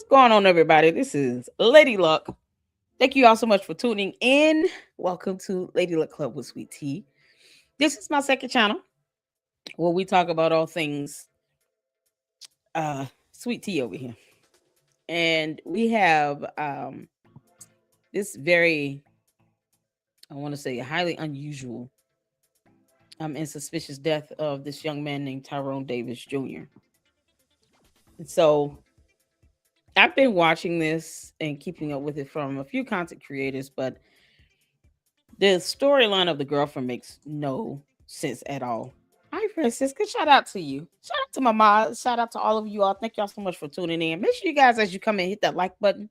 going on, everybody? This is Lady Luck. Thank you all so much for tuning in. Welcome to Lady Luck Club with Sweet Tea. This is my second channel where we talk about all things sweet tea over here. And we have this very, I want to say, highly unusual and suspicious death of this young man named Tyrone Davis Jr. And so I've been watching this and keeping up with it from a few content creators, but the storyline of the girlfriend makes no sense at all. Hi, Francisca. Shout out to you. Shout out to my mom. Shout out to all of you all. Thank y'all so much for tuning in. Make sure you guys, as you come in, hit that like button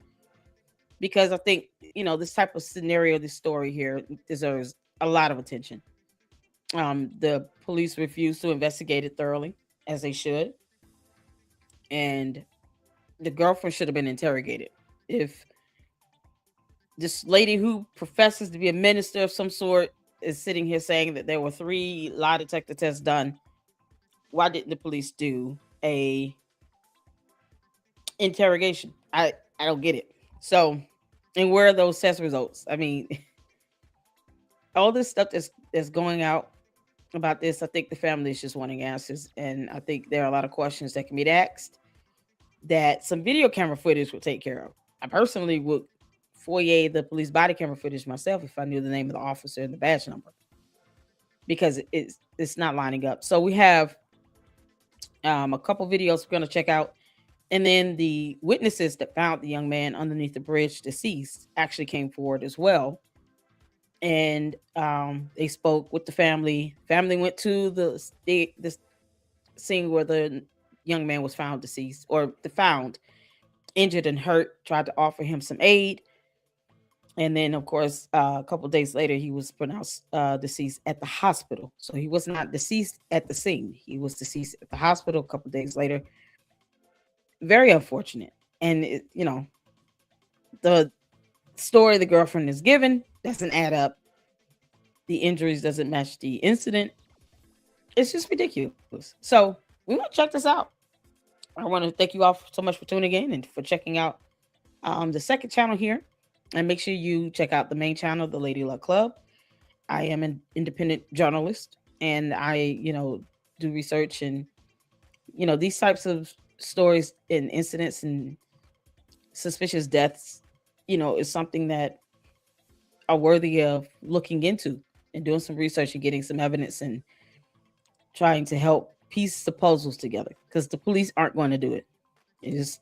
because I think, this type of scenario, this story here deserves a lot of attention. The police refused to investigate it thoroughly, as they should. And the girlfriend should have been interrogated. If this lady who professes to be a minister of some sort is sitting here saying that there were 3 lie detector tests done, why didn't the police do a interrogation? I don't get it. So, and where are those test results? I mean, all this stuff that's going out about this, I think the family is just wanting answers, and I think there are a lot of questions that can be asked that some video camera footage would take care of. I personally would foyer the police body camera footage myself if I knew the name of the officer and the badge number, because it's not lining up. So we have a couple videos we're going to check out, and then the witnesses that found the young man underneath the bridge deceased actually came forward as well, and they spoke with the family. Family went to the scene where the young man was found deceased, or found injured and hurt, tried to offer him some aid. And then, of course, a couple of days later, he was pronounced deceased at the hospital. So he was not deceased at the scene. He was deceased at the hospital a couple of days later. Very unfortunate. And, the story the girlfriend is given doesn't add up. The injuries doesn't match the incident. It's just ridiculous. So we want to check this out. I want to thank you all so much for tuning in and for checking out the second channel here. And make sure you check out the main channel, the Lady Luck Club. I am an independent journalist, and I, do research, and, these types of stories and incidents and suspicious deaths, is something that are worthy of looking into and doing some research and getting some evidence and trying to help piece the puzzles together, because the police aren't going to do it. It's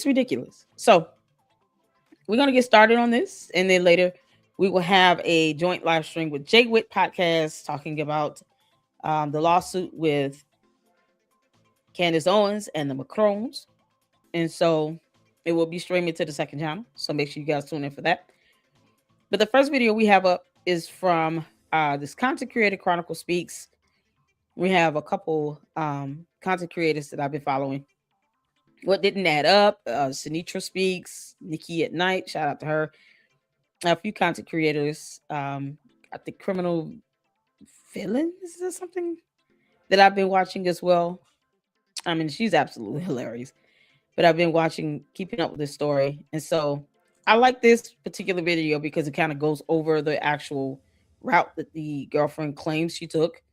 ridiculous. So we're going to get started on this, and then later we will have a joint live stream with Jay Witt Podcast talking about the lawsuit with Candace Owens and the Macrones. And so it will be streaming to the second channel, so make sure you guys tune in for that. But the first video we have up is from this content creator, Chronicle Speaks. We have a couple content creators that I've been following. What didn't add up? Sinitra Speaks, Nikki at Night, shout out to her. A few content creators. I think Criminal Villains or something that I've been watching as well. I mean, she's absolutely hilarious. But I've been watching, keeping up with this story. And so I like this particular video because it kind of goes over the actual route that the girlfriend claims she took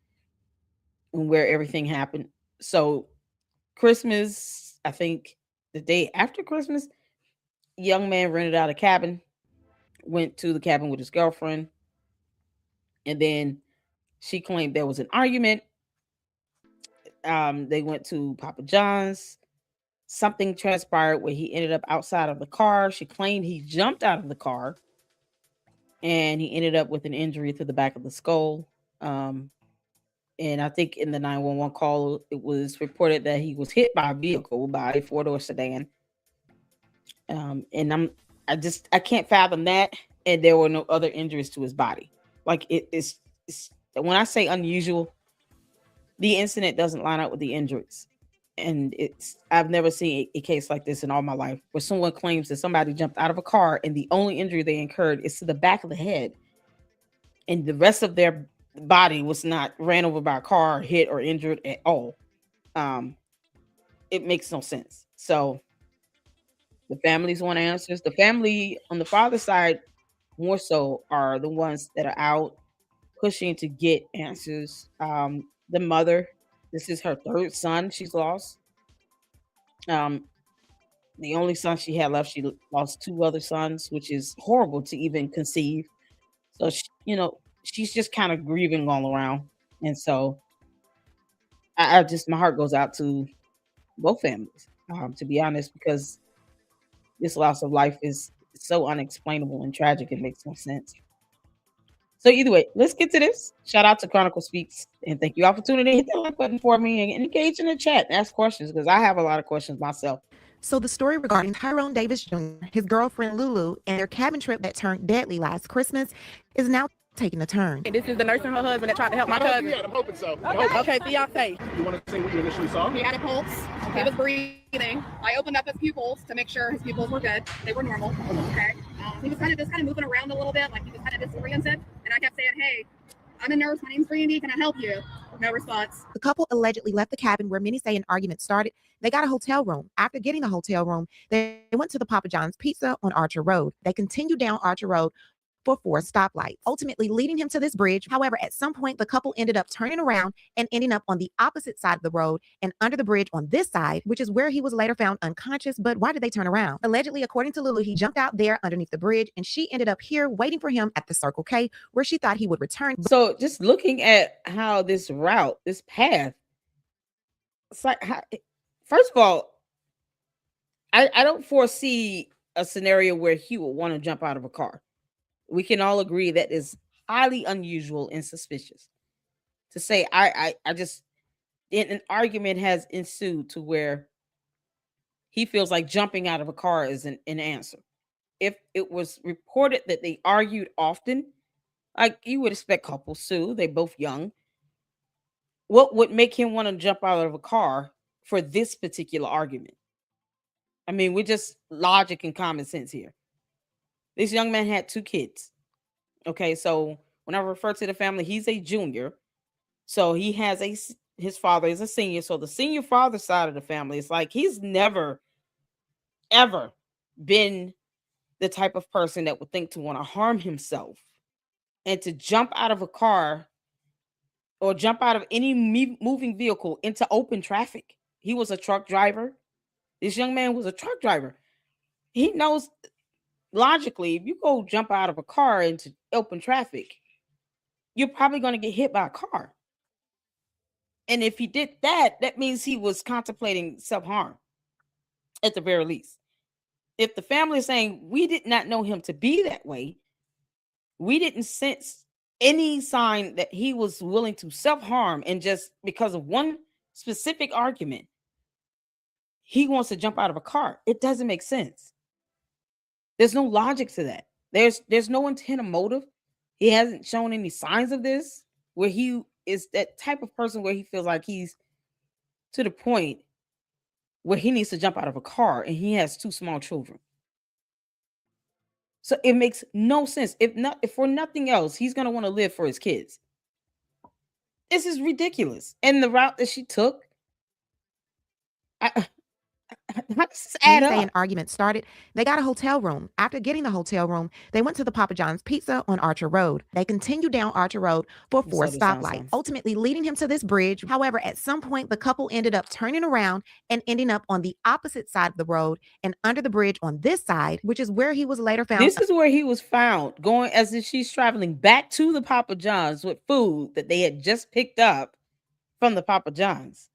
and where everything happened. So Christmas, I think the day after Christmas, young man rented out a cabin, went to the cabin with his girlfriend, and then she claimed there was an argument. They went to Papa John's. Something transpired where he ended up outside of the car. She claimed he jumped out of the car, and he ended up with an injury to the back of the skull. And I think in the 911 call, it was reported that he was hit by a vehicle, by a 4-door sedan. And I can't fathom that. And there were no other injuries to his body. Like it's when I say unusual, the incident doesn't line up with the injuries. And I've never seen a case like this in all my life, where someone claims that somebody jumped out of a car and the only injury they incurred is to the back of the head, and the rest of their body was not ran over by a car, hit, or injured at all. It makes no sense. So The families want answers. The family on the father's side more so are the ones that are out pushing to get answers. The mother, this is her third son she's lost. Um, the only son she had left, she lost two other sons, which is horrible to even conceive. So, she's just kind of grieving all around. And so I just, my heart goes out to both families, to be honest, because this loss of life is so unexplainable and tragic. It makes no sense. So either way, let's get to this. Shout out to Chronicle Speaks, and thank you all for tuning in. Hit that like button for me and engage in the chat and ask questions because I have a lot of questions myself. So the story regarding Tyrone Davis Jr., his girlfriend Lulu, and their cabin trip that turned deadly last Christmas is now taking a turn. And this is the nurse and her husband that tried to help my cousin. Yeah, I'm hoping so. Okay, fiance. You want to say what you initially saw? He had a pulse. Okay. He was breathing. I opened up his pupils to make sure his pupils were good. They were normal. Okay. He was kind of moving around a little bit, like he was kind of disoriented. And I kept saying, "Hey, I'm a nurse. My name's Brandy. Can I help you?" No response. The couple allegedly left the cabin where many say an argument started. They got a hotel room. After getting the hotel room, they went to the Papa John's Pizza on Archer Road. They continued down Archer Road for 4 stoplights, ultimately leading him to this bridge. However, at some point, the couple ended up turning around and ending up on the opposite side of the road and under the bridge on this side, which is where he was later found unconscious. But why did they turn around? Allegedly, according to Lulu, he jumped out there underneath the bridge and she ended up here waiting for him at the Circle K where she thought he would return. So just looking at how this route, this path, it's like, first of all, I don't foresee a scenario where he would want to jump out of a car. We can all agree that is highly unusual and suspicious. To say I just, an argument has ensued to where he feels like jumping out of a car is an answer. If it was reported that they argued often, like you would expect couples sue, they both young. What would make him want to jump out of a car for this particular argument? I mean, we're just logic and common sense here. This young man had 2 kids. Okay, so when I refer to the family, he's a junior. So he has his father is a senior. So the senior father side of the family is like he's never, ever been the type of person that would think to want to harm himself and to jump out of a car or jump out of any moving vehicle into open traffic. He was a truck driver. This young man was a truck driver. He knows logically, if you go jump out of a car into open traffic, you're probably going to get hit by a car. And if he did that, that means he was contemplating self-harm at the very least. If the family is saying we did not know him to be that way, we didn't sense any sign that he was willing to self-harm, and just because of one specific argument, he wants to jump out of a car. It doesn't make sense. There's no logic to that. There's no intent or motive. He hasn't shown any signs of this, where he is that type of person where he feels like he's to the point where he needs to jump out of a car, and he has 2 small children. So it makes no sense. If for nothing else, he's going to want to live for his kids. This is ridiculous. And the route that she took, how does this add up? An argument started. They got a hotel room. After getting the hotel room, they went to the Papa John's Pizza on Archer Road. They continued down Archer Road for 4 stoplights, ultimately leading him to this bridge. However, at some point, the couple ended up turning around and ending up on the opposite side of the road and under the bridge on this side, which is where he was later found. This is where he was found, going as if she's traveling back to the Papa John's with food that they had just picked up from the Papa John's.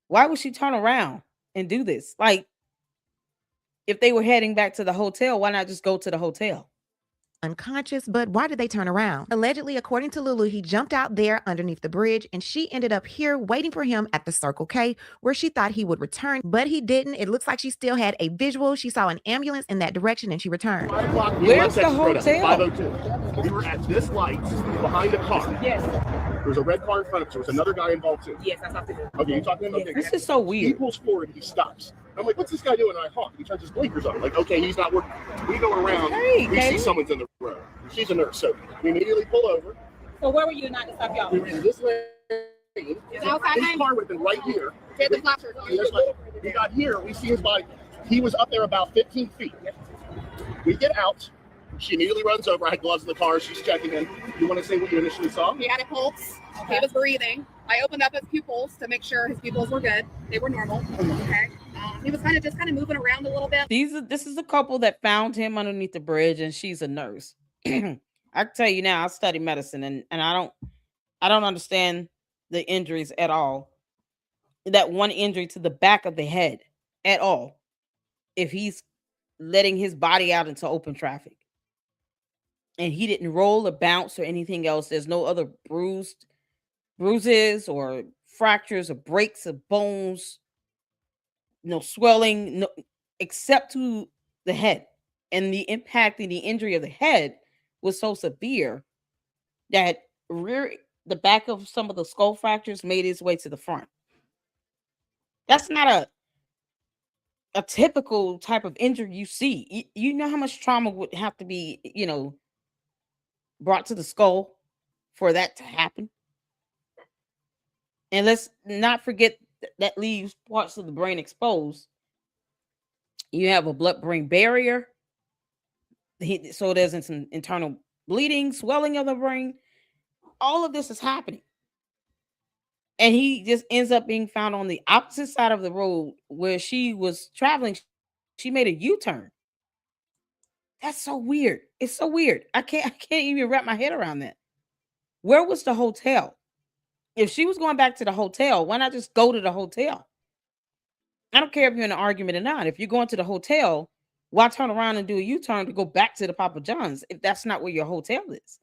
Why would she turn around and do this? Like, if they were heading back to the hotel, why not just go to the hotel? Unconscious, but why did they turn around? Allegedly, according to Lulu, he jumped out there underneath the bridge and she ended up here waiting for him at the Circle K where she thought he would return, but he didn't. It looks like she still had a visual. She saw an ambulance in that direction and she returned. Where's the hotel? 502. We were at this light behind a car. Yes. There was a red car in front of us. There was another guy involved too. Yes, I talked to him. Okay, you talking to him? Okay. This is so weird. He pulls forward and he stops. I'm like, what's this guy doing? I honk. He turns his blinkers on. Like, okay, he's not working. We go around. Hey, we see someone's in the road. She's a nurse, so we immediately pull over. So where were you not to stop y'all? We were in this lane. His car would have been right here. Did the flashers on? We got here. We see his body. He was up there about 15 feet. We get out. She immediately runs over. I had gloves in the car. She's checking in. You want to say what you initially saw? He had a pulse. He was breathing. I opened up his pupils to make sure his pupils were good. They were normal. Okay. He was kind of moving around a little bit. This is a couple that found him underneath the bridge, and she's a nurse. I can tell you now, I study medicine, and I don't understand the injuries at all. That one injury to the back of the head at all. If he's letting his body out into open traffic. And he didn't roll or bounce or anything else. There's no other bruises or fractures or breaks of bones, no swelling, no, except to the head. And the impact and the injury of the head was so severe that the back of some of the skull fractures made its way to the front. That's not a typical type of injury you see. You know how much trauma would have to be, brought to the skull for that to happen. And let's not forget that leaves parts of the brain exposed. You have a blood-brain barrier. So there's some internal bleeding, swelling of the brain. All of this is happening. And he just ends up being found on the opposite side of the road where she was traveling. She made a U-turn. That's so weird. It's so weird. I can't even wrap my head around that. Where was the hotel? If she was going back to the hotel, why not just go to the hotel? I don't care if you're in an argument or not. If you're going to the hotel, why turn around and do a U-turn to go back to the Papa John's if that's not where your hotel is?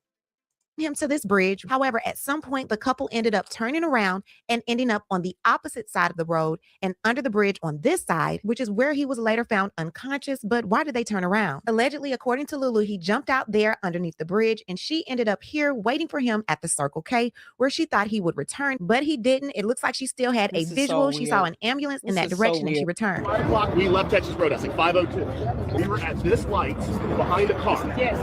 Him to this bridge. However, at some point, the couple ended up turning around and ending up on the opposite side of the road and under the bridge on this side, which is where he was later found unconscious. But why did they turn around? Allegedly, according to Lulu, he jumped out there underneath the bridge and she ended up here waiting for him at the Circle K where she thought he would return, but he didn't. It looks like she still had a visual. She saw an ambulance in that direction and she returned. 5 o'clock, we left Texas Roadhouse, like 5:02. We were at this light behind a car. Yes.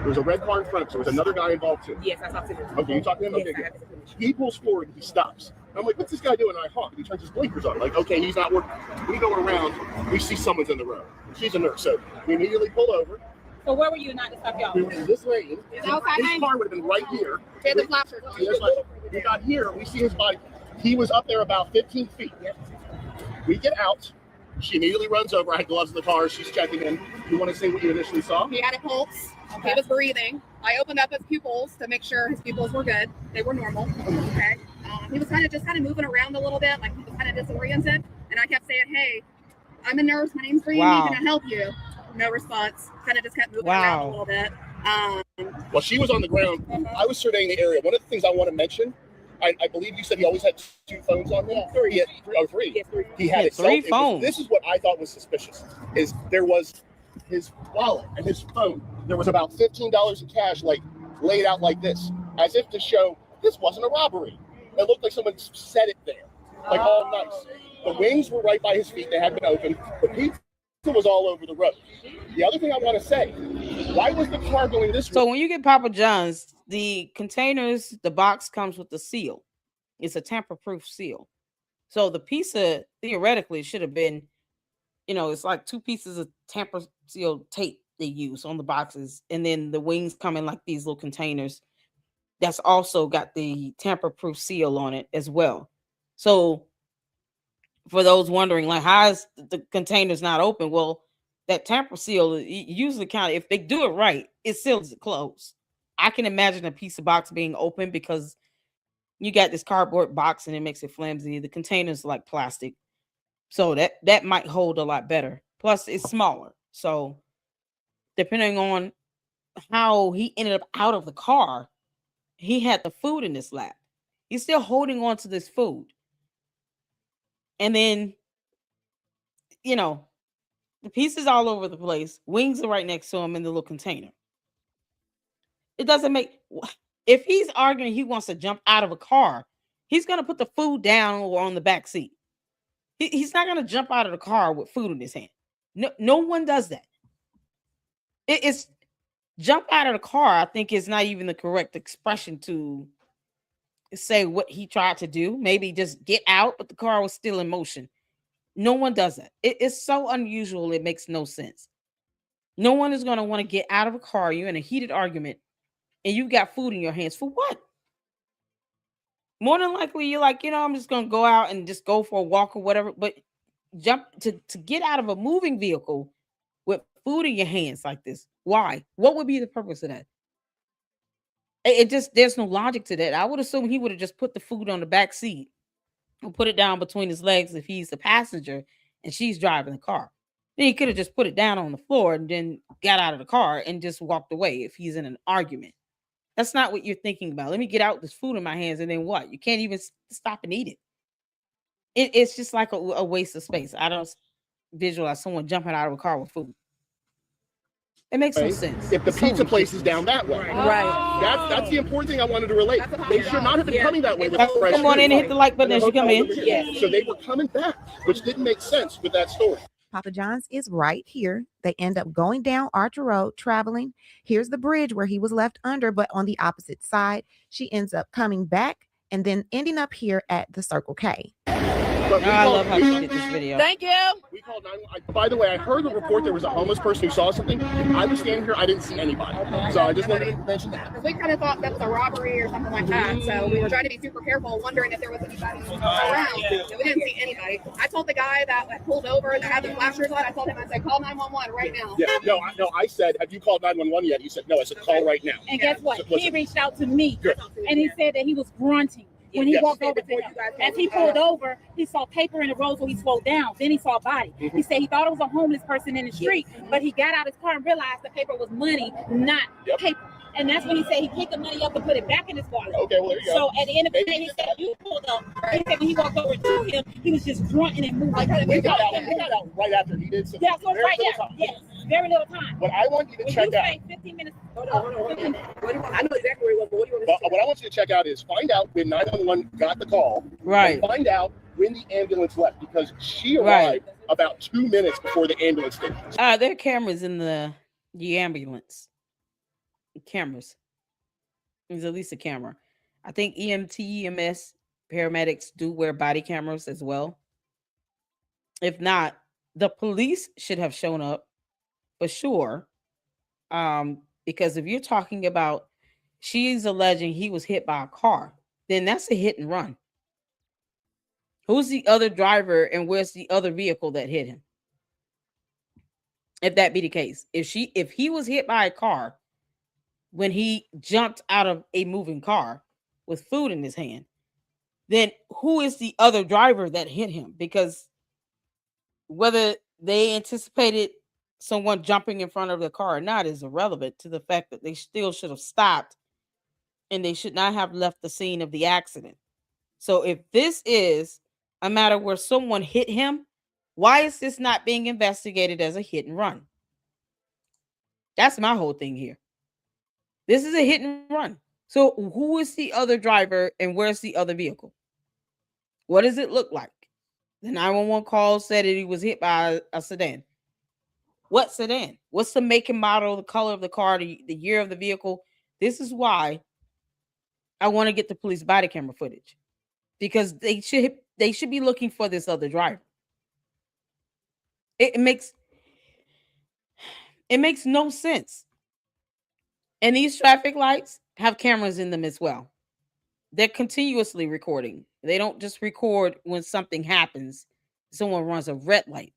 There was a red car in front, so there was another guy involved too. Yes, I talked to him. Okay, you talk to him? Yes, Okay, I have good. this information. He pulls forward and he stops. I'm like, what's this guy doing? I honk. He turns his blinkers on. Like, okay, he's not working. We go around, we see someone's in the road. She's a nurse, so we immediately pull over. So where were you not to stop y'all? We were in this lane. Is that outside His lane? car would have been right here. He had the flashers on. Here's like, we got here, we see his body. He was up there about 15 feet. We get out. She immediately runs over. I had gloves in the car. She's checking in. You want to say what you initially saw? He had a pulse. He was breathing. I opened up his pupils to make sure his pupils were good. They were normal. Okay. He was kind of moving around a little bit, like he was kind of disoriented. And I kept saying, "Hey, I'm a nurse. My name's Bree. Wow. Can I help you?" No response. Kind of just kept moving around a little bit. While she was on the ground, I was surveying the area. One of the things I want to mention, I believe you said he always had 2 phones on him. Yeah. Three. Three. Yes, three. He had Yeah, his 3 cell- phones. This is what I thought was suspicious. Is there was his wallet and his phone. There was about $15 in cash, like laid out like this, as if to show this wasn't a robbery. It looked like someone set it there, like all nice. The wings were right by his feet; they hadn't been opened. The pizza was all over the road. The other thing I want to say: why was the car going this way? So when you get Papa John's, the containers, the box comes with the seal. It's a tamper-proof seal. So the pizza theoretically should have been, it's like 2 pieces of tamper seal tape they use on the boxes, and then the wings come in like these little containers. That's also got the tamper-proof seal on it as well. So for those wondering, like, how is the containers not open? Well, that tamper seal usually if they do it right, it seals it closed. I can imagine a piece of box being open because you got this cardboard box and it makes it flimsy. The container's like plastic, so that might hold a lot better. Plus, it's smaller. So depending on how he ended up out of the car, he had the food in his lap. He's still holding on to this food. And then, the pieces all over the place. Wings are right next to him in the little container. It doesn't make... If he's arguing he wants to jump out of a car, he's going to put the food down or on the back seat. He's not going to jump out of the car with food in his hand. No one does that. It's jump out of the car, I think, is not even the correct expression to say what he tried to do. Maybe just get out, but the car was still in motion. No one does that. It's so unusual. It makes no sense. No one is going to want to get out of a car. You're in a heated argument and you've got food in your hands. For what? More than likely, you're like, I'm just going to go out and just go for a walk or whatever. But jump to get out of a moving vehicle with food in your hands like this. Why? What would be the purpose of that? It just, there's no logic to that. I would assume he would have just put the food on the back seat and put it down between his legs if he's the passenger and she's driving the car. Then he could have just put it down on the floor and then got out of the car and just walked away if he's in an argument. That's not what you're thinking about. Let me get out this food in my hands and then what? You can't even stop and eat it. It's just like a waste of space. I don't visualize someone jumping out of a car with food. It makes no sense. If the pizza place is down that way. Right. That's the important thing I wanted to relate. They should not have been coming that way. Come on in and hit the like button as you come in. Yeah. So they were coming back, which didn't make sense with that story. Papa John's is right here. They end up going down Archer Road, traveling. Here's the bridge where he was left under, but on the opposite side. She ends up coming back and then ending up here at the Circle K. I love how she did this video. Thank you. We called 911. By the way, I heard the report there was a homeless person who saw something. I was standing here. I didn't see anybody. So I just wanted to mention that. Because we kind of thought that was a robbery or something like that. So we were trying to be super careful, wondering if there was anybody around. And we didn't see anybody. I told the guy that pulled over and had the flashers on, I told him, I said, call 911 right now. Yeah, no, I said, have you called 911 yet? He said, no. I said, call right now. And guess what? So, He reached out to me. Good. And he said that he was grunting. When he Yes. walked over to him, as he pulled over, he saw paper in the road, so he slowed down. Then he saw a body. He said he thought it was a homeless person in the street, but he got out his car and realized the paper was money, not paper. And that's when he said he picked the money up and put it back in his wallet. Okay, well, there you go. So at the end of the day, he said you pulled up. He said when he walked over to him, he was just grunting and moving. We got out right after he did. So Yeah, so right there. Yes, very little time. What I want you to When check you out. say 15 minutes. Hold on. I know exactly where he was, but what do you want What I want you to check out is find out when 911 got the call. Right. And find out when the ambulance left because she arrived about 2 minutes before the ambulance did. There are cameras in the ambulance. Cameras. There's at least a camera. I think EMT, EMS, paramedics do wear body cameras as well. If not, the police should have shown up for sure. Because if you're talking about she's alleging he was hit by a car, then that's a hit and run. Who's the other driver and where's the other vehicle that hit him? If that be the case, if he was hit by a car when he jumped out of a moving car with food in his hand, then who is the other driver that hit him? Because whether they anticipated someone jumping in front of the car or not is irrelevant to the fact that they still should have stopped and they should not have left the scene of the accident. So if this is a matter where someone hit him, why is this not being investigated as a hit and run? That's my whole thing here. This is a hit and run. So who is the other driver and where's the other vehicle? What does it look like? The 911 call said that he was hit by a sedan. What sedan? What's the make and model, the color of the car, the year of the vehicle? This is why I want to get the police body camera footage. Because they should be looking for this other driver. It makes no sense. And these traffic lights have cameras in them as well. They're continuously recording. They don't just record when something happens. Someone runs a red light.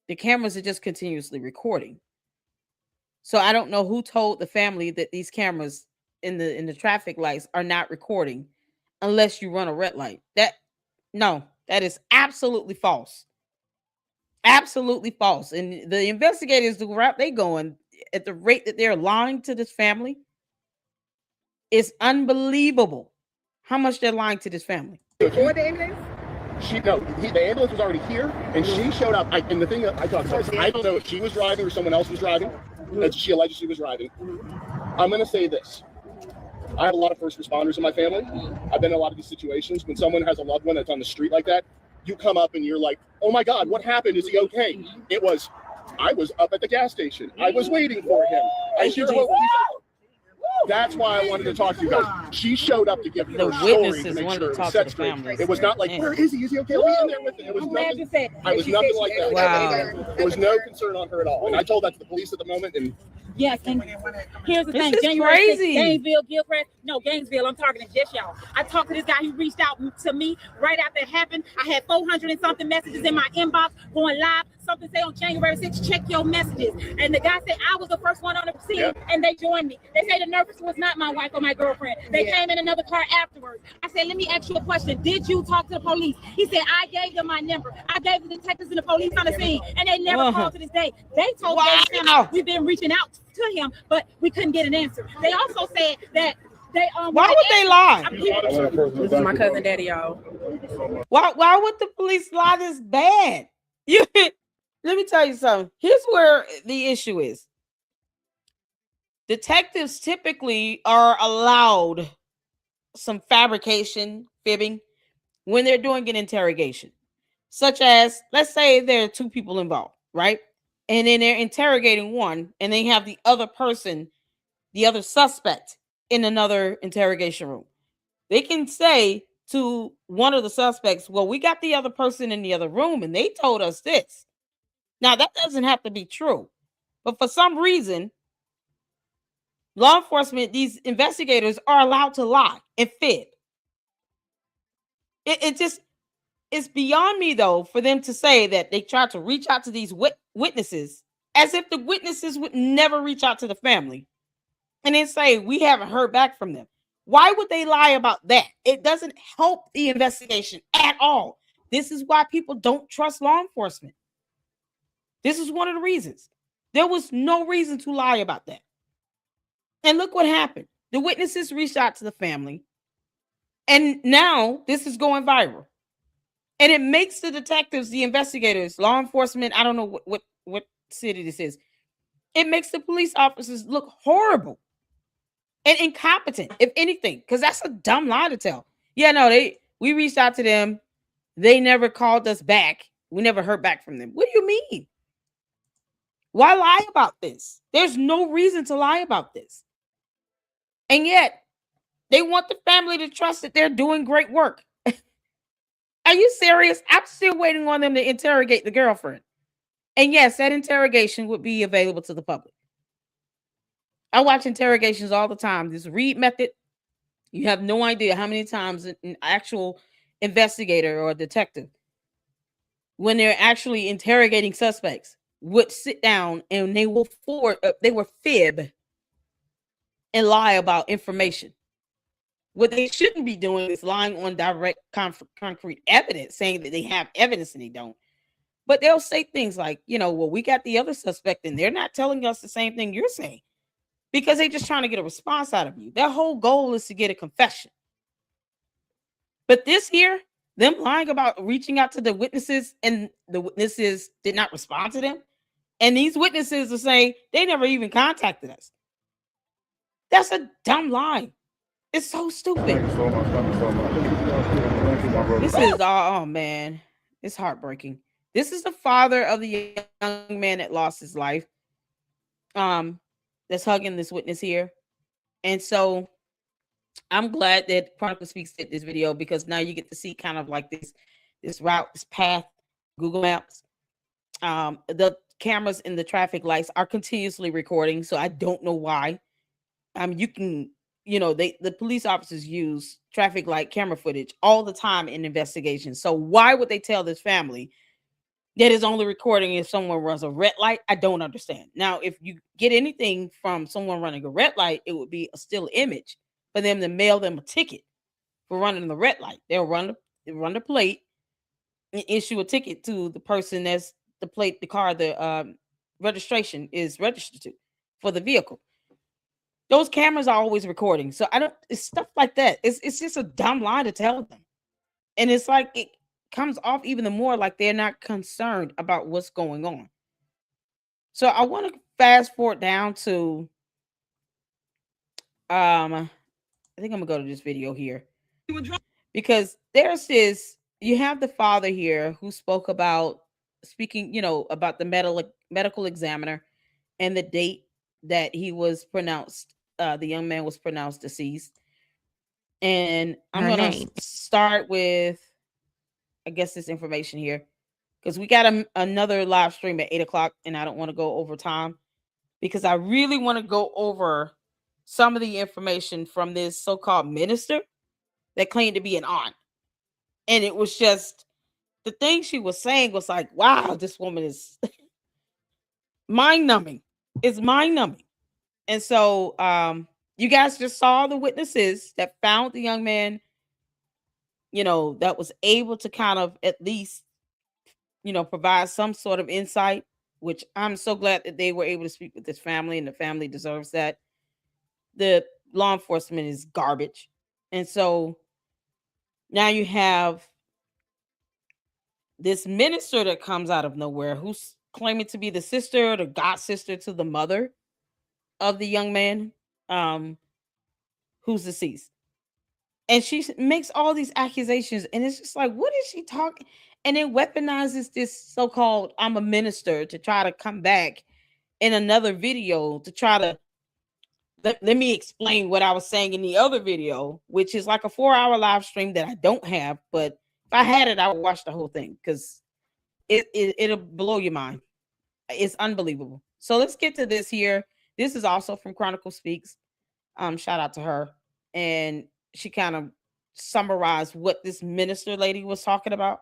The cameras are just continuously recording. So I don't know who told the family that these cameras in the traffic lights are not recording unless you run a red light. That is absolutely false. Absolutely false. And the investigators, the route they going at the rate that they're lying to this family, it's unbelievable how much they're lying to this family. Before the ambulance? The ambulance was already here, and she showed up. And the thing that I talked about is I don't know if she was driving or someone else was driving. She alleged she was driving. I'm going to say this. I have a lot of first responders in my family. I've been in a lot of these situations. When someone has a loved one that's on the street like that, you come up and you're like, oh my God, what happened? Is he okay? I was up at the gas station. I was waiting for him. I sure hope That's why I wanted to talk to you guys. She showed up to give The her story to witnesses make wanted sure to it talk was to set the straight. families. It was not like, Yeah. where is he? Is he okay? Are we in there with it? It was I'm glad nothing. you said It was nothing like that. Wow. There was no concern on her at all. And I told that to the police at the moment, and yes. And here's the This thing. is January 6th, crazy. Gainesville, Gilchrist. No, Gainesville. I'm talking to just y'all. I talked to this guy. He reached out to me right after it happened. I had 400 and something messages in my inbox going live. Something say on January 6th, check your messages. And the guy said I was the first one on the scene, and they joined me. They say the nurse was not my wife or my girlfriend. They came in another car afterwards. I said, let me ask you a question. Did you talk to the police? He said, I gave them my number. I gave the detectives and the police on the scene, and they never called to this day. They told me we've been reaching out to him, but we couldn't get an answer. They also said that they Why would they lie? This is my cousin Daddy, y'all. Why would the police lie this bad? You let me tell you something. Here's where the issue is. Detectives typically are allowed some fabrication, fibbing, when they're doing an interrogation. Such as, let's say there are two people involved, right? And then they're interrogating one, and they have the other person, the other suspect, in another interrogation room. They can say to one of the suspects, well, we got the other person in the other room, and they told us this. Now, that doesn't have to be true. But for some reason, law enforcement, these investigators are allowed to lie and fib. It's beyond me, though, for them to say that they tried to reach out to these witnesses as if the witnesses would never reach out to the family and then say, we haven't heard back from them. Why would they lie about that? It doesn't help the investigation at all. This is why people don't trust law enforcement. This is one of the reasons. There was no reason to lie about that. And look what happened. The witnesses reached out to the family. And now this is going viral. And it makes the detectives, the investigators, law enforcement, I don't know what city this is. It makes the police officers look horrible and incompetent, if anything, because that's a dumb lie to tell. Yeah, no, we reached out to them. They never called us back. We never heard back from them. What do you mean? Why lie about this? There's no reason to lie about this. And yet, they want the family to trust that they're doing great work. Are you serious? I'm still waiting on them to interrogate the girlfriend. And yes, that interrogation would be available to the public. I watch interrogations all the time. This read method, you have no idea how many times an actual investigator or detective, when they're actually interrogating suspects, would sit down and they will fib and lie about information. What they shouldn't be doing is lying on direct concrete evidence, saying that they have evidence and they don't. But they'll say things like, well, we got the other suspect and they're not telling us the same thing you're saying, because they're just trying to get a response out of you. Their whole goal is to get a confession. But this here, them lying about reaching out to the witnesses and the witnesses did not respond to them. And these witnesses are saying they never even contacted us. That's a dumb lie. It's so stupid. Thank you so much. Thank you so much. Thank you, my brother. This is, oh man, it's heartbreaking. This is the father of the young man that lost his life. That's hugging this witness here. And so I'm glad that Chronicle Speaks did this video, because now you get to see kind of like this route, this path, Google Maps. The cameras in the traffic lights are continuously recording, so I don't know why. You can, the police officers use traffic light camera footage all the time in investigations. So why would they tell this family that is only recording if someone runs a red light? I don't understand. Now, if you get anything from someone running a red light, it would be a still image for them to mail them a ticket for running the red light. They'll run the plate and issue a ticket to the person that's the car, the registration is registered to for the vehicle. Those cameras are always recording. So it's stuff like that. It's just a dumb lie to tell them. And it's like, it comes off even more like they're not concerned about what's going on. So I want to fast forward down to, I think I'm gonna go to this video here, because you have the father here who spoke about about the medical examiner and the date that he was pronounced the young man was pronounced deceased. And I'm Her going to name. start with, I guess, this information here, because we got another live stream at 8 o'clock, and I don't want to go over time because I really want to go over some of the information from this so-called minister that claimed to be an aunt. And it was just, the thing she was saying was like, wow, this woman is mind-numbing. It's mind-numbing. And so you guys just saw the witnesses that found the young man, that was able to kind of at least, provide some sort of insight, which I'm so glad that they were able to speak with this family, and the family deserves that. The law enforcement is garbage. And so now you have this minister that comes out of nowhere who's claiming to be the sister or the god sister to the mother of the young man who's deceased. And she makes all these accusations, and it's just like, what is she talking? And then weaponizes this so-called I'm a minister to try to come back in another video to try to let me explain what I was saying in the other video, which is like a 4-hour live stream that I don't have, but if I had it, I would watch the whole thing because it'll blow your mind. It's unbelievable. So let's get to this here. This is also from Chronicle Speaks. Shout out to her. And she kind of summarized what this minister lady was talking about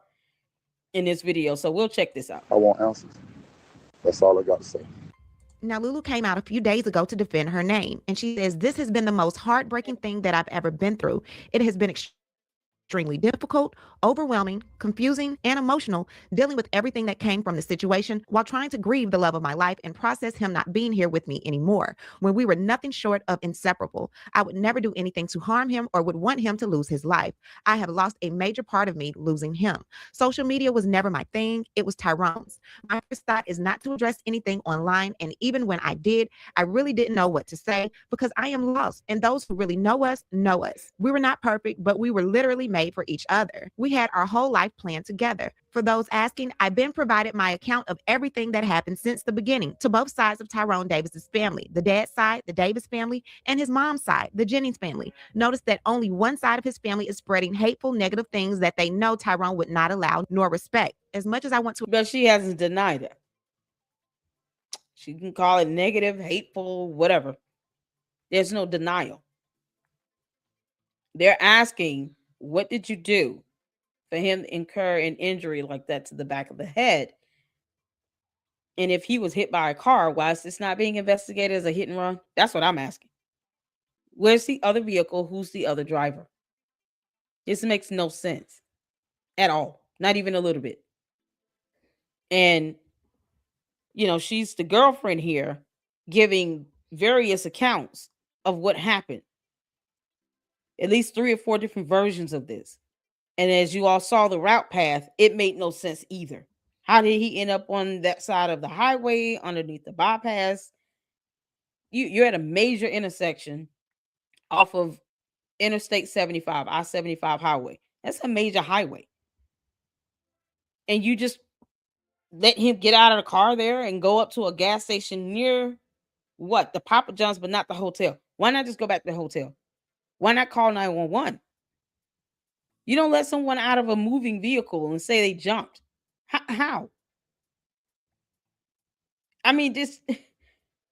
in this video. So we'll check this out. I want answers. That's all I got to say. Now, Lulu came out a few days ago to defend her name, and she says, this has been the most heartbreaking thing that I've ever been through. It has been extremely difficult, overwhelming, confusing, and emotional, dealing with everything that came from the situation while trying to grieve the love of my life and process him not being here with me anymore. When we were nothing short of inseparable, I would never do anything to harm him or would want him to lose his life. I have lost a major part of me losing him. Social media was never my thing. It was Tyrone's. My first thought is not to address anything online, and even when I did, I really didn't know what to say because I am lost, and those who really know us know us. We were not perfect, but we were literally made for each other. We had our whole life planned together. For those asking, I've been provided my account of everything that happened since the beginning to both sides of Tyrone Davis's family, the dad's side, the Davis family, and his mom's side, the Jennings family. Notice that only one side of his family is spreading hateful, negative things that they know Tyrone would not allow nor respect. As much as I want to, but she hasn't denied it. She can call it negative, hateful, whatever. There's no denial. They're asking, what did you do for him to incur an injury like that to the back of the head? And if he was hit by a car, why is this not being investigated as a hit and run? That's what I'm asking. Where's the other vehicle? Who's the other driver? This makes no sense at all. Not even a little bit. And, she's the girlfriend here giving various accounts of what happened. At least 3 or 4 different versions of this. And as you all saw the route path, it made no sense either. How did he end up on that side of the highway underneath the bypass? You're at a major intersection off of Interstate 75, I-75 highway. That's a major highway. And you just let him get out of the car there and go up to a gas station near what? The Papa John's, but not the hotel. Why not just go back to the hotel? Why not call 911? You don't let someone out of a moving vehicle and say they jumped. How? I mean, this.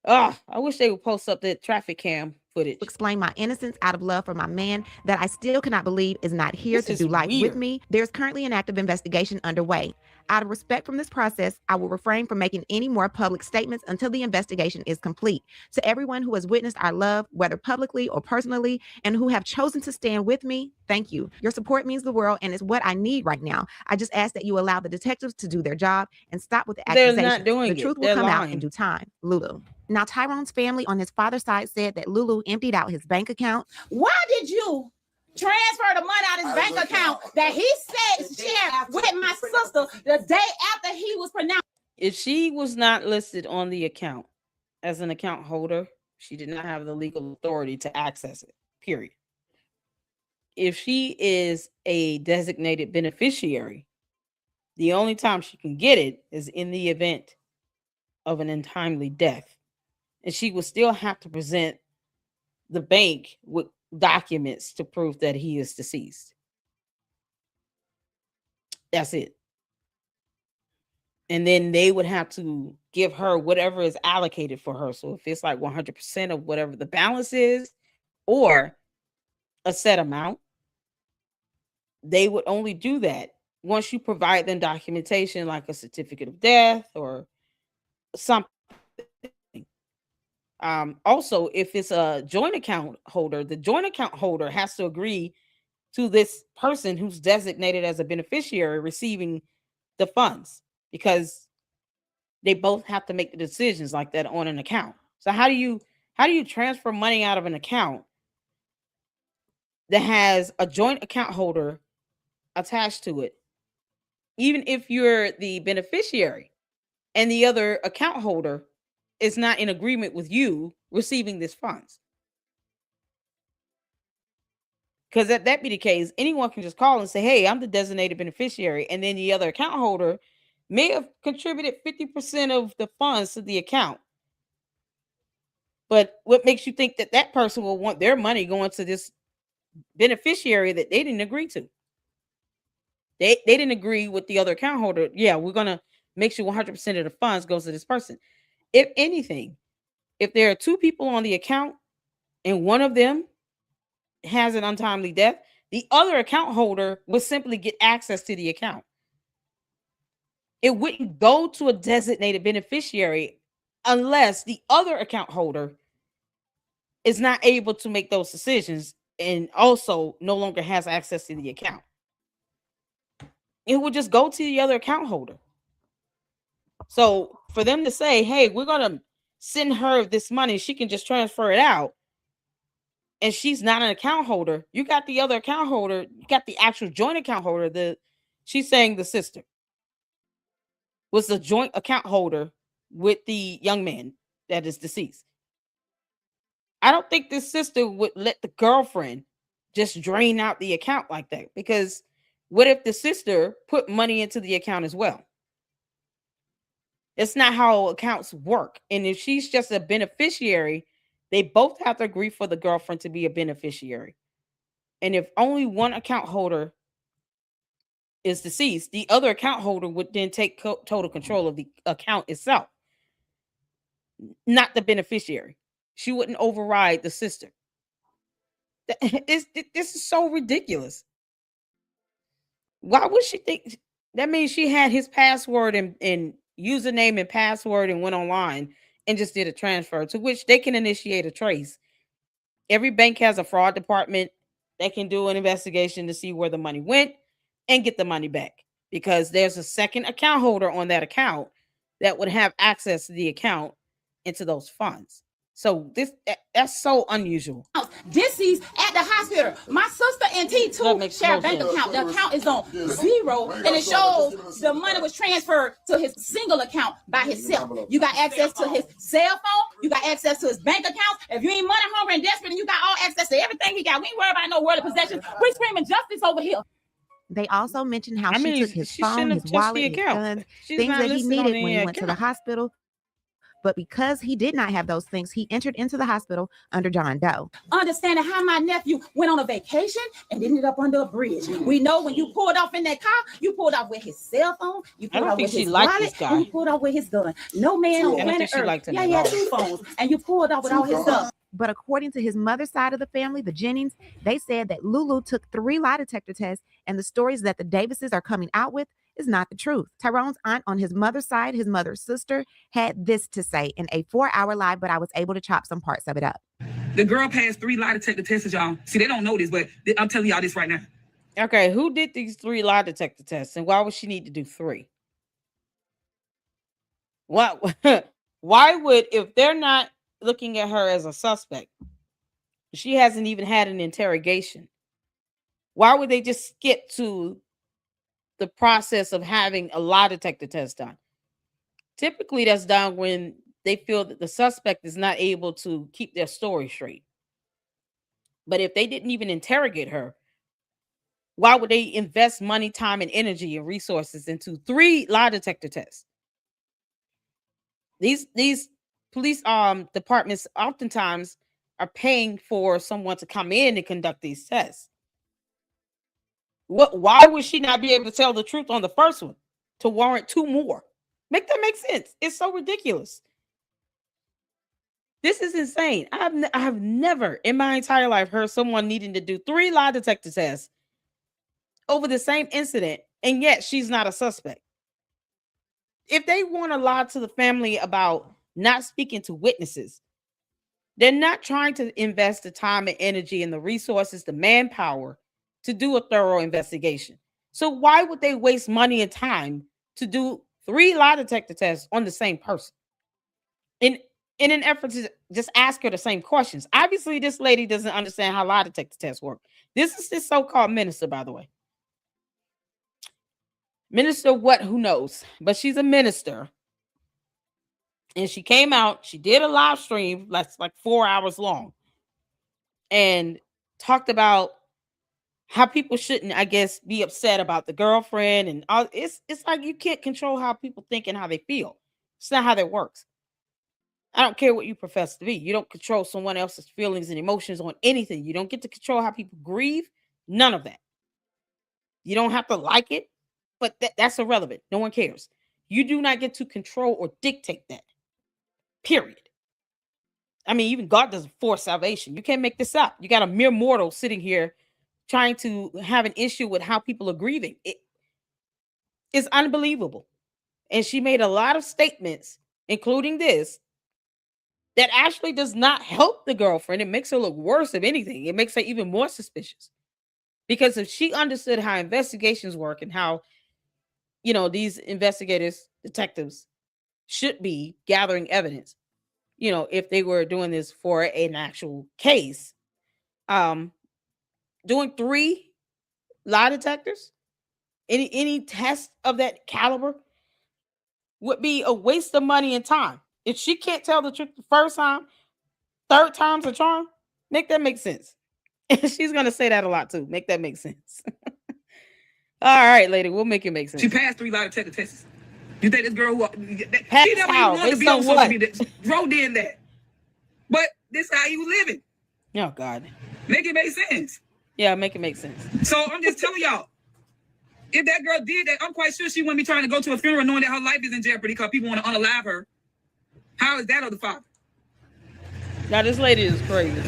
I wish they would post up the traffic cam footage. Explain my innocence out of love for my man that I still cannot believe is not here This to is do life with weird. me. There's currently an active investigation underway. Out of respect from this process, I will refrain from making any more public statements until the investigation is complete. To everyone who has witnessed our love, whether publicly or personally, and who have chosen to stand with me, thank you. Your support means the world and is what I need right now. I just ask that you allow the detectives to do their job and stop with the They're accusations. not doing The it. truth will They're come out in lying. due time. Lulu. Now, Tyrone's family on his father's side said that Lulu emptied out his bank account. Why did you transfer the money out of his bank account that he said shared with my sister the day after he was pronounced? If she was not listed on the account as an account holder, she did not have the legal authority to access it, period. If she is a designated beneficiary, the only time she can get it is in the event of an untimely death. And she will still have to present the bank with documents to prove that he is deceased. That's it. And then they would have to give her whatever is allocated for her. So if it's like 100% of whatever the balance is, or a set amount, they would only do that once you provide them documentation like a certificate of death or something. Also, if it's a joint account holder, the joint account holder has to agree to this person who's designated as a beneficiary receiving the funds, because they both have to make the decisions like that on an account. So how do you transfer money out of an account that has a joint account holder attached to it, even if you're the beneficiary and the other account holder is not in agreement with you receiving these funds? Because if that be the case, anyone can just call and say, hey, I'm the designated beneficiary. And then the other account holder may have contributed 50% of the funds to the account. But what makes you think that that person will want their money going to this beneficiary that they didn't agree to? They didn't agree with the other account holder. Yeah, we're going to make sure 100% of the funds goes to this person. If anything, if there are two people on the account and one of them has an untimely death, the other account holder would simply get access to the account. It wouldn't go to a designated beneficiary unless the other account holder is not able to make those decisions and also no longer has access to the account. It would just go to the other account holder. So for them to say, hey, we're going to send her this money, she can just transfer it out, and she's not an account holder, you got the other account holder, you got the actual joint account holder. She's saying the sister was the joint account holder with the young man that is deceased. I don't think this sister would let the girlfriend just drain out the account like that, because what if the sister put money into the account as well? It's not how accounts work. And if she's just a beneficiary, they both have to agree for the girlfriend to be a beneficiary. And if only one account holder is deceased, the other account holder would then take total control of the account itself, not the beneficiary. She wouldn't override the sister. This is so ridiculous. Why would she think that? Means she had his password and username and password and went online and just did a transfer, to which they can initiate a trace. Every bank has a fraud department that can do an investigation to see where the money went and get the money back, because there's a second account holder on that account that would have access to the account into those funds. So that's so unusual. Deceased at the hospital. My sister and T2 share a bank account. The account is on zero, and it shows the money was transferred to his single account by himself. You got access to his cell phone. You got access to his bank account. If you ain't money hungry and desperate, and you got all access to everything he got, we ain't worried about no worldly possessions. We screaming justice over here. They also mentioned how she took his phone, his wallet, his guns, things that he needed when he went to the hospital. But because he did not have those things, he entered into the hospital under John Doe. Understanding how my nephew went on a vacation and ended up under a bridge. We know when you pulled off in that car, you pulled off with his cell phone, you pulled off with his wallet, and you pulled off with his gun. No man on planet Earth. Yeah, he had two phones, and you pulled off with all his stuff. But according to his mother's side of the family, the Jennings, they said that Lulu took 3 lie detector tests, and the stories that the Davises are coming out with is not the truth. Tyrone's aunt on his mother's side, his mother's sister, had this to say in a 4-hour live, but I was able to chop some parts of it up. The girl passed 3 lie detector tests, y'all. See, they don't know this, but I'm telling y'all this right now. Okay, who did these 3 lie detector tests, and why would she need to do 3? What? Why would, if they're not looking at her as a suspect, she hasn't even had an interrogation, why would they just skip to the process of having a lie detector test done? Typically, that's done when they feel that the suspect is not able to keep their story straight. But if they didn't even interrogate her, why would they invest money, time, and energy and resources into 3 lie detector tests? These police departments oftentimes are paying for someone to come in and conduct these tests. Why would she not be able to tell the truth on the first one to warrant 2 more? Make that make sense. It's so ridiculous. This is insane. I have never in my entire life heard someone needing to do 3 lie detector tests over the same incident, and yet she's not a suspect. If they want to lie to the family about not speaking to witnesses, they're not trying to invest the time and energy and the resources, the manpower to do a thorough investigation. So why would they waste money and time to do 3 lie detector tests on the same person in an effort to just ask her the same questions? Obviously, this lady doesn't understand how lie detector tests work. This is this so-called minister, by the way. Minister what? Who knows? But she's a minister. And she came out, she did a live stream that's like 4 hours long and talked about how people shouldn't, I guess, be upset about the girlfriend and all. It's like you can't control how people think and how they feel. It's not how that works. I don't care what you profess to be. You don't control someone else's feelings and emotions on anything. You don't get to control how people grieve. None of that. You don't have to like it, but that's irrelevant. No one cares. You do not get to control or dictate that. Period. I mean, even God doesn't force salvation. You can't make this up. You got a mere mortal sitting here trying to have an issue with how people are grieving. It's unbelievable. And she made a lot of statements, including this, that actually does not help the girlfriend. It makes her look worse, if anything. It makes her even more suspicious. Because if she understood how investigations work and how, these investigators, detectives should be gathering evidence, if they were doing this for an actual case, doing 3 lie detectors, any test of that caliber would be a waste of money and time. If she can't tell the truth the first time, 3rd time's a charm. Make that make sense. And she's gonna say that a lot too. Make that make sense. All right, lady, we'll make it make sense. She passed 3 lie detector tests. You think this girl who Passed she never how? even wanted to Based be on on social what? media? Dro did that. But this how he was living. Oh God. Make it make sense. Yeah, make it make sense. So I'm just telling y'all, if that girl did that, I'm quite sure she wouldn't be trying to go to a funeral knowing that her life is in jeopardy because people want to unalive her. How is that of the Father? Now this lady is crazy.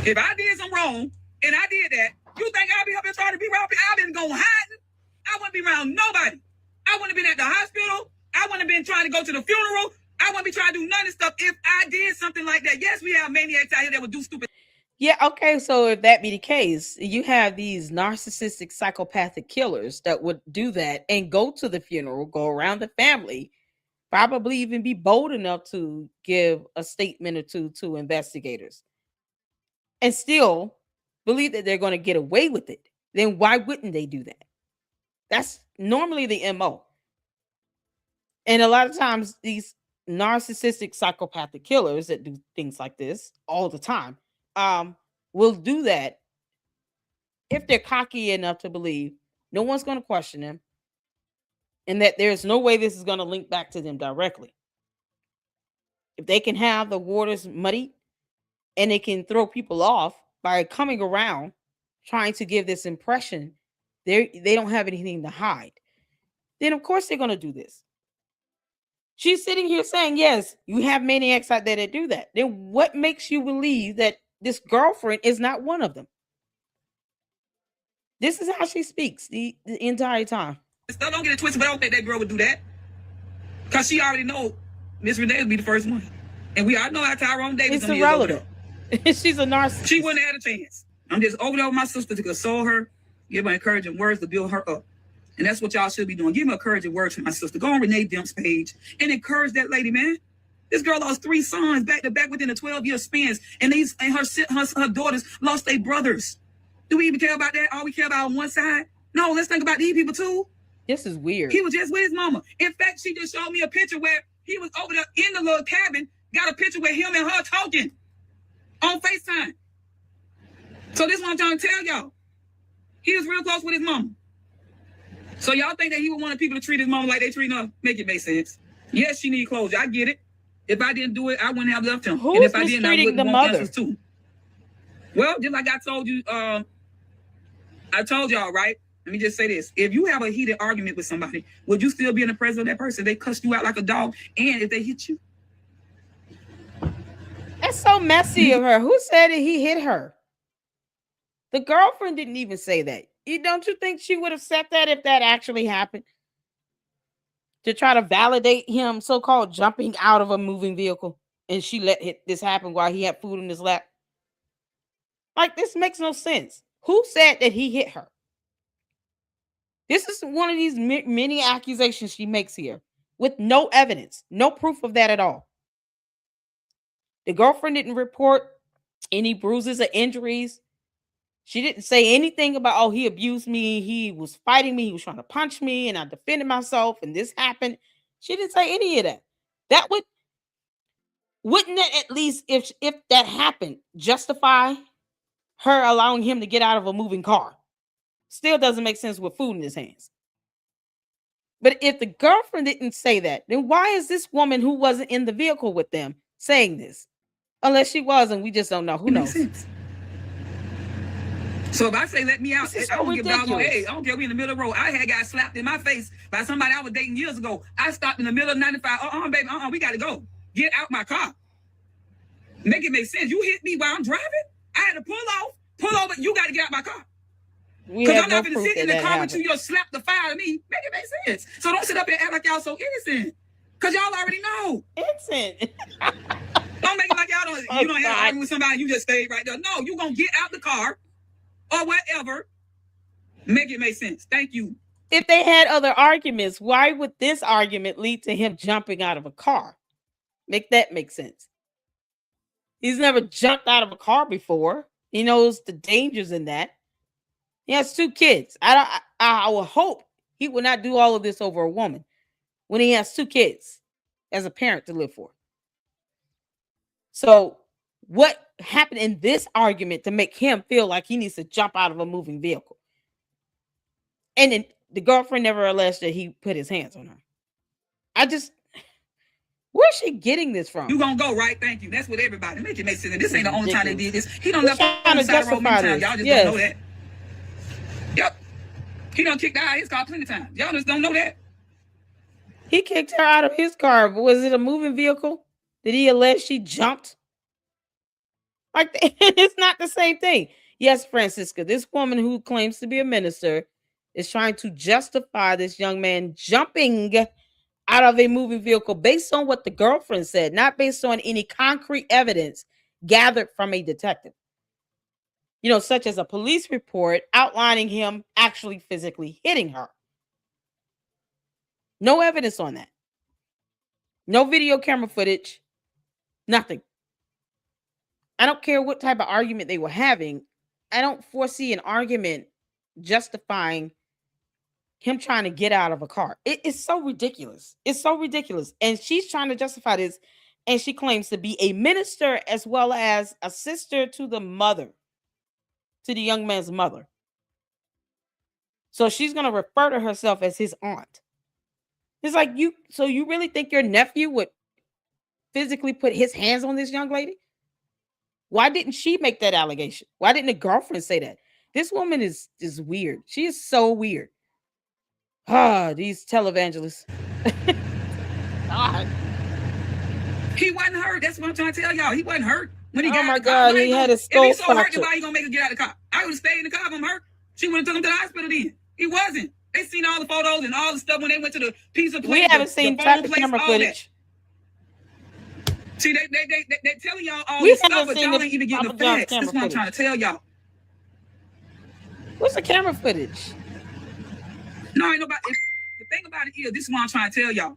If I did some wrong and I did that, you think I'd be up here trying to be around people? I've been going hiding. I wouldn't be around nobody. I wouldn't have been at the hospital. I wouldn't have been trying to go to the funeral. I wouldn't be trying to do none of this stuff if I did something like that. Yes, we have maniacs out here that would do stupid. Yeah, okay, so if that be the case, you have these narcissistic psychopathic killers that would do that and go to the funeral, go around the family, probably even be bold enough to give a statement or two to investigators and still believe that they're going to get away with it. Then why wouldn't they do that? That's normally the MO. And a lot of times these narcissistic psychopathic killers that do things like this all the time will do that if they're cocky enough to believe no one's going to question them and that there's no way this is going to link back to them directly. If they can have the waters muddy and they can throw people off by coming around trying to give this impression they don't have anything to hide, then of course they're going to do this. She's sitting here saying, yes, you have maniacs out there that do that. Then what makes you believe that this girlfriend is not one of them? This is how she speaks the entire time. Still don't get it twisted, but I don't think that girl would do that. Because she already know Miss Renee would be the first one. And we all know how Tyrone Davis is irrelevant. She's a narcissist. She wouldn't have had a chance. I'm just over there with my sister to console her, give her encouraging words to build her up. And that's what y'all should be doing. Give me encouraging words from my sister. Go on Renee Demp's page and encourage that lady, man. This girl lost 3 sons back to back within a 12-year span. And her daughters lost their brothers. Do we even care about that? All we care about on one side? No, let's think about these people too. This is weird. He was just with his mama. In fact, she just showed me a picture where he was over there in the little cabin, got a picture with him and her talking on FaceTime. So this is what I'm trying to tell y'all. He was real close with his mama. So y'all think that he would want people to treat his mama like they treat her? Make it make sense. Yes, she need closure. I get it. If I didn't do it, I wouldn't have left him. Who's and if I didn't, I mistreating wouldn't the want mother? answers too. Well, just like I told you, I told y'all, right? Let me just say this. If you have a heated argument with somebody, would you still be in the presence of that person? They cussed you out like a dog, and if they hit you? That's so messy of her. Who said that he hit her? The girlfriend didn't even say that. Don't you think she would have said that if that actually happened? To try to validate him so-called jumping out of a moving vehicle, and she let this happen while he had food in his lap. Like, this makes no sense. Who said that he hit her? This is one of these many accusations she makes here with no evidence, no proof of that at all. The girlfriend didn't report any bruises or injuries. She didn't say anything about, oh, he abused me, he was fighting me, he was trying to punch me, and I defended myself, and this happened. She didn't say any of that. That wouldn't that at least, if that happened, justify her allowing him to get out of a moving car? Still doesn't make sense with food in his hands. But if the girlfriend didn't say that, then why is this woman who wasn't in the vehicle with them saying this? Unless she was, and we just don't know. Who knows? So if I say let me out, I don't give dog no ridiculous. hey. I don't care. We in the middle of the road. I had got slapped in my face by somebody I was dating years ago. I stopped in the middle of 95. Baby, we got to go. Get out my car. Make it make sense. You hit me while I'm driving. I had to pull over. You got to get out my car. Because I'm not going to sit in the car with you. You'll slap the fire at me. Make it make sense. So don't sit up and act like y'all so innocent. Because y'all already know. Innocent. Don't make it like y'all don't. You don't have to argue with somebody. You just stay right there. No, you're going to get out the car or whatever. Make it make sense. Thank you. If they had other arguments, why would this argument lead to him jumping out of a car? Make that make sense. He's never jumped out of a car before. He knows the dangers in that. He has 2 kids. I will hope he will not do all of this over a woman when he has 2 kids as a parent to live for. So what happened in this argument to make him feel like he needs to jump out of a moving vehicle? And then the girlfriend never alleged that he put his hands on her. Where's she getting this from? You gonna go, right? Thank you. That's what everybody. Make it make sense. This ain't the only time they did this. He done left on the side of the road many times. Y'all just don't know that. Yep. He done kicked her out of his car plenty of times. Y'all just don't know that. He kicked her out of his car. Was it a moving vehicle? Did he allege she jumped? Like, it's not the same thing. Yes, Francisca, this woman who claims to be a minister is trying to justify this young man jumping out of a moving vehicle based on what the girlfriend said, not based on any concrete evidence gathered from a detective. Such as a police report outlining him actually physically hitting her. No evidence on that. No video camera footage. Nothing. I don't care what type of argument they were having. I don't foresee an argument justifying him trying to get out of a car. It's so ridiculous. It's so ridiculous. And she's trying to justify this. And she claims to be a minister as well as a sister to the mother, to the young man's mother. So she's going to refer to herself as his aunt. It's like, so you really think your nephew would physically put his hands on this young lady? Why didn't she make that allegation? Why didn't the girlfriend say that? This woman is weird. She is so weird. These televangelists. God. He wasn't hurt. That's what I'm trying to tell y'all. He wasn't hurt when he got Oh my out the car. God, he had his skull If he's so hurt, fractured. why you gonna make him get out of the car? I would have stayed in the car if I'm hurt. She would have took him to the hospital then. He wasn't. They seen all the photos and all the stuff when they went to the pizza place. We haven't seen traffic camera footage. See, they telling y'all all We this stuff, haven't but seen y'all the ain't even getting the Papa John's facts. camera That's what I'm trying to tell y'all. What's the camera footage? No, ain't nobody. The thing about it is, this is what I'm trying to tell y'all.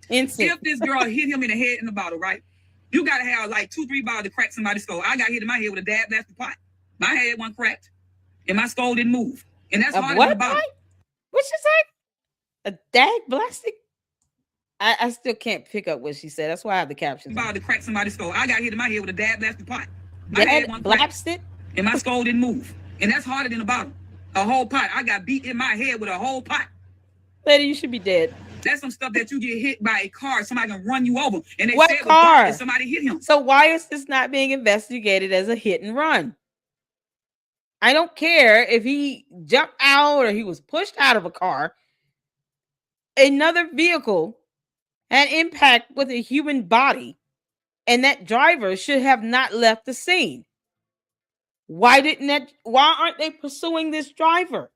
Instant. If this girl hit him in the head in the bottle, right? You gotta have like 2-3 bottles to crack somebody's skull. I got hit in my head with a dab plastic pot. My head wasn't cracked, and my skull didn't move. And that's harder than a bottle. What she say? A dag plastic? I still can't pick up what she said. That's why I have the captions. Bottle to crack somebody's skull. I got hit in my head with a dab plastic pot. My head wasn't plastic, and my skull didn't move. And that's harder than a bottle. A whole pot. I got beat in my head with a whole pot. Lady, you should be dead. That's some stuff that you get hit by a car, somebody can run you over. And they What said car? that somebody hit him. So why is this not being investigated as a hit and run? I don't care if he jumped out or he was pushed out of a car. Another vehicle had impact with a human body, and that driver should have not left the scene. Why aren't they pursuing this driver?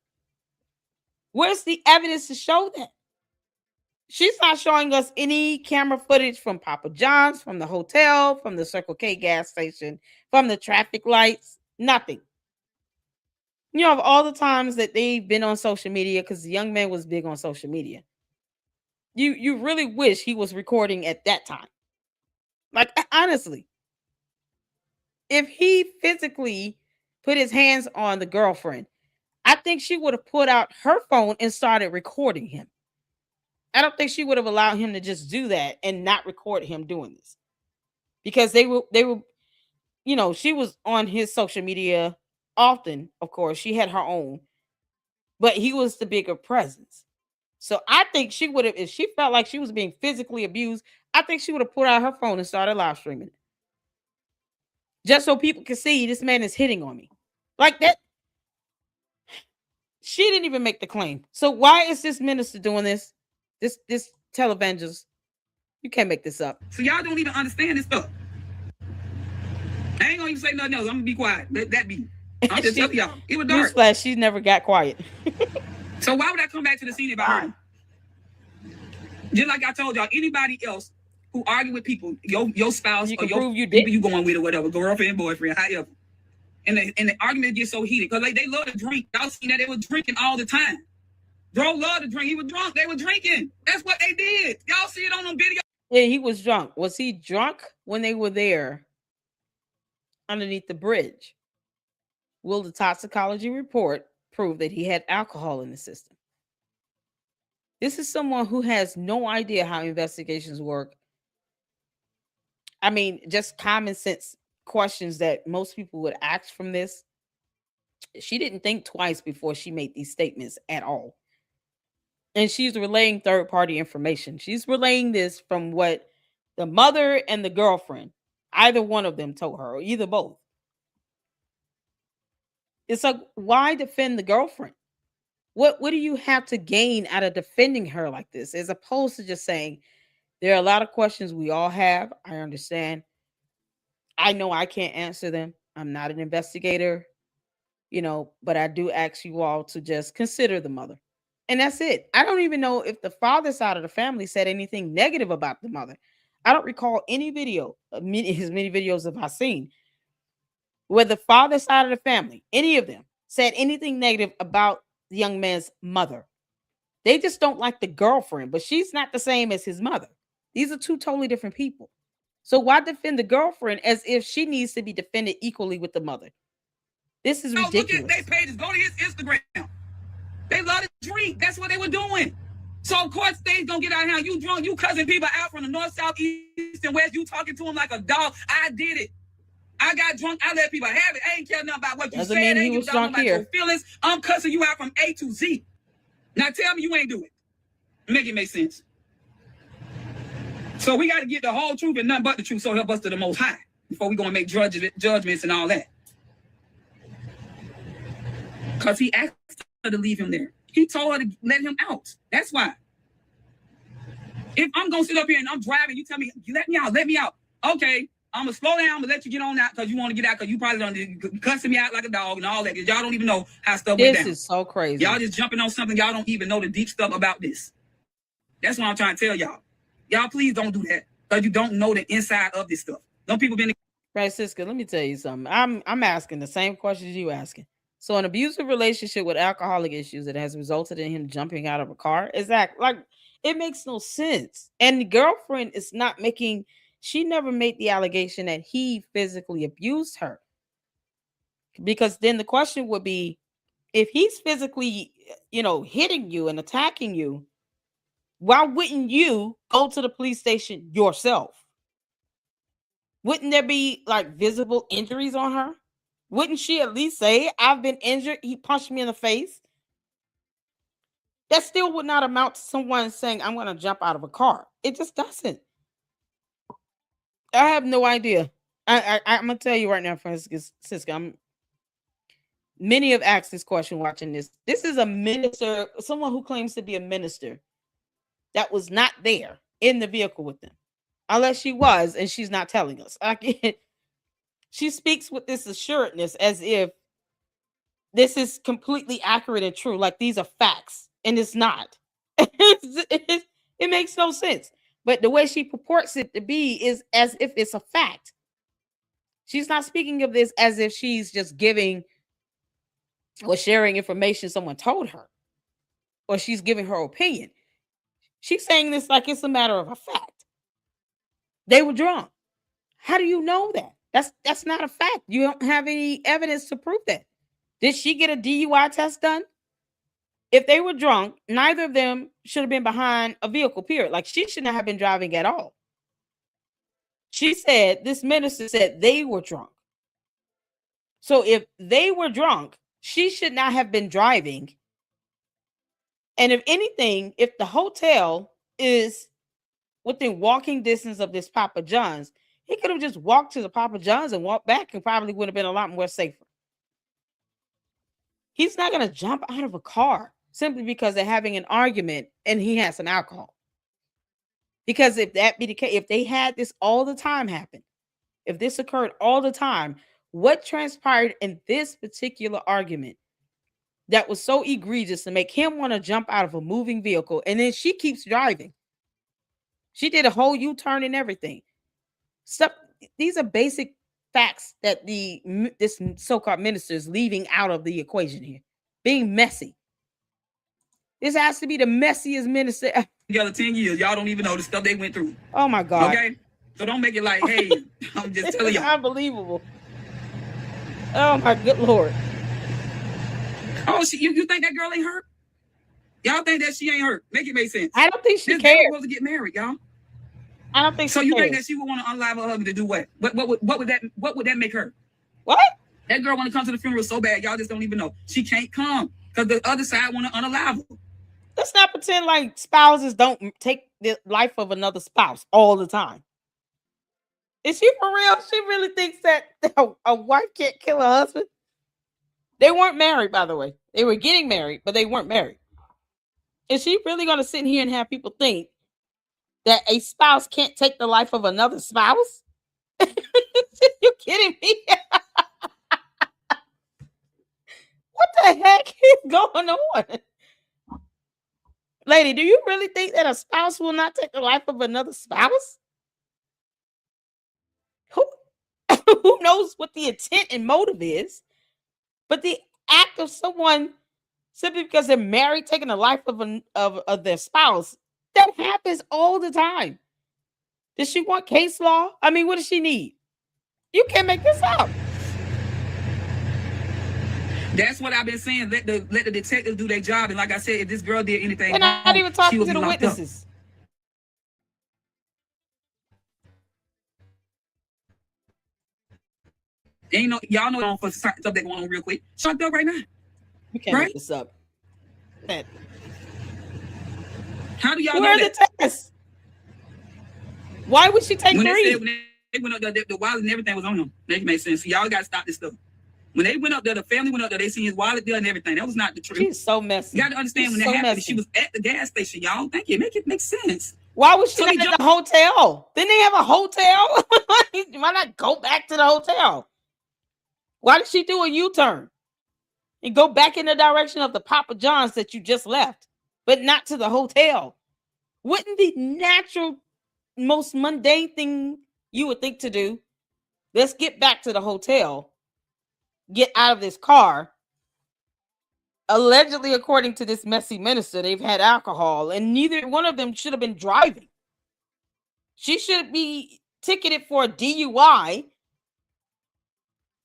Where's the evidence to show that? She's not showing us any camera footage from Papa John's, from the hotel, from the Circle K gas station, from the traffic lights, nothing. You know, of all the times that they've been on social media, because the young man was big on social media, you really wish he was recording at that time. Like, honestly, if he physically put his hands on the girlfriend, I think she would have put out her phone and started recording him. I don't think she would have allowed him to just do that and not record him doing this, because they were, you know, she was on his social media often. Of course, she had her own, but he was the bigger presence. So I think she would have, if she felt like she was being physically abused, I think she would have put out her phone and started live streaming, just so people can see this man is hitting on me like that. She didn't even make the claim. So why is this minister doing this? This televangelist, you can't make this up. So y'all don't even understand this stuff. I ain't gonna even say nothing else. I'm gonna be quiet. Let that be. I'm just telling y'all. It was dark. Newsflash, she never got quiet. So why would I come back to the scene if I heard him? Just like I told y'all, anybody else who argue with people, your spouse or your people you going with or whatever, girlfriend, boyfriend, however, and the argument gets so heated because they love to drink. Y'all seen that they were drinking all the time. Bro loved to drink. He was drunk. They were drinking. That's what they did. Y'all see it on them videos. Yeah, he was drunk. Was he drunk when they were there underneath the bridge? Will the toxicology report prove that he had alcohol in the system? This is someone who has no idea how investigations work. I mean, just common sense questions that most people would ask from this. She didn't think twice before she made these statements at all. And she's relaying third-party information. She's relaying this from what the mother and the girlfriend, either one of them, told her, or either both. It's like, why defend the girlfriend? What do you have to gain out of defending her like this, as opposed to just saying, there are a lot of questions we all have. I understand. I know I can't answer them. I'm not an investigator, you know, but I do ask you all to just consider the mother. And that's it. I don't even know if the father side of the family said anything negative about the mother. I don't recall any video, as many videos as I've seen, where the father side of the family, any of them, said anything negative about the young man's mother. They just don't like the girlfriend, but she's not the same as his mother. These are two totally different people. So why defend the girlfriend as if she needs to be defended equally with the mother? This is ridiculous. Look at their pages. Go to his Instagram. They love to drink. That's what they were doing. So, of course, things don't get out here. You drunk, you cussing people out from the north, south, east, and west. You talking to them like a dog. I did it. I got drunk. I let people have it. I ain't care nothing about what you said. I ain't give a damn about your feelings. I'm cussing you out from A to Z. Now, tell me you ain't do it. Make it make sense. So we got to get the whole truth and nothing but the truth, so help us to the Most High before we going to make judgments and all that. Because he asked her to leave him there. He told her to let him out. That's why. If I'm going to sit up here and I'm driving, you tell me, let me out. Okay, I'm going to slow down. I'm going to let you get on out because you want to get out because you probably don't cussing me out like a dog and all that. Because y'all don't even know how stuff went down. This is so crazy. Y'all just jumping on something. Y'all don't even know the deep stuff about this. That's what I'm trying to tell y'all. Y'all please don't do that because you don't know the inside of this stuff. Don't people been... Francisca, let me tell you something. I'm asking the same questions you asking. So an abusive relationship with alcoholic issues that has resulted in him jumping out of a car, it makes no sense. And the girlfriend is not making, she never made the allegation that he physically abused her. Because then the question would be, if he's physically, hitting you and attacking you, why wouldn't you go to the police station yourself? Wouldn't there be visible injuries on her? Wouldn't she at least say, I've been injured, he punched me in the face? That still would not amount to someone saying, I'm going to jump out of a car. It just doesn't. I have no idea. I'm going to tell you right now, Francisca, many have asked this question watching this. This is a minister, someone who claims to be a minister that was not there in the vehicle with them. Unless she was, and she's not telling us. She speaks with this assuredness as if this is completely accurate and true. Like these are facts, and it's not. It makes no sense. But the way she purports it to be is as if it's a fact. She's not speaking of this as if she's just giving or sharing information someone told her, or she's giving her opinion. She's saying this like it's a matter of a fact. They were drunk. How do you know that? That's not a fact. You don't have any evidence to prove that. Did she get a DUI test done? If they were drunk, neither of them should have been behind a vehicle, period. Like she should not have been driving at all. She said, this minister said they were drunk. So if they were drunk, she should not have been driving. And if anything, if the hotel is within walking distance of this Papa John's, he could have just walked to the Papa John's and walked back and probably would have been a lot more safer. He's not going to jump out of a car simply because they're having an argument and he has some alcohol. Because if that be the case, if they had this all the time happen, if this occurred all the time, what transpired in this particular argument that was so egregious to make him want to jump out of a moving vehicle? And then she keeps driving. She did a whole U-turn and everything. These are basic facts that this so-called minister is leaving out of the equation here. Being messy. This has to be the messiest minister. Together 10 years, y'all don't even know the stuff they went through. Oh my God. Okay? So don't make it like, hey, I'm just telling y'all. Unbelievable. Oh my good Lord. Oh, you think that girl ain't hurt? Y'all think that she ain't hurt? Make it make sense. I don't think she this cares. Girl supposed to get married, y'all. I don't think so. She you cares. think that she would want to unalive her husband to do what? What would that make her? What? That girl want to come to the funeral so bad, y'all just don't even know. She can't come because the other side want to unalive her. Let's not pretend like spouses don't take the life of another spouse all the time. Is she for real? She really thinks that a wife can't kill her husband? They weren't married, by the way. They were getting married, but they weren't married. Is she really going to sit here and have people think that a spouse can't take the life of another spouse? You kidding me? What the heck is going on? Lady, do you really think that a spouse will not take the life of another spouse? Who knows what the intent and motive is? But the act of someone simply because they're married taking the life of their spouse, that happens all the time. Does she want case law? I mean, what does she need? You can't make this up. That's what I've been saying. Let the detectives do their job. And like I said, if this girl did anything wrong, not even talking to the witnesses. Ain't no, y'all know for stuff that going on real quick. Shut up right now. You can't make this up. How do y'all Where know are the tests? Why would she take when three? When they went up there, the wallet and everything was on him. That makes sense. So y'all got to stop this stuff. When they went up there, the family went up there, they seen his wallet there and everything. That was not the truth. She's so messy. You got to understand when that happened, she was at the gas station, y'all. Thank you. Make it make sense. Why was she not at the hotel? Didn't they have a hotel? Why not go back to the hotel? Why did she do a U-turn and go back in the direction of the Papa John's that you just left, but not to the hotel? Wouldn't the natural, most mundane thing you would think to do, let's get back to the hotel, get out of this car. Allegedly, according to this messy minister, they've had alcohol, and neither one of them should have been driving. She should be ticketed for a DUI.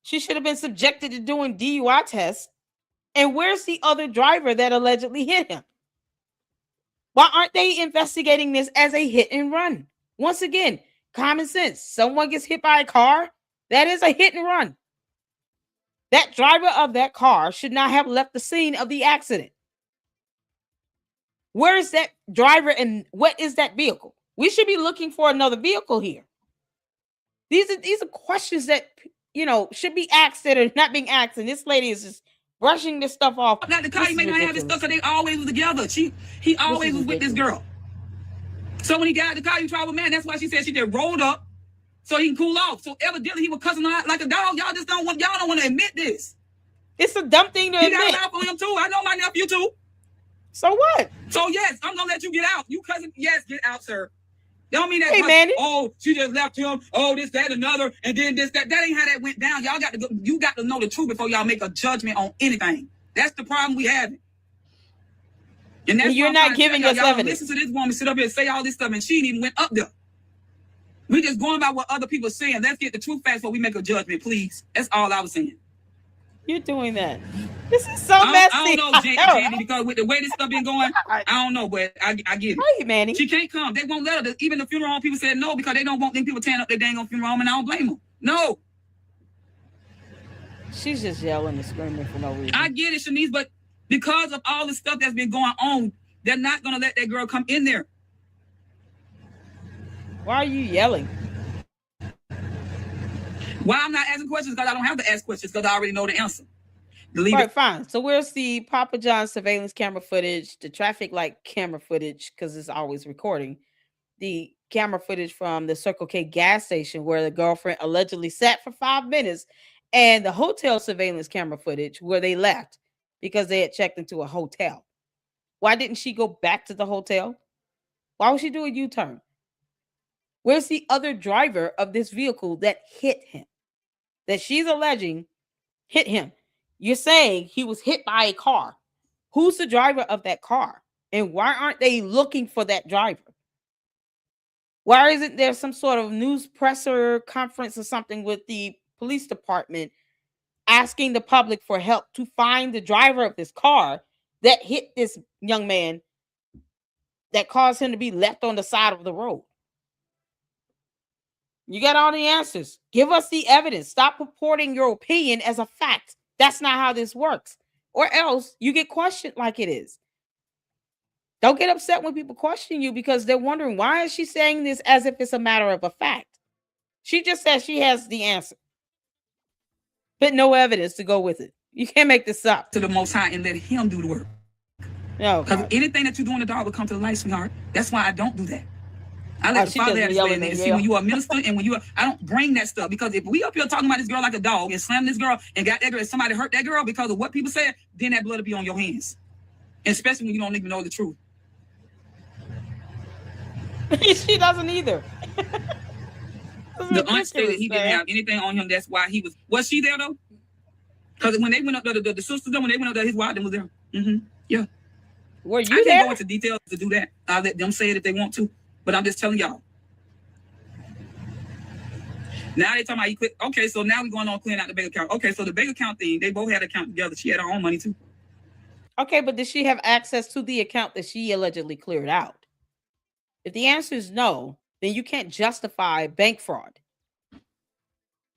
She should have been subjected to doing DUI tests. And where's the other driver that allegedly hit him? Why aren't they investigating this as a hit and run? Once again, common sense. Someone gets hit by a car, that is a hit and run. That driver of that car should not have left the scene of the accident. Where is that driver and what is that vehicle? We should be looking for another vehicle here. These are questions that, you know, should be asked that are not being asked, and this lady is just brushing this stuff off. Not the car, he may not have his stuff because they always was together. He always was with this girl. So when he got out the car, he traveled, man. That's why she said she just rolled up so he can cool off. So evidently he was cussing her out like a dog. Y'all don't want to admit this. It's a dumb thing to admit. He got a mouth on him too. I know my nephew too. So what? So yes, I'm gonna let you get out. You cousin, yes, get out, sir. Don't mean that. Hey, man. Oh, she just left him. Oh, this, that, another, and then this, that. That ain't how that went down. Y'all got to go. You got to know the truth before y'all make a judgment on anything. That's the problem we have. And that's you're not giving us evidence. Listen to this woman sit up here and say all this stuff, and she didn't even went up there. We just going by what other people are saying. Let's get the truth facts before we make a judgment, please. That's all I was saying. You're doing that. This is so messy. I don't know, Jandy, because with the way this stuff been going, I don't know, but I get it. Hey, Manny. She can't come. They won't let her. Even the funeral home people said no because they don't want them people tearing up their dang on funeral home, and I don't blame them. No. She's just yelling and screaming for no reason. I get it, Shanice, but because of all the stuff that's been going on, they're not going to let that girl come in there. Why are you yelling? Why I'm not asking questions? Because I don't have to ask questions because I already know the answer. Right, fine. So where's the Papa John surveillance camera footage, the traffic light camera footage, because it's always recording, the camera footage from the Circle K gas station where the girlfriend allegedly sat for 5 minutes, and the hotel surveillance camera footage where they left because they had checked into a hotel. Why didn't she go back to the hotel? Why would she do a U-turn? Where's the other driver of this vehicle that hit him? That she's alleging hit him. You're saying he was hit by a car. Who's the driver of that car? And why aren't they looking for that driver? Why isn't there some sort of news presser conference or something with the police department asking the public for help to find the driver of this car that hit this young man that caused him to be left on the side of the road? You got all the answers. Give us the evidence. Stop purporting your opinion as a fact. That's not how this works. Or else you get questioned like it is. Don't get upset when people question you because they're wondering, why is she saying this as if it's a matter of a fact? She just says she has the answer, but no evidence to go with it. You can't make this up. To the Most High and let him do the work. No. Because anything that you're doing, the dog will come to the light, sweetheart. That's why I don't do that. I let the Father have his way in there. See, when you are a minister and when you are, I don't bring that stuff, because if we up here talking about this girl like a dog and slam this girl and got that girl, and somebody hurt that girl because of what people said, then that blood will be on your hands. And especially when you don't even know the truth. She doesn't either. The aunt stated he didn't have anything on him. That's why he was she there though? Because when they went up there, the sisters, when they went up there, his wife was there. Yeah. Were you I there? can't go into details to do that. I'll let them say it if they want to. But I'm just telling y'all. Now they talking about he quit. Okay, so now we're going on clearing out the bank account. Okay, so the bank account thing, they both had an account together. She had her own money too. Okay, but did she have access to the account that she allegedly cleared out? If the answer is no, then you can't justify bank fraud.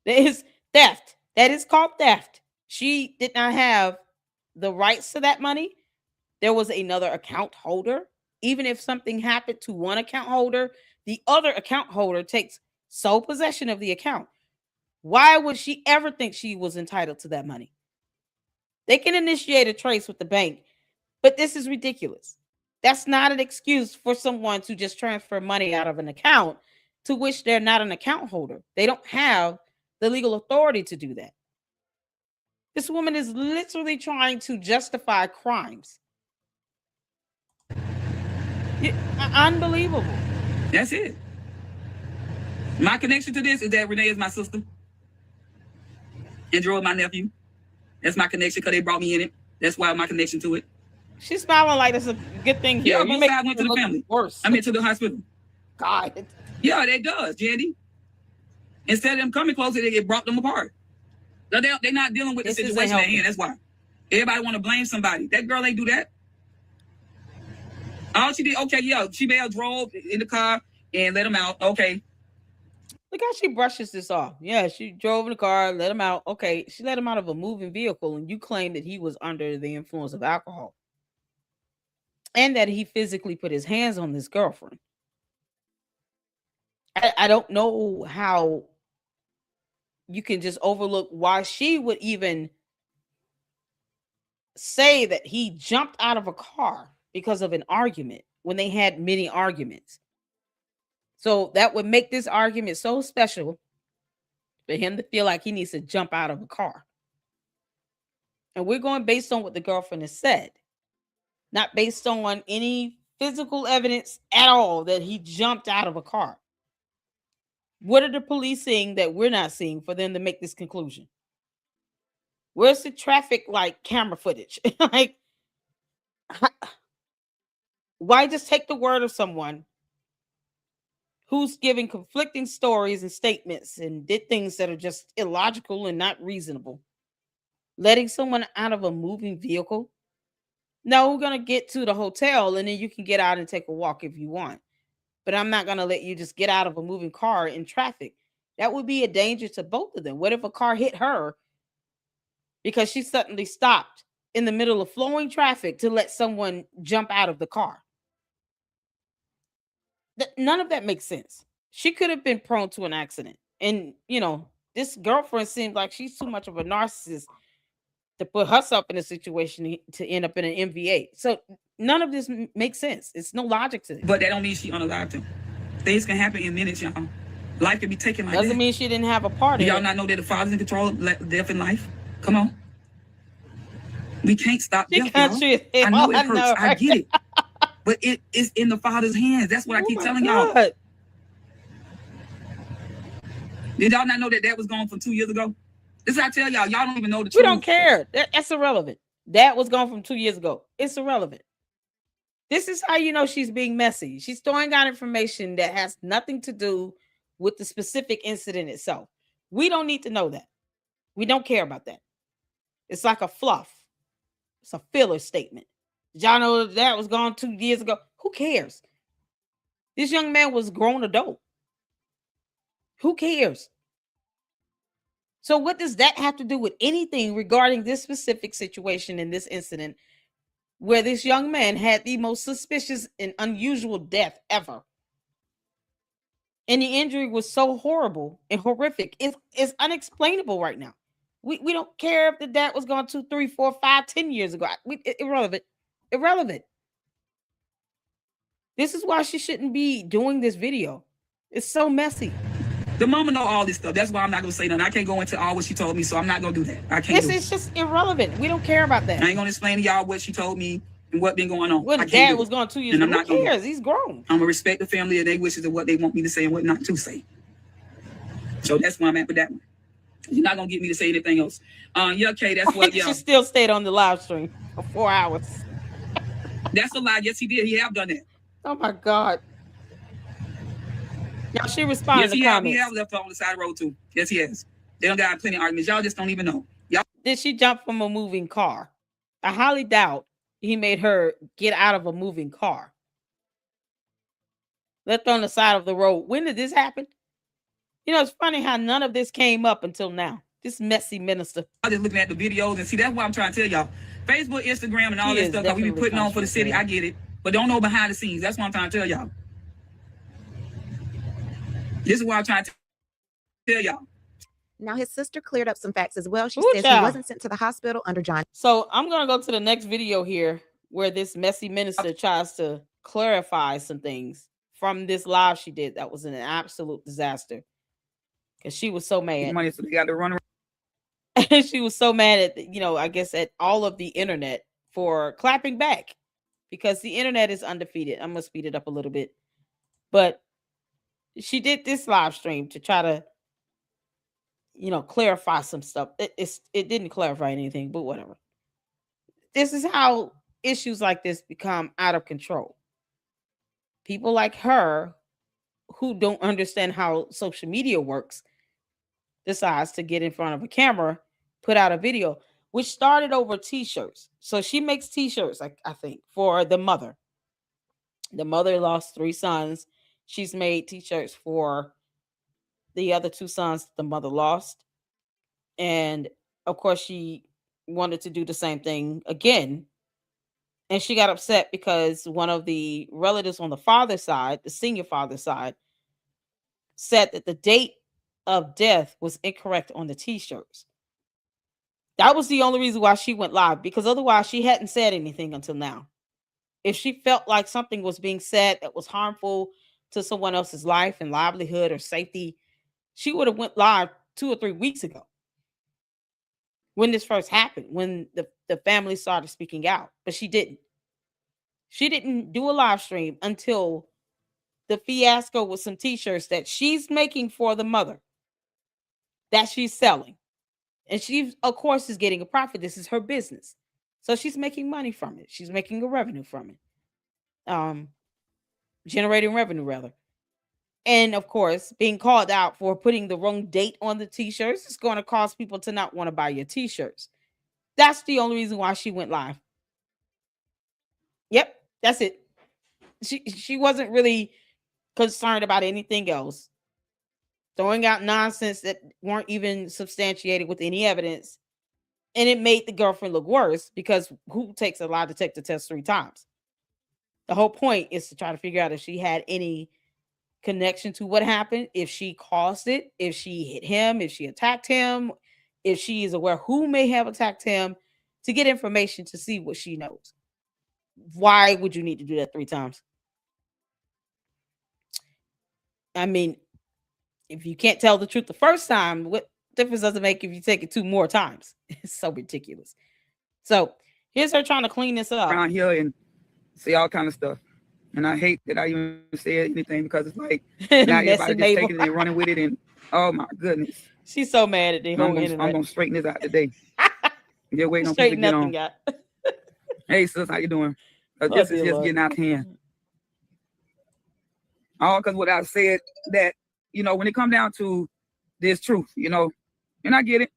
There is theft. That is called theft. She did not have the rights to that money. There was another account holder. Even if something happened to one account holder, the other account holder takes sole possession of the account. Why would she ever think she was entitled to that money? They can initiate a trace with the bank, but this is ridiculous. That's not an excuse for someone to just transfer money out of an account to which they're not an account holder. They don't have the legal authority to do that. This woman is literally trying to justify crimes. Unbelievable. That's it. My connection to this is that Renee is my sister. And Drew is my nephew. That's my connection because they brought me in it. That's why my connection to it. She's smiling like it's a good thing here. Yeah, both sides went to the family. Worse. I mean, to the hospital. God. Yeah, that does, Jandy. Instead of them coming closer, they brought them apart. They're not dealing with the situation at hand. That's why. Everybody want to blame somebody. That girl ain't do that. All she did, okay, yeah, she may have drove in the car and let him out. Okay. Look how she brushes this off. Yeah, she drove in the car, let him out. Okay, she let him out of a moving vehicle, and you claim that he was under the influence of alcohol. and that he physically put his hands on this girlfriend. I don't know how you can just overlook why she would even say that he jumped out of a car because of an argument when they had many arguments. So that would make this argument so special for him to feel like he needs to jump out of a car. And we're going based on what the girlfriend has said, not based on any physical evidence at all that he jumped out of a car. What are the police seeing that we're not seeing for them to make this conclusion? Where's the traffic light camera footage? Like, why just take the word of someone who's giving conflicting stories and statements and did things that are just illogical and not reasonable? Letting someone out of a moving vehicle? No, we're going to get to the hotel and then you can get out and take a walk if you want. But I'm not going to let you just get out of a moving car in traffic. That would be a danger to both of them. What if a car hit her because she suddenly stopped in the middle of flowing traffic to let someone jump out of the car? None of that makes sense. She could have been prone to an accident. And, this girlfriend seems like she's too much of a narcissist to put herself in a situation to end up in an MVA. So none of this makes sense. It's no logic to it. But that don't mean she unalived him. Things can happen in minutes, y'all. Life can be taken like that. Doesn't mean she didn't have a part in it. Y'all not know that the Father's in control of death and life? Come on. We can't stop death, y'all. I know it hurts. I get it. But it is in the Father's hands. That's what I keep telling y'all. Did y'all not know that was gone from 2 years ago? This is I tell y'all. Y'all don't even know the truth. We don't care. That's irrelevant. That was gone from 2 years ago. It's irrelevant. This is how you know she's being messy. She's throwing out information that has nothing to do with the specific incident itself. We don't need to know that. We don't care about that. It's like a fluff. It's a filler statement. Did y'all know that was gone 2 years ago? Who cares? This young man was a grown adult. Who cares? So what does that have to do with anything regarding this specific situation in this incident where this young man had the most suspicious and unusual death ever? And the injury was so horrible and horrific. It's unexplainable right now. We don't care if the dad was gone 2, 3, 4, 5, 10 years ago. Irrelevant. Irrelevant. This is why she shouldn't be doing this video. It's so messy. The mama know all this stuff. That's why I'm not gonna say nothing. I can't go into all what she told me, so I'm not gonna do that. I can't. It's just irrelevant. We don't care about that. I ain't gonna explain to y'all what she told me and what been going on. When the dad was gone 2 years ago, who cares? He's grown. I'm gonna respect the family and their wishes and what they want me to say and what not to say. So that's where I'm at with that one. You're not gonna get me to say anything else. Yeah, okay, that's what. Yeah. She still stayed on the live stream for 4 hours. That's a lie. Yes, he did. He have done that. Oh my God. Y'all, she responded yes, to comments. He have left on the side of the road too. Yes, he has. They don't got plenty of arguments. Y'all just don't even know. Y'all. Did she jump from a moving car? I highly doubt he made her get out of a moving car. Left on the side of the road. When did this happen? It's funny how none of this came up until now. This messy minister. I'm just looking at the videos and see, that's what I'm trying to tell y'all. Facebook, Instagram, and all that stuff that we be putting on for the city. I get it. But don't know behind the scenes. That's what I'm trying to tell y'all. This is what I'm trying to tell y'all. Now, his sister cleared up some facts as well. She says child. He wasn't sent to the hospital under John. So I'm going to go to the next video here where this messy minister tries to clarify some things from this live she did. That was an absolute disaster because she was so mad. Money, so they got to run around. She was so mad at, I guess at all of the internet for clapping back because the internet is undefeated. I'm going to speed it up a little bit. But she did this live stream to try to, clarify some stuff. It didn't clarify anything, but whatever. This is how issues like this become out of control. People like her who don't understand how social media works decides to get in front of a camera, put out a video, which started over t-shirts. So she makes t-shirts, I think, for the mother. The mother lost 3 sons. She's made t-shirts for the other 2 sons the mother lost. And of course, she wanted to do the same thing again And she got upset because one of the relatives on the father's side, the senior father's side, said that the date of death was incorrect on the t-shirts. That was the only reason why she went live, because otherwise she hadn't said anything until now. If she felt like something was being said that was harmful to someone else's life and livelihood or safety, she would have went live 2 or 3 weeks ago when this first happened, when the family started speaking out. But she didn't. She didn't do a live stream until the fiasco with some t-shirts that she's making for the mother that she's selling. And she, of course, is getting a profit. This is her business. So she's making money from it. She's making a revenue from it. Generating revenue, rather. And, of course, being called out for putting the wrong date on the t-shirts is going to cause people to not want to buy your t-shirts. That's the only reason why she went live. Yep, that's it. She wasn't really concerned about anything else. Throwing out nonsense that weren't even substantiated with any evidence. And it made the girlfriend look worse, because who takes a lie detector test 3 times? The whole point is to try to figure out if she had any connection to what happened, if she caused it, if she hit him, if she attacked him, if she is aware who may have attacked him, to get information to see what she knows. Why would you need to do that 3 times? I mean, if you can't tell the truth the first time, what difference does it make if you take it 2 more times? It's so ridiculous. So here's her trying to clean this up around here and say all kind of stuff. And I hate that I even said anything, because it's like now everybody just taking it and running with it. And oh my goodness, she's so mad at the whole internet. I'm gonna straighten this out today. You're waiting on Straighten people to get on. Hey sis, how you doing? This is just getting out of hand. All because what I said, that, you know, when it comes down to this truth, you know, and I get it.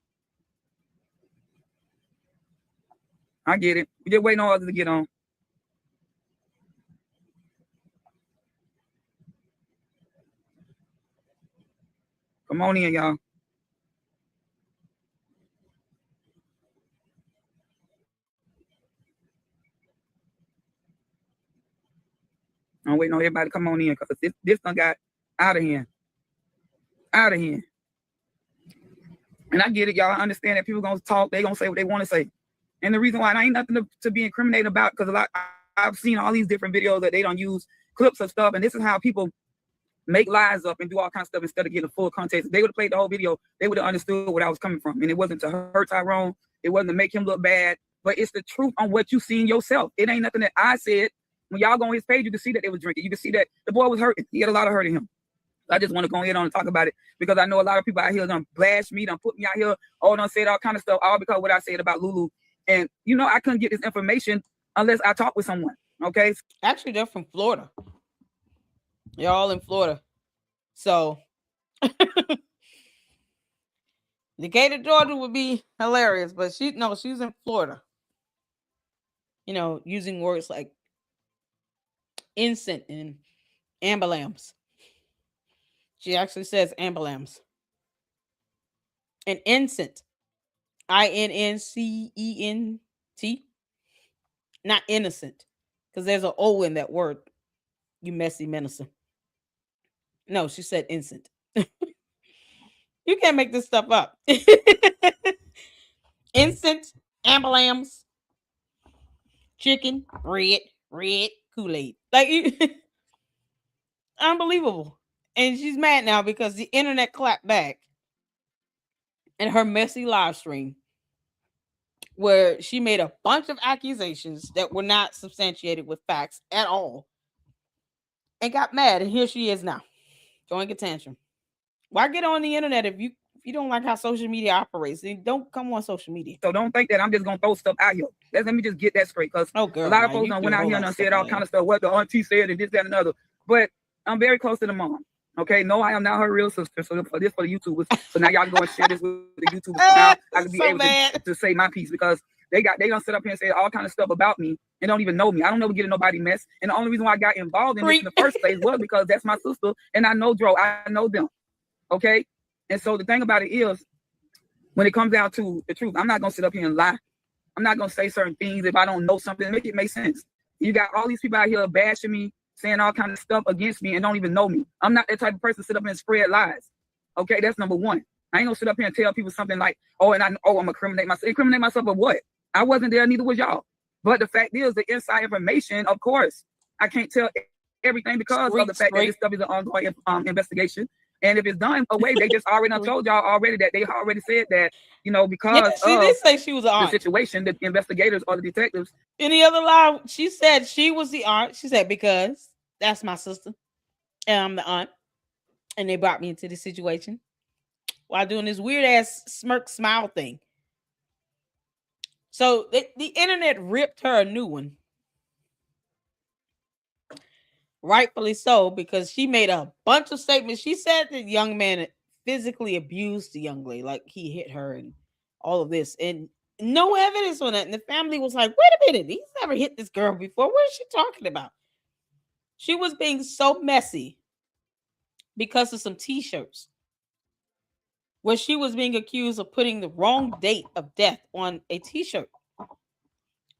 I get it. We're just waiting on others to get on. Come on in, y'all. I'm waiting on everybody to come on in, because this done got out of hand. Out of hand. And I get it, y'all. I understand that people gonna talk, they gonna say what they want to say. And the reason why, and I ain't nothing to be incriminated about, because I've seen all these different videos that they don't use clips of stuff, and this is how people make lies up and do all kinds of stuff instead of getting a full context. If they would have played the whole video, they would have understood where I was coming from. And it wasn't to hurt Tyrone, it wasn't to make him look bad, but it's the truth on what you seen yourself. It ain't nothing that I said. When y'all go on his page, you can see that they was drinking. You can see that the boy was hurting. He had a lot of hurt in him. I just want to go ahead on and talk about it, because I know a lot of people out here done blast me, done put me out here, done said all kind of stuff, all because of what I said about Lulu. And, you know, I couldn't get this information unless I talk with someone, okay? Actually, they're from Florida. They're all in Florida. So, Decatur, Georgia would be hilarious, but she's in Florida. You know, using words like incense and ambulance. She actually says ambulance. And incense. INNCENT. Not innocent. Because there's an O in that word. You messy menacing. No, she said incense. You can't make this stuff up. Incense, ambulance, chicken, red, Kool-Aid. Like, unbelievable. And she's mad now because the internet clapped back in her messy live stream, where she made a bunch of accusations that were not substantiated with facts at all, and got mad. And here she is now, throwing a tantrum. Why get on the internet if you don't like how social media operates? Then don't come on social media. So don't think that I'm just gonna throw stuff out here. Let me just get that straight, because a lot of folks went out here and said all kind of stuff, what the auntie said and this, that, and another. But I'm very close to the mom. Okay, no, I am not her real sister. So for the YouTubers, so now y'all can go and share this with the YouTubers. So now I can be able to say my piece, because they gonna sit up here and say all kind of stuff about me and don't even know me. I don't never get in nobody mess. And the only reason why I got involved in this in the first place was because that's my sister, and I know Dro, I know them. Okay, and so the thing about it is, when it comes down to the truth, I'm not gonna sit up here and lie. I'm not gonna say certain things if I don't know something. Make it make sense. You got all these people out here bashing me, saying all kind of stuff against me, and don't even know me. I'm not that type of person to sit up here and spread lies. Okay, that's number one. I ain't gonna sit up here and tell people something like, I'm gonna incriminate myself. Incriminate myself of what? I wasn't there, neither was y'all. But the fact is, the inside information, of course, I can't tell everything because of the fact that this stuff is an ongoing investigation. And if it's done away, they just already told y'all already that they already said that, because she did say she was an aunt. The situation, the investigators or the detectives. Any other lie? She said she was the aunt. She said, because that's my sister and I'm the aunt. And they brought me into this situation while doing this weird ass smirk smile thing. So the internet ripped her a new one. Rightfully so, because she made a bunch of statements. She said the young man physically abused the young lady, like he hit her and all of this, and no evidence on that. And the family was like, wait a minute, he's never hit this girl before. What is she talking about? She was being so messy because of some t-shirts where she was being accused of putting the wrong date of death on a t-shirt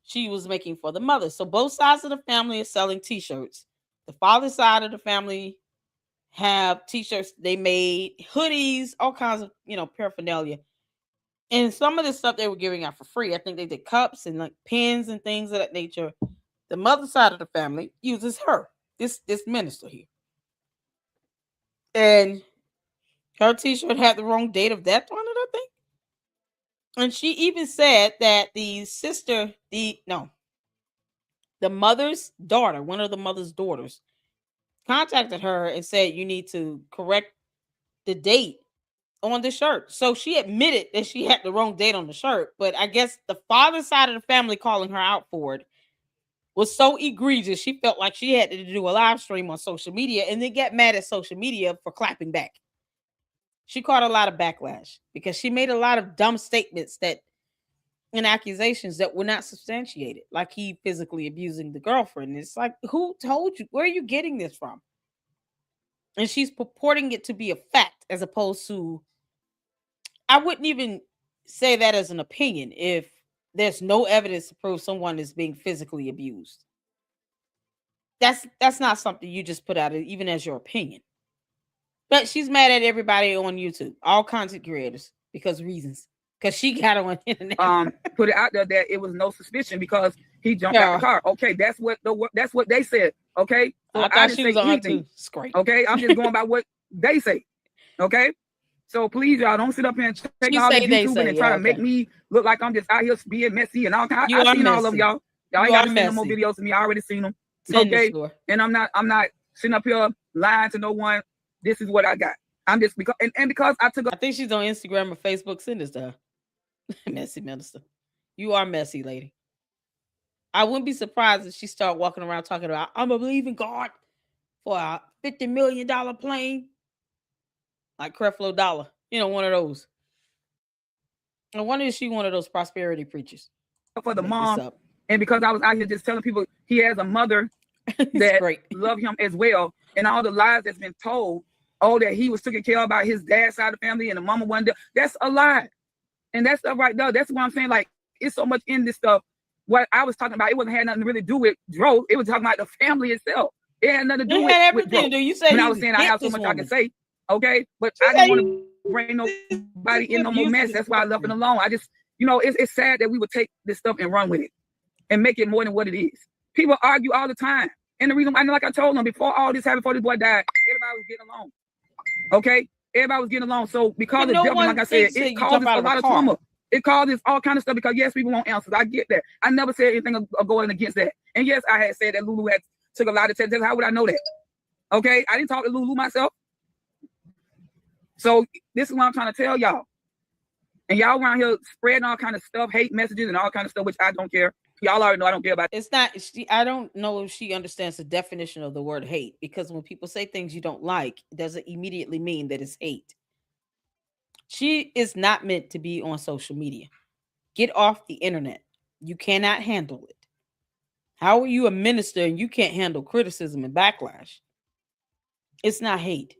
she was making for the mother. So both sides of the family are selling t-shirts. The father's side of the family have t-shirts they made, hoodies, all kinds of, paraphernalia. And some of this stuff they were giving out for free. I think they did cups and like pens and things of that nature. The mother side of the family uses her, this minister here. And her t-shirt had the wrong date of death on it, I think. And she even said that the mother's daughter, one of the mother's daughters, contacted her and said, you need to correct the date on the shirt. So she admitted that she had the wrong date on the shirt. But I guess the father's side of the family calling her out for it was so egregious. She felt like she had to do a live stream on social media and then get mad at social media for clapping back. She caught a lot of backlash because she made a lot of dumb statements and accusations that were not substantiated, like he physically abusing the girlfriend. It's like, who told you? Where are you getting this from? And she's purporting it to be a fact as opposed to, I wouldn't even say that as an opinion if there's no evidence to prove someone is being physically abused. That's not something you just put out even as your opinion. But she's mad at everybody on YouTube, all content creators, because reasons. Because she got on the internet. Put it out there that it was no suspicion because he jumped out the car. Okay, that's what they said. Okay, so I thought she was on too. Okay, I'm just going by what they say. Okay, so please, y'all don't sit up here and check all this YouTube and try to make me look like I'm just out here being messy and all kinds. I've seen all of y'all. Y'all ain't got to send no more videos to me. I already seen them. Okay, and I'm not sitting up here lying to no one. This is what I got. I'm just because I took. I think she's on Instagram or Facebook. Send this to her. Messy minister. You are messy, lady. I wouldn't be surprised if she started walking around talking about, I'm a believing God for a $50 million plane. Like Creflo Dollar. One of those. I wonder if she one of those prosperity preachers. For the mom. And because I was out here just telling people he has a mother that love him as well. And all the lies that's been told, that he was taken care of by his dad's side of the family and the mama wasn't there. That's a lie. And that stuff right there, that's what I'm saying. Like, it's so much in this stuff. What I was talking about, it wasn't had nothing to really do with Dro. It was talking about the family itself. It had nothing to do with Dro. You said when I was saying I have so much I can say, okay? But I didn't want to bring nobody in no more mess. That's why I left it alone. I just, it's sad that we would take this stuff and run with it and make it more than what it is. People argue all the time. And the reason, like I told them, before all this happened, before this boy died, everybody was getting along. Okay? Everybody was getting along. So because of jumping, like I said, it causes a lot of trauma. It causes all kind of stuff because yes, people want answers. I get that. I never said anything going against that. And yes, I had said that Lulu had took a lot of tests. How would I know that? Okay? I didn't talk to Lulu myself. So this is what I'm trying to tell y'all. And y'all around here spreading all kind of stuff, hate messages and all kind of stuff, which I don't care. Y'all already know I don't care about. It's not. I don't know if she understands the definition of the word hate, because when people say things you don't like, it doesn't immediately mean that it's hate. She is not meant to be on social media. Get off the internet. You cannot handle it. How are you a minister and you can't handle criticism and backlash? It's not hate.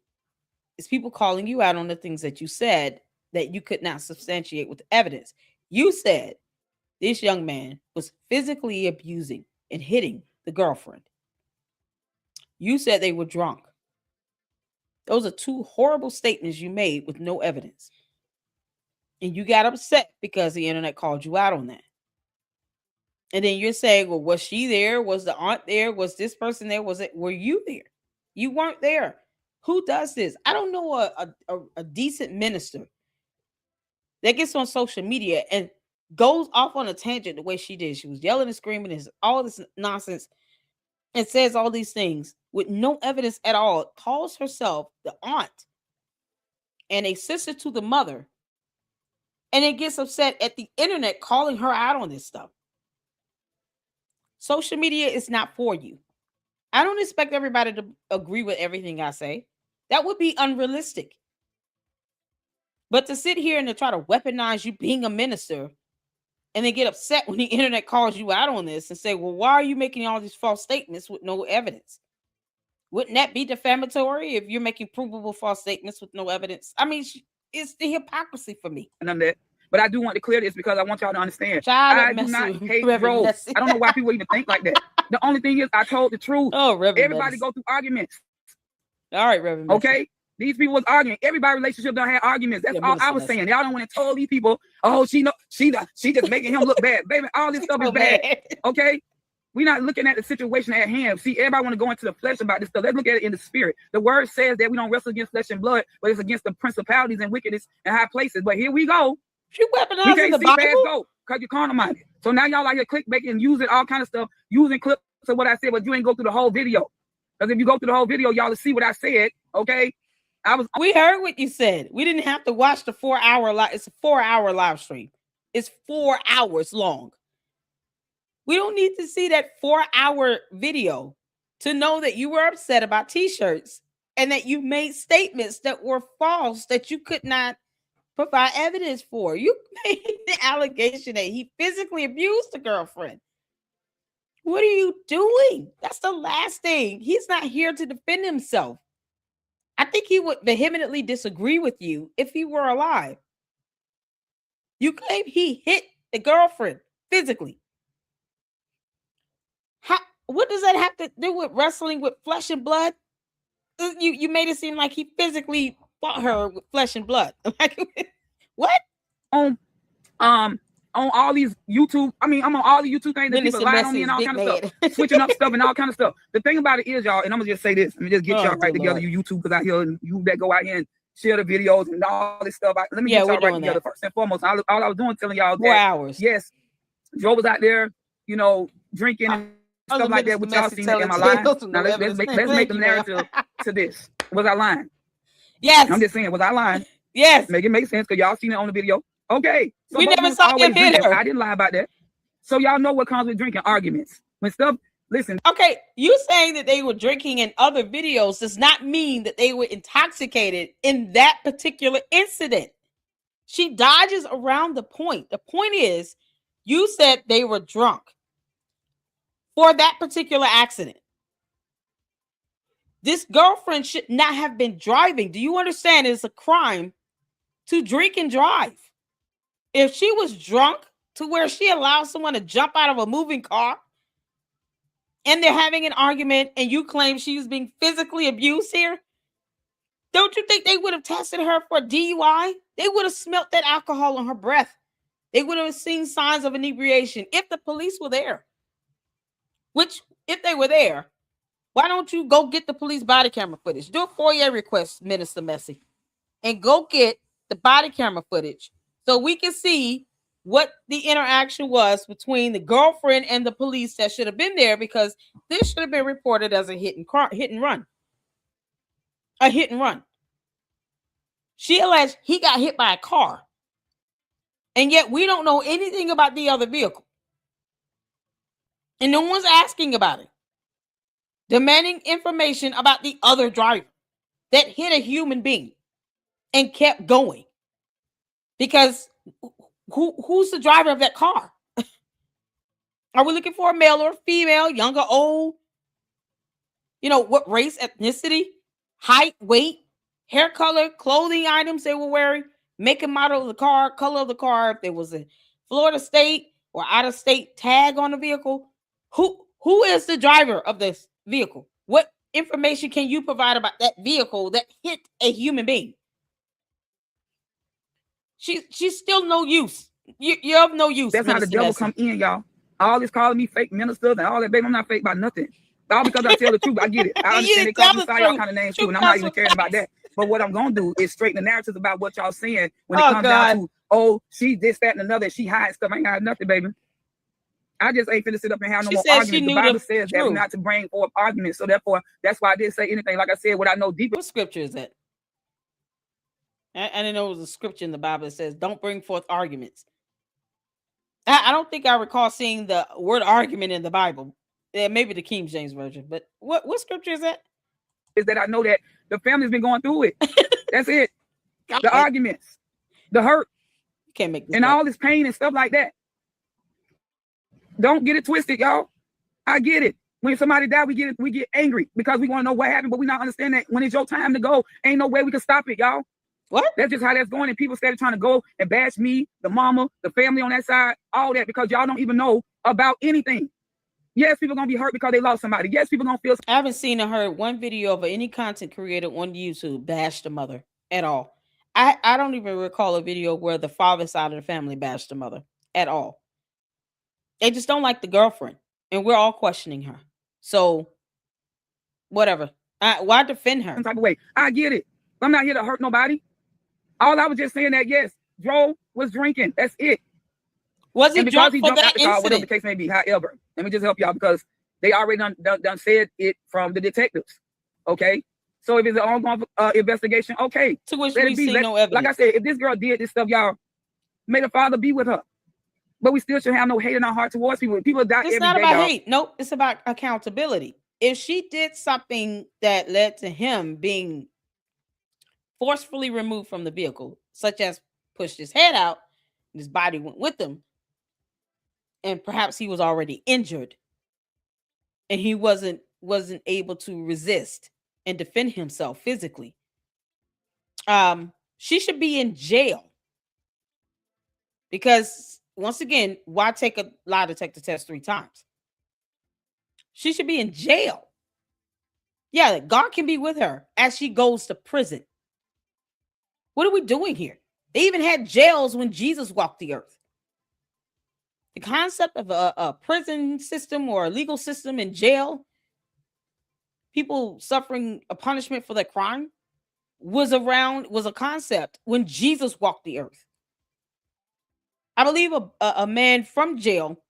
It's people calling you out on the things that you said that you could not substantiate with evidence. You said this young man was physically abusing and hitting the girlfriend. You said they were drunk. Those are two horrible statements you made with no evidence. And you got upset because the internet called you out on that. And then you're saying, well, was she there? Was the aunt there? Was this person there? Were you there? You weren't there. Who does this? I don't know a decent minister that gets on social media and goes off on a tangent the way she did. She was yelling and screaming and all this nonsense and says all these things with no evidence at all. Calls herself the aunt and a sister to the mother, and then gets upset at the internet calling her out on this stuff. Social media is not for you. I don't expect everybody to agree with everything I say. That would be unrealistic. But to sit here and to try to weaponize you being a minister and then get upset when the internet calls you out on this and say, well, why are you making all these false statements with no evidence? Wouldn't that be defamatory if you're making provable false statements with no evidence? I mean, it's the hypocrisy for me. And I'm that. But I do want to clear this because I want y'all to understand. I do not hate Rose. I don't know why people even think like that. The only thing is I told the truth. Oh, Reverend Everybody Messi. go through arguments. All right, Reverend Messi. Okay? These people was arguing. Everybody's relationship don't have arguments. That's all I was saying. Y'all don't want to tell these people, oh, she just making him look bad. Baby, all this stuff is bad. Okay? We're not looking at the situation at hand. See, everybody want to go into the flesh about this stuff. Let's look at it in the spirit. The word says that we don't wrestle against flesh and blood, but it's against the principalities and wickedness in high places. But here we go. You weaponizing we can't the see Bible? fast go because you're carnal minded. So now y'all like to clickbait and using all kind of stuff, using clips of what I said, but you ain't go through the whole video. Because if you go through the whole video, y'all will see what I said. Okay. We heard what you said. We didn't have to watch the 4-hour live. It's a 4-hour live stream. It's 4 hours long. We don't need to see that 4-hour video to know that you were upset about t-shirts and that you made statements that were false that you could not provide evidence for. You made the allegation that he physically abused the girlfriend. What are you doing? That's the last thing. He's not here to defend himself. I think he would vehemently disagree with you if he were alive. You claim he hit the girlfriend physically. What does that have to do with wrestling with flesh and blood? You made it seem like he physically fought her with flesh and blood. What? On all these YouTube, I'm on all the YouTube things that people lie on me and all kind of stuff, switching up stuff and all kind of stuff. The thing about it is, y'all, and I'm gonna just say this, let me just get y'all right together, you YouTubers out here, and you that go out here and share the videos and all this stuff. Let me get y'all right together first and foremost. All I was doing telling y'all 4 hours. Yes, Joe was out there, drinking and stuff like that, which y'all seen in my life. Now let's make the narrative to this. Was I lying? Yes. I'm just saying, was I lying? Yes. Make it make sense because y'all seen it on the video. Okay. So we never saw him hit her. I didn't lie about that. So y'all know what comes with drinking arguments. When stuff, listen. Okay, you saying that they were drinking in other videos does not mean that they were intoxicated in that particular incident. She dodges around the point. The point is, you said they were drunk for that particular accident. This girlfriend should not have been driving. Do you understand? It's a crime to drink and drive. If she was drunk to where she allowed someone to jump out of a moving car and they're having an argument and you claim she was being physically abused here, don't you think they would have tested her for DUI? They would have smelt that alcohol on her breath. They would have seen signs of inebriation if the police were there. Which, if they were there, why don't you go get the police body camera footage? Do a FOIA request, Minister Messi, and go get the body camera footage so we can see what the interaction was between the girlfriend and the police that should have been there, because this should have been reported as a hit and run. A hit and run. She alleged he got hit by a car, and yet we don't know anything about the other vehicle. And no one's asking about it. Demanding information about the other driver that hit a human being and kept going. Because who's the driver of that car? Are we looking for a male or a female, young or old? What race, ethnicity, height, weight, hair color, clothing items they were wearing, make and model of the car, color of the car, if it was in Florida State, or out of state tag on the vehicle, who is the driver of this vehicle? What information can you provide about that vehicle that hit a human being? She's still no use. You're of no use. That's how the devil come in, y'all. All this calling me fake ministers and all that, baby. I'm not fake about nothing. All because I tell the truth. I get it. I understand they call me all kind of names too, and I'm not even caring about that. But what I'm gonna do is straighten the narratives about what y'all saying when it comes down to, oh, she this, that, and another. She hides stuff. I ain't got nothing, baby. I just ain't finna sit up and have no more arguments. The Bible says that we're not to bring forth arguments. So therefore, that's why I didn't say anything. Like I said, what I know deeper. What scripture is that? I didn't know it was a scripture in the Bible that says, don't bring forth arguments. I don't think I recall seeing the word argument in the Bible. Yeah, maybe the King James Version. But what scripture is that? Is that I know that the family's been going through it. That's it. The arguments, the hurt, you can't make this and up. All this pain and stuff like that. Don't get it twisted, y'all. I get it. When somebody dies, we get angry because we want to know what happened, but we not understand that when it's your time to go, ain't no way we can stop it, y'all. What? That's just how that's going. And people started trying to go and bash me, the mama, the family on that side, all that, because y'all don't even know about anything. Yes, people gonna be hurt because they lost somebody. Yes, people gonna feel. I haven't seen or heard one video of any content creator on YouTube bash the mother at all. I don't even recall a video where the father side of the family bashed the mother at all. They just don't like the girlfriend, and we're all questioning her. So, whatever. Why defend her? Some type of way. I get it. I'm not here to hurt nobody. All I was just saying that yes, Joe was drinking. That's it. Was he drunk for that incident? Whatever the case may be. However, let me just help y'all because they already done said it from the detectives. Okay, so if it's an ongoing investigation, okay. To which we see no evidence. Like I said, if this girl did this stuff, y'all, may the Father be with her. But we still should have no hate in our heart towards people. People die every day. It's not about hate. Nope, it's about accountability. If she did something that led to him being forcefully removed from the vehicle, such as pushed his head out, and his body went with him, and perhaps he was already injured, and he wasn't able to resist and defend himself physically, she should be in jail. Because once again, why take a lie detector test 3 times? She should be in jail. Yeah, God can be with her as she goes to prison. What are we doing here? They even had jails when Jesus walked the earth. The concept of a prison system or a legal system in jail, people suffering a punishment for their crime, was a concept when Jesus walked the earth. I believe a man from jail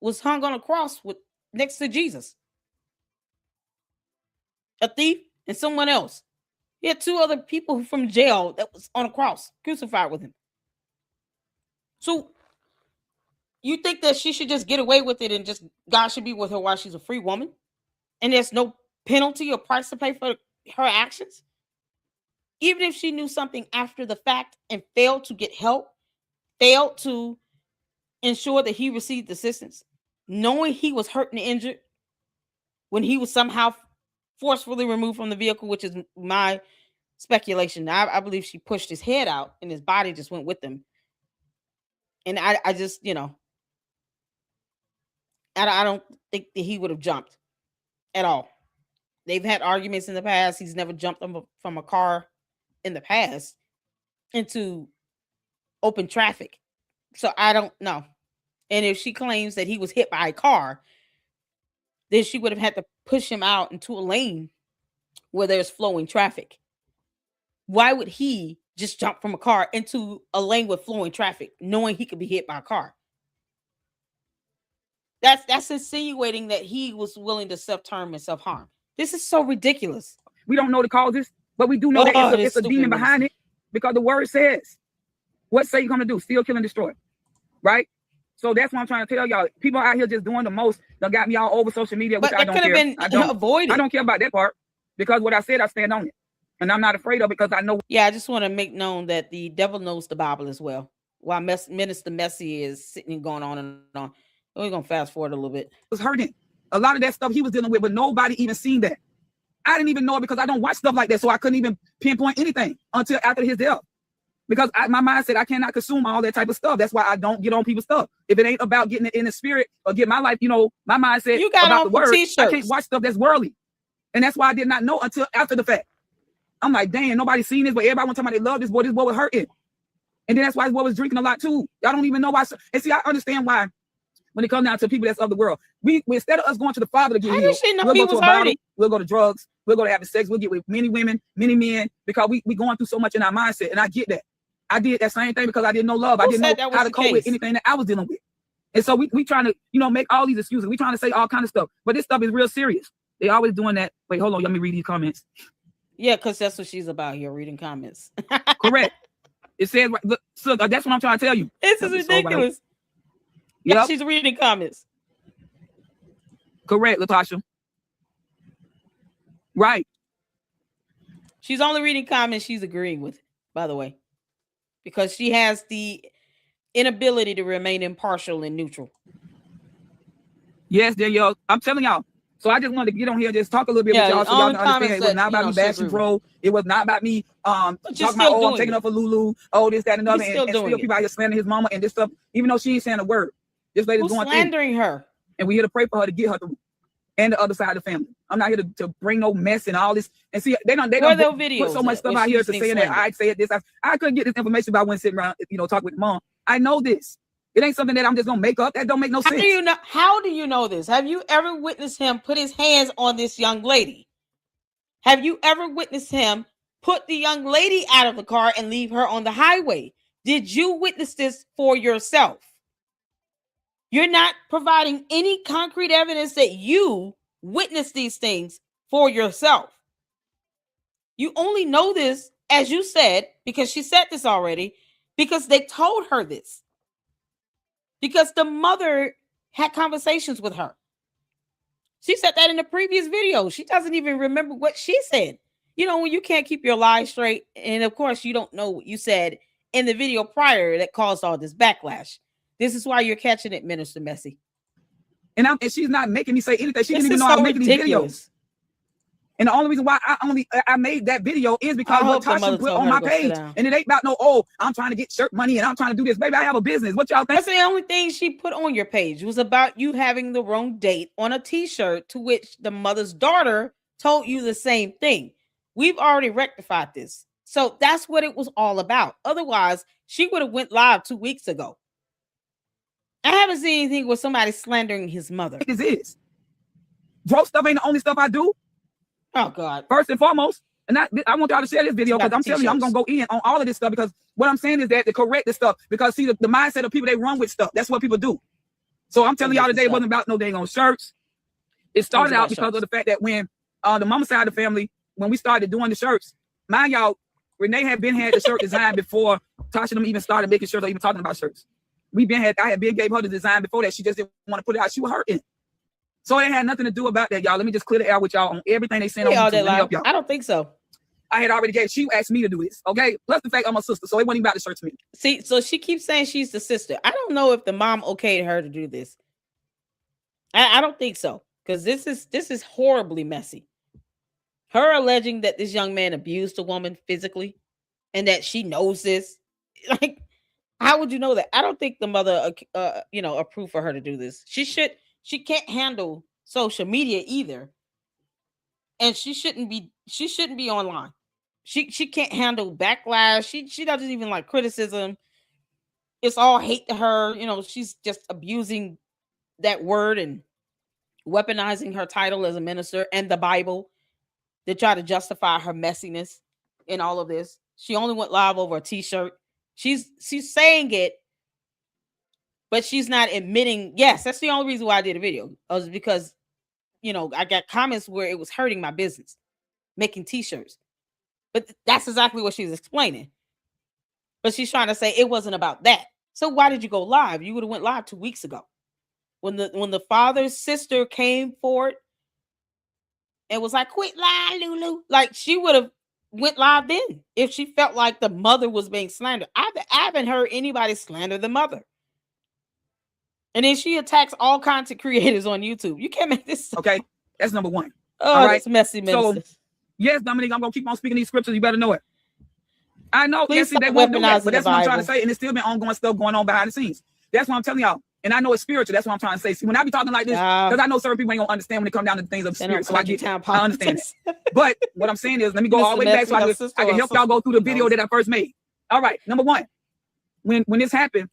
was hung on a cross next to Jesus. A thief and someone else. He had 2 other people from jail that was on a cross, crucified with him. So you think that she should just get away with it and just God should be with her while she's a free woman? And there's no penalty or price to pay for her actions? Even if she knew something after the fact and failed to get help, failed to ensure that he received assistance, knowing he was hurt and injured when he was somehow forcefully removed from the vehicle, which is my speculation. I believe she pushed his head out and his body just went with him. And I just, I don't think that he would have jumped at all. They've had arguments in the past. He's never jumped from a car in the past into open traffic. So I don't know. And if she claims that he was hit by a car, then she would have had to push him out into a lane where there's flowing traffic. Why would he just jump from a car into a lane with flowing traffic, knowing he could be hit by a car? That's insinuating that he was willing to self-harm and self-harm. This is so ridiculous. We don't know the causes, but we do know that it's a demon behind it, because the word says, what's Satan going to do? Steal, kill, and destroy. Right? So that's what I'm trying to tell y'all. People out here just doing the most that got me all over social media, which I don't care. I don't care about that part, because what I said, I stand on it. And I'm not afraid of it because I know. Yeah, I just want to make known that the devil knows the Bible as well. While Minister Messi is sitting and going on and on. We're going to fast forward a little bit. It was hurting. A lot of that stuff he was dealing with, but nobody even seen that. I didn't even know it because I don't watch stuff like that, so I couldn't even pinpoint anything until after his death. Because my mind said I cannot consume all that type of stuff. That's why I don't get on people's stuff. If it ain't about getting it in the spirit or get my life, my mindset about the word, I can't watch stuff that's worldly. And that's why I did not know until after the fact. I'm like, dang, nobody seen this, but everybody was talking about they love this boy was hurting. And then that's why this boy was drinking a lot too. Y'all don't even know why. And see, I understand why when it comes down to people that's of the world, we instead of us going to the Father to get healed, we'll go to a bottle, we'll go to drugs, we'll go to having sex, we'll get with many women, many men, because we going through so much in our mindset. And I get that. I did that same thing because I didn't know love. I didn't know how to cope with anything that I was dealing with. And so we trying to, make all these excuses. We trying to say all kind of stuff. But this stuff is real serious. They always doing that. Wait, hold on. Let me read these comments. Yeah, because that's what she's about here, reading comments. Correct. It says, look, that's what I'm trying to tell you. This is ridiculous. Yeah, she's reading comments. Correct, Latasha. Right. She's only reading comments she's agreeing with, by the way. Because she has the inability to remain impartial and neutral. Yes, Danielle. I'm telling y'all. So I just wanted to get on here and just talk a little bit with y'all so y'all can understand. It was not about me bashing Pro. It was not about me talking about, I'm taking up for Lulu, this, that, and another. And still people out here slandering his mama and this stuff, even though she ain't saying a word. This lady's going slandering her. And we're here to pray for her to get her through. And the other side of the family. I'm not here to bring no mess and all this. And see, they don't put so much stuff out here to saying that I said this. I couldn't get this information about when sitting around, talking with mom. I know this. It ain't something that I'm just gonna make up. That don't make no sense. How do you know this? Have you ever witnessed him put his hands on this young lady? Have you ever witnessed him put the young lady out of the car and leave her on the highway? Did you witness this for yourself? You're not providing any concrete evidence that you witnessed these things for yourself. You only know this, as you said, because she said this already, because they told her this. Because the mother had conversations with her. She said that in the previous video. She doesn't even remember what she said. When you can't keep your lies straight, and of course you don't know what you said in the video prior that caused all this backlash. This is why you're catching it, Minister Messy. And she's not making me say anything. She didn't even know I was making these videos. And the only reason why I made that video is because what Tasha put on my page. And it ain't about I'm trying to get shirt money and I'm trying to do this. Baby, I have a business. What y'all think? That's the only thing she put on your page. It was about you having the wrong date on a t-shirt, to which the mother's daughter told you the same thing. We've already rectified this. So that's what it was all about. Otherwise, she would have went live 2 weeks ago. I haven't seen anything with somebody slandering his mother. This is. Broke stuff ain't the only stuff I do. Oh, God. First and foremost, and I want y'all to share this video because I'm telling you, I'm going to go in on all of this stuff, because what I'm saying is that to correct this stuff, because see, the mindset of people, they run with stuff. That's what people do. So I'm telling y'all today, it wasn't about no dang on shirts. It started out because of the fact that when the mama side of the family, when we started doing the shirts, mind y'all, Renee had the shirt design before Tasha them even started making shirts or even talking about shirts. I had gave her the design before that. She just didn't want to put it out. She was hurting. So it had nothing to do about that, y'all. Let me just clear the air with y'all on everything they sent on YouTube. Let me help y'all. I don't think so. I had already she asked me to do this, okay? Plus the fact I'm a sister, so it wasn't even about the shirt to me. See, so she keeps saying she's the sister. I don't know if the mom okayed her to do this. I don't think so, because this is horribly messy. Her alleging that this young man abused a woman physically and that she knows this. Like, how would you know that? I don't think the mother, approved for her to do this. She can't handle social media either. And she shouldn't be online. She can't handle backlash. She doesn't even like criticism. It's all hate to her. She's just abusing that word and weaponizing her title as a minister and the Bible to try to justify her messiness in all of this. She only went live over a t-shirt. She's saying it, but she's not admitting. Yes, that's the only reason why I did a video. Was because, I got comments where it was hurting my business, making t-shirts. But that's exactly what she's explaining. But she's trying to say it wasn't about that. So why did you go live? You would have went live 2 weeks ago. When the father's sister came forward and was like, quit lying, Lulu. Like, she would have went live then if she felt like the mother was being slandered. I haven't heard anybody slander the mother. And then she attacks all content creators on YouTube. You can't make this. Okay, that's number one. Oh, all right. It's messy, So, yes, Dominique, I'm going to keep on speaking these scriptures. You better know it. I know. Please Yes, they stop won't do that. weaponizing But that's the what I'm trying to Bible. say. And it's still been ongoing stuff going on behind the scenes. That's what I'm telling y'all. And I know it's spiritual. That's what I'm trying to say. See, when I be talking like this, because I know certain people ain't gonna understand when it come down to things of They don't spirit. So I country get town I understand politics. that. But what I'm saying is, let me go all the way Mr. back so I Messi, can, sister I can or help y'all go through the video sister that I first made. All right, number one, when this happened,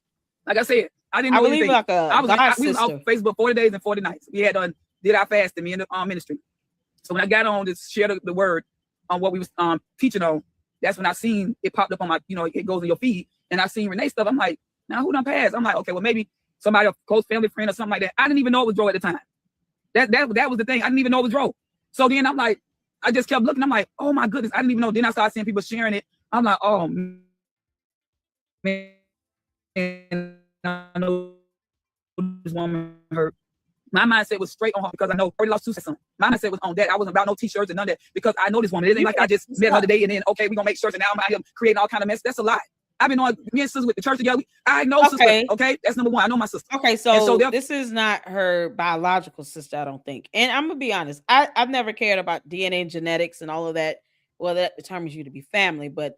like I said, I didn't know believe anything. like a We was on sister. Facebook 40 days and 40 nights. We had did our fasting, me and the ministry. So when I got on to share the word on what we was teaching on, that's when I seen it popped up on my, it goes in your feed, and I seen Renee stuff. I'm like, now who done passed? I'm like, okay, well maybe somebody, a close family friend or something like that. I didn't even know it was Joe at the time. That was the thing. I didn't even know it was Joe. So then I'm like, I just kept looking. I'm like, oh my goodness, I didn't even know. Then I started seeing people sharing it. I'm like, oh man, I know this woman hurt. My mindset was straight on her because I know I already lost two sons. My mindset was on that. I wasn't about no t-shirts and none of that because I know this woman. It ain't like I just met her today and then, okay, we're going to make shirts and now I'm out here creating all kind of mess. That's a lie. I've been on me and sisters with the church together. I know sister. Okay, that's number one. I know my sister. Okay, so this is not her biological sister, I don't think. And I'm going to be honest. I've never cared about DNA and genetics and all of that. Well, that determines you to be family. But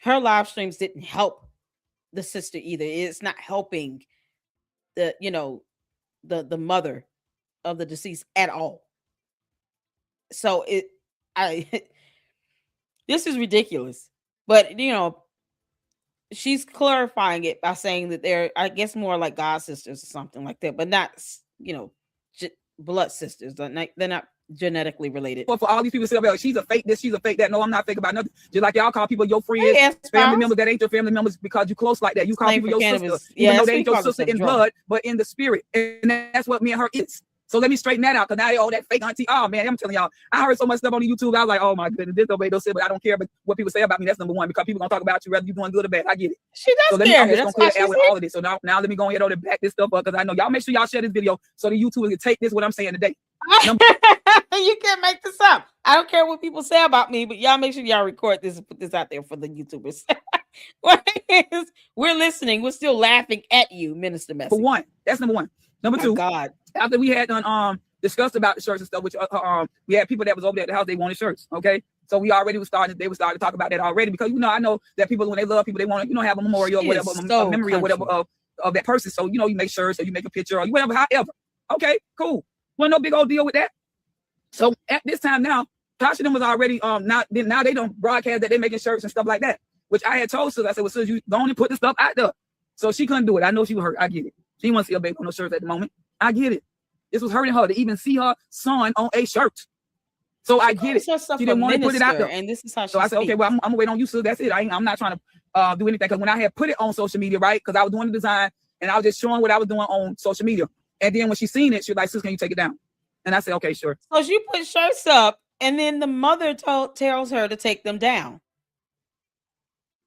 her live streams didn't help the sister either. It's not helping the mother of the deceased at all. So this is ridiculous. But she's clarifying it by saying that they're, I guess, more like God sisters or something like that, but not blood sisters. They're not genetically related. Well, for all these people say, well, she's a fake this, she's a fake that. No, I'm not fake about nothing. Just like y'all call people your friends, family members that ain't your family members because you close like that. You call people your sister, even though they ain't your sister in blood, but in the spirit. And that's what me and her is. So let me straighten that out, because now they all that fake auntie. Oh man, I'm telling y'all, I heard so much stuff on the YouTube. I was like, oh my goodness, this nobody don't say, but I don't care. But what people say about me, that's number one, because people gonna talk about you whether you're doing good or bad. I get it. She does so care. I'm just gonna clear out with all of this. So now let me go ahead and back this stuff up, because I know y'all make sure y'all share this video so the YouTubers can take this what I'm saying today. You can't make this up. I don't care what people say about me, but y'all make sure y'all record this and put this out there for the YouTubers. We're listening. We're still laughing at you, Minister Messi. For one, that's number one. Number two, God. After we had done discussed about the shirts and stuff, which we had people that was over there at the house, they wanted shirts. Okay, so we already was starting. They were starting to talk about that already, because I know that people, when they love people, they want to have a memorial or whatever, a memory or whatever of that person. So you make shirts, or you make a picture, or whatever, however. Okay, cool. Wasn't no big old deal with that. So at this time now, Tasha them was already now they don't broadcast that they're making shirts and stuff like that, which I had told Sis. I said, well, Sis, you don't only put the stuff out there. So she couldn't do it. I know she was hurt. I get it. She didn't want to see her baby on no shirts at the moment. I get it. This was hurting her to even see her son on a shirt. So I get it. She didn't want to put it out there. And this is how she So I said, okay, well, I'm gonna wait on you, Sis. That's it. I'm not trying to do anything, because when I had put it on social media, right? Because I was doing the design and I was just showing what I was doing on social media. And then when she seen it, she was like, Sis, can you take it down? And I said, okay, sure. So she put shirts up, and then the mother tells her to take them down.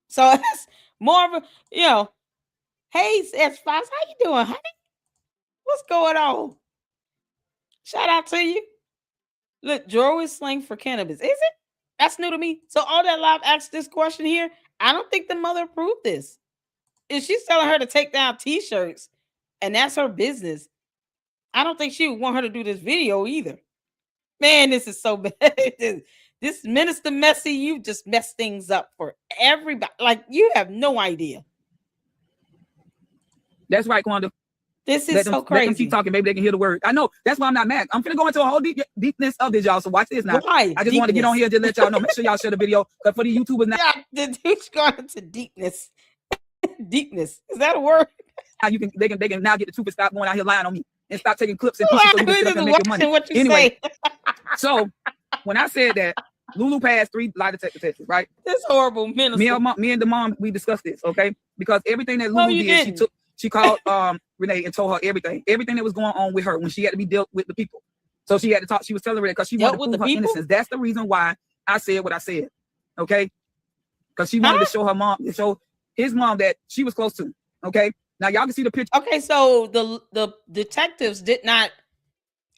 So it's more of a, hey, S5, how you doing, honey? What's going on? Shout out to you. Look, Joe is slang for cannabis. Is it? That's new to me. So all that live asked this question here. I don't think the mother approved this. If she's telling her to take down t-shirts, and that's her business, I don't think she would want her to do this video either. Man, this is so bad. This Minister Messi, you just messed things up for everybody. Like, you have no idea. That's right, Quanda. This is so crazy. Let them keep talking. Maybe they can hear the word. I know. That's why I'm not mad. I'm going to go into a whole deepness of this, y'all. So watch this now. Why? I just want to get on here to let y'all know. Make sure y'all share the video. Because for the YouTubers now. Yeah, the dude's going into deepness. Deepness. Is that a word? Now they can now get the truth and stop going out here lying on me. And stop taking clips and pieces so you can sit up and make your money. What you anyway, so when I said that, Lulu passed 3 lie detector tests, right? This horrible minister. Me and the mom, we discussed this, okay? Because everything that Lulu did, she called Renee and told her everything that was going on with her when she had to be dealt with the people. So she had to talk. She was telling her because she wanted to prove her innocence. That's the reason why I said what I said, okay? Because she wanted to show her mom, show his mom that she was close to, okay? Now y'all can see the picture. Okay, so the detectives did not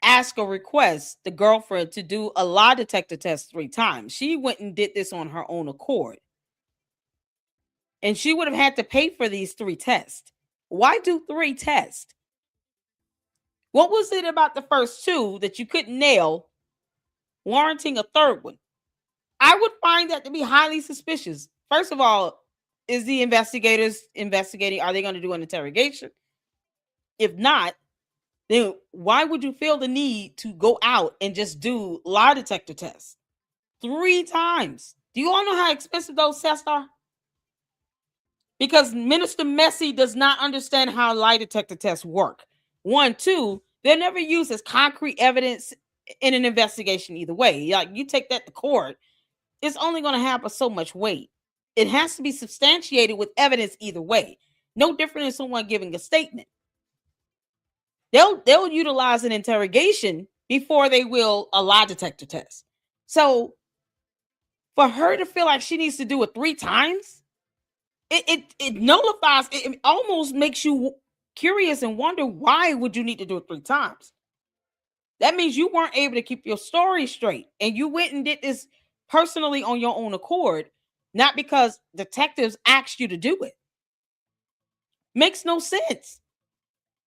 ask or request the girlfriend to do a lie detector test 3 times. She went and did this on her own accord. And she would have had to pay for these 3 tests. Why do 3 tests? What was it about the first 2 that you couldn't nail, warranting a 3rd one? I would find that to be highly suspicious. First of all, is the investigators investigating? Are they going to do an interrogation? If not, then why would you feel the need to go out and just do lie detector tests 3 times? Do you all know how expensive those tests are? Because Minister Messi does not understand how lie detector tests work. 1, 2, they're never used as concrete evidence in an investigation either way. Like, you take that to court, it's only going to have so much weight. It has to be substantiated with evidence either way. No different than someone giving a statement. They'll utilize an interrogation before they will a lie detector test. So for her to feel like she needs to do it 3 times, it nullifies, it almost makes you curious and wonder, why would you need to do it 3 times? That means you weren't able to keep your story straight, and you went and did this personally on your own accord, not because detectives asked you to do it. Makes no sense.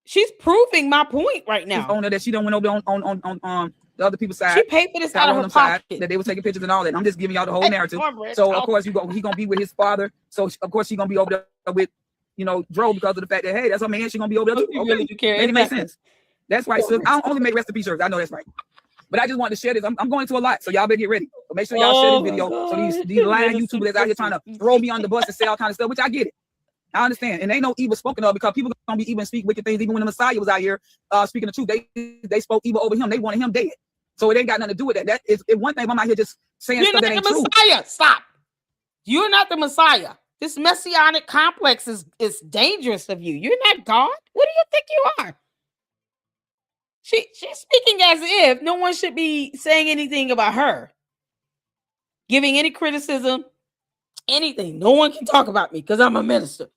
She's proving my point right now. Owner that she don't went over on the other people's side. She paid for this out of her pocket. That they were taking pictures and all that. I'm just giving y'all the whole narrative. So of course he gonna be with his father. So of course she gonna be over there with, you know, Dro, because of the fact that, hey, that's her man. She gonna be over there too. Okay. Really do care. It makes sense. That's right. So I only make recipe shirts. I know that's right. But I just wanted to share this. I'm going to a lot, so y'all better get ready. So make sure y'all share this video. So these lying YouTubers out here trying to throw me on the bus and say all kind of stuff, which I get it. I understand, and ain't no evil spoken of, because people gonna be even speak wicked things. Even when the Messiah was out here speaking the truth, they spoke evil over him. They wanted him dead. So it ain't got nothing to do with that. That is one thing. I'm out here just saying stuff that ain't true. Messiah. Stop. You're not the Messiah. This messianic complex is dangerous of you. You're not God. What do you think you are? She's speaking as if no one should be saying anything about her, giving any criticism. Anything. No one can talk about me because I'm a minister.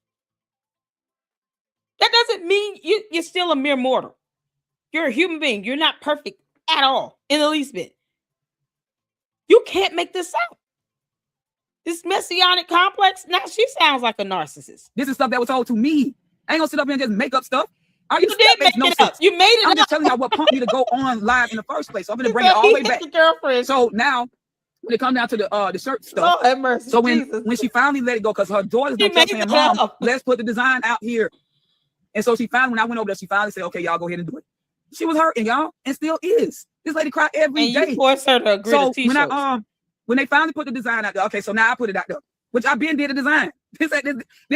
That doesn't mean you're still a mere mortal. You're a human being. You're not perfect at all, in the least bit. You can't make this out. This messianic complex, now she sounds like a narcissist. This is stuff that was told to me. I ain't gonna sit up here and just make up stuff. You did make it up. You made it up. I'm just telling y'all what prompted me to go on live in the first place. So I'm gonna bring it all the way back. Girlfriend. So now, when it comes down to the shirt stuff, oh, mercy, so when she finally let it go, because her daughters don't tell saying, Mom, let's put the design out here. And so she finally, when I went over there, she finally said, okay, y'all go ahead and do it. She was hurting, y'all, and still is. This lady cried every day. You forced her to agree to t-shirts. When they finally put the design out there, okay, so now I put it out there, which I been did a design. This